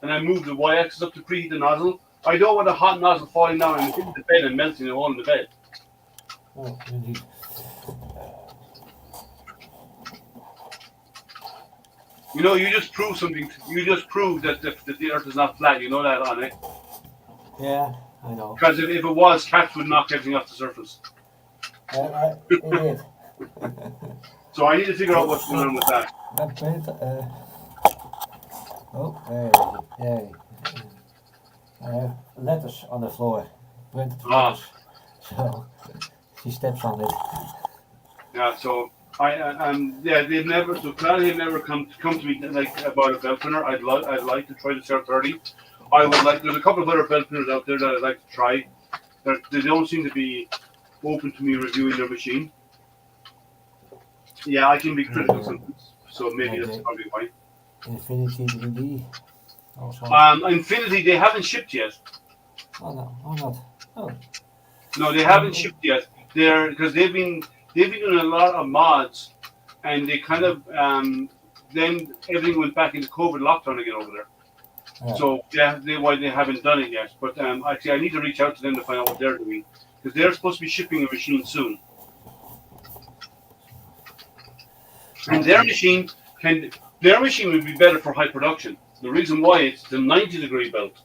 A: and I move the y-axis up to preheat the nozzle, I don't want a hot nozzle falling down and hitting the bed and melting a hole in the bed.
G: Oh, indeed.
A: You know, you just proved something. You just proved that the Earth is not flat. You know that, on it.
G: Yeah, I know.
A: Because if it was, cats would knock everything off the surface.
G: It did.
A: So I need to figure out what's going on with that.
G: That print, oh, hey. I have letters on the floor. Printed letters. So, she steps on it.
A: Yeah, so they've never, so Clarity have never come to me like about a belt printer. I'd like to try the CR30. I would like. There's a couple of other belt printers out there that I'd like to try. They don't seem to be open to me reviewing their machine. Yeah, I can be critical sometimes, so maybe that's probably why.
G: Infinity 3D. Also.
A: Infinity, they haven't shipped yet.
G: Oh no, oh not. Oh.
A: No, they haven't shipped yet. They're because they've been doing a lot of mods, and they kind of then everything went back into COVID lockdown again over there.
G: Yeah.
A: So why they haven't done it yet. But actually, I need to reach out to them to find out what they're doing, because they're supposed to be shipping a machine soon. And their machine would be better for high production. The reason why it's the 90-degree belt.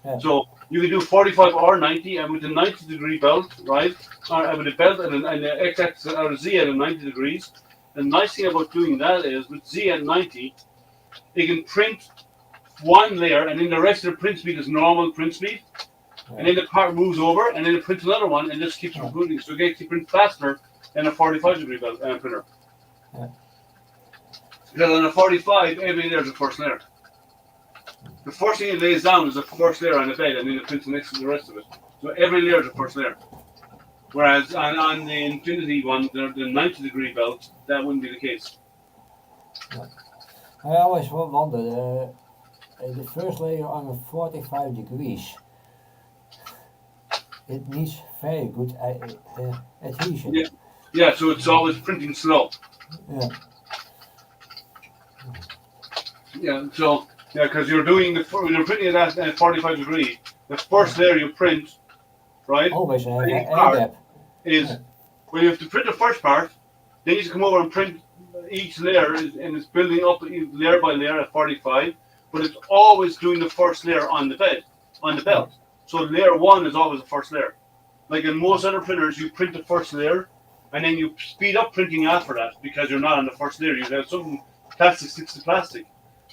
G: Yeah.
A: So you can do 45 or 90, and with the 90-degree belt, right? With a belt and the x-axis or Z at 90 degrees. The nice thing about doing that is with Z at 90, it can print one layer, and then the rest of the print speed is normal print speed. Yeah. And then the part moves over, and then it prints another one, and just keeps recruiting. So it gets to print faster than a 45-degree belt printer.
G: Yeah.
A: Because on a 45, every layer is the first layer. The first thing it lays down is the first layer on the bed, and then it prints next to the rest of it. So every layer is the first layer. Whereas on the Infinity one, the 90-degree belt, that wouldn't be the case.
G: Yeah. I always wonder, the first layer on a 45 degrees, it needs very good adhesion.
A: Yeah. Yeah, so it's always printing slow.
G: Yeah.
A: Yeah, so, because you're doing when you're printing it at 45 degrees, the first layer you print, right?
G: Always have an air gap.
A: Is when you have to print the first part, then you have to come over and print each layer, and it's building up layer by layer at 45, but it's always doing the first layer on the belt. So layer one is always the first layer. Like in most other printers, you print the first layer, and then you speed up printing after that because you're not on the first layer. You have something plastic sticks to plastic.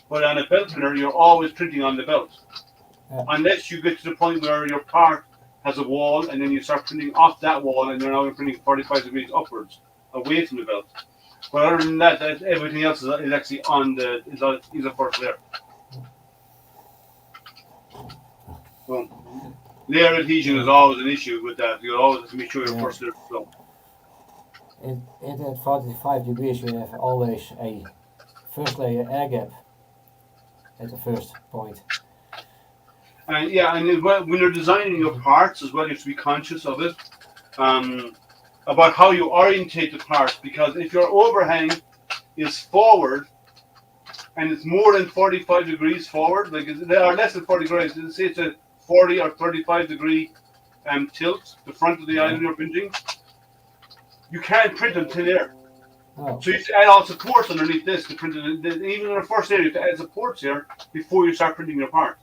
A: But on a belt printer, you're always printing on the belt. Yeah. Unless you get to the point where your part has a wall, and then you start printing off that wall, and you're now printing 45 degrees upwards, away from the belt. But other than that, everything else is actually on is a first layer. So layer adhesion is always an issue with that. You always have to make sure your first layer is slow.
G: At 45 degrees, you have always a first layer air gap at the first point.
A: And when you're designing your parts as well, you have to be conscious of it, about how you orientate the parts. Because if your overhang is forward, and it's more than 45 degrees forward, like they are less than 40 degrees, say it's a 40 or 35 degree tilt, the front of the item you're printing, you can't print until there. Oh. So you have to add all supports underneath this to print it. Even in the first layer, you have to add supports here before you start printing your part.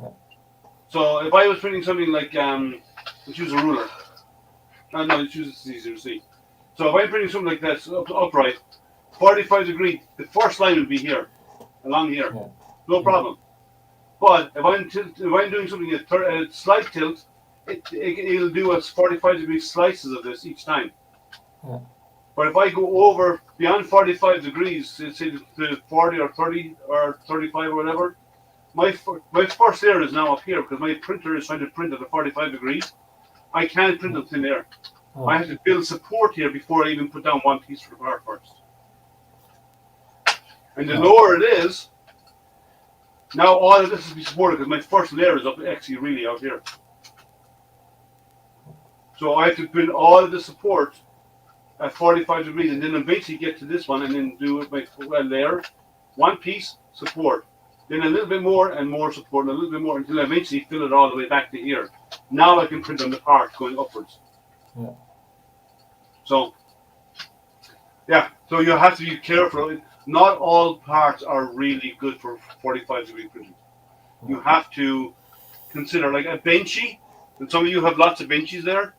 A: Yeah. So if I was printing something like, let's use a ruler. No, let's use this, easier to see. So if I'm printing something like this upright, 45 degree, the first line would be here, along here,
G: Yeah.
A: no problem. But if I'm doing something at slight tilt, it'll do us 45 degree slices of this each time.
G: Yeah.
A: But if I go over beyond 45 degrees, say to 40 or 30 or 35 or whatever, my first layer is now up here because my printer is trying to print at the 45 degrees. I can't print on thin air.
G: Oh.
A: I have to build support here before I even put down one piece for the part first. And the lower it is, now all of this is be supported because my first layer is up actually really out here. So I have to build all of the support at 45 degrees and then eventually get to this one and then do it my layer, one piece, support. Then a little bit more and more support and a little bit more until I eventually fill it all the way back to here. Now I can print on the part going upwards.
G: Yeah.
A: So, yeah, so you have to be careful. Not all parts are really good for 45 degree printing. You have to consider, like a benchy, and some of you have lots of benchies there.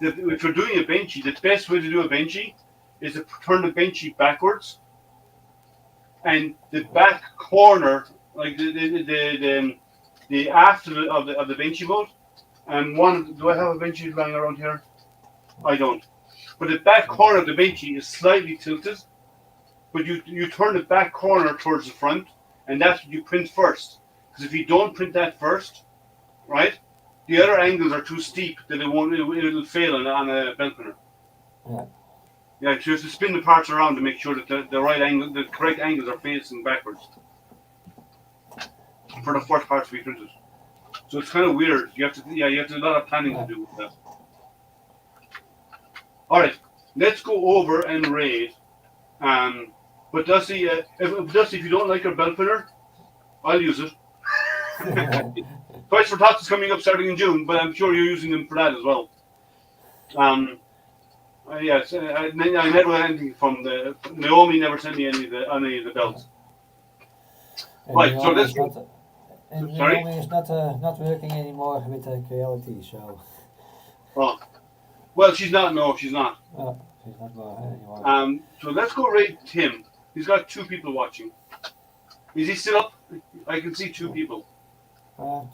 A: If you're doing a benchy, the best way to do a benchy is to turn the benchy backwards, and the back corner, like the after of the benchy bolt, and one. Do I have a benchy lying around here? I don't. But the back corner of the benchy is slightly tilted, but you turn the back corner towards the front, and that's what you print first. Because if you don't print that first, right, the other angles are too steep that it'll fail on a belt printer.
G: Yeah.
A: Yeah, so you have to spin the parts around to make sure that the right angle, the correct angles are facing backwards for the first part to be printed. So it's kind of weird. You have to do a lot of planning to do with that. All right, let's go over and raid. But Dusty, if you don't like your belt printer, I'll use it. Price for Tots is coming up starting in June, but I'm sure you're using them for that as well. Yes, I never had anything from the Naomi. Never sent me any of the belts.
G: And
A: Right, so
G: Naomi
A: this.
G: is not, and
A: Sorry?
G: Naomi is not working anymore with Reality, so.
A: Oh, well, she's not. No, she's not.
G: Oh, she's not anymore.
A: So let's go raid Tim. He's got 2 people watching. Is he still up? I can see 2 people.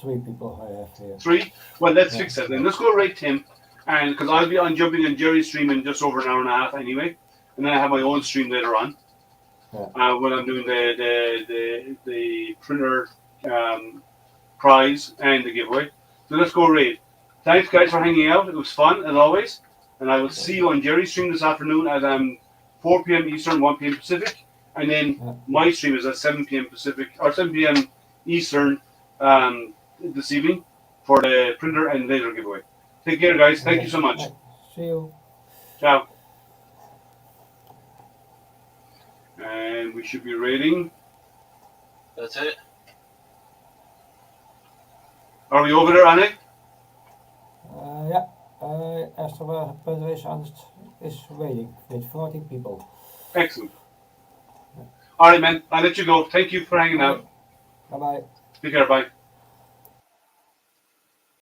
G: 3 people I have here.
A: 3? Well, let's fix that then. Let's go raid Tim. And because I'll be jumping on Jerry's stream in just over an hour and a half anyway. And then I have my own stream later on.
G: Yeah.
A: When I'm doing the printer prize and the giveaway. So let's go raid. Thanks guys for hanging out. It was fun as always. And I will see you on Jerry's stream this afternoon at 4 p.m. Eastern, 1 p.m. Pacific. And then my stream is at 7 p.m. Pacific or 7 p.m. Eastern this evening for the printer and laser giveaway. Take care, guys. Thank you so much.
G: See you.
A: Ciao. And we should be rating.
K: That's it.
A: Are we over there, Anne?
G: Yeah. Esther is waiting with 40 people.
A: Excellent. All right, man. I'll let you go. Thank you for hanging out.
G: Bye-bye.
A: Take care. Bye.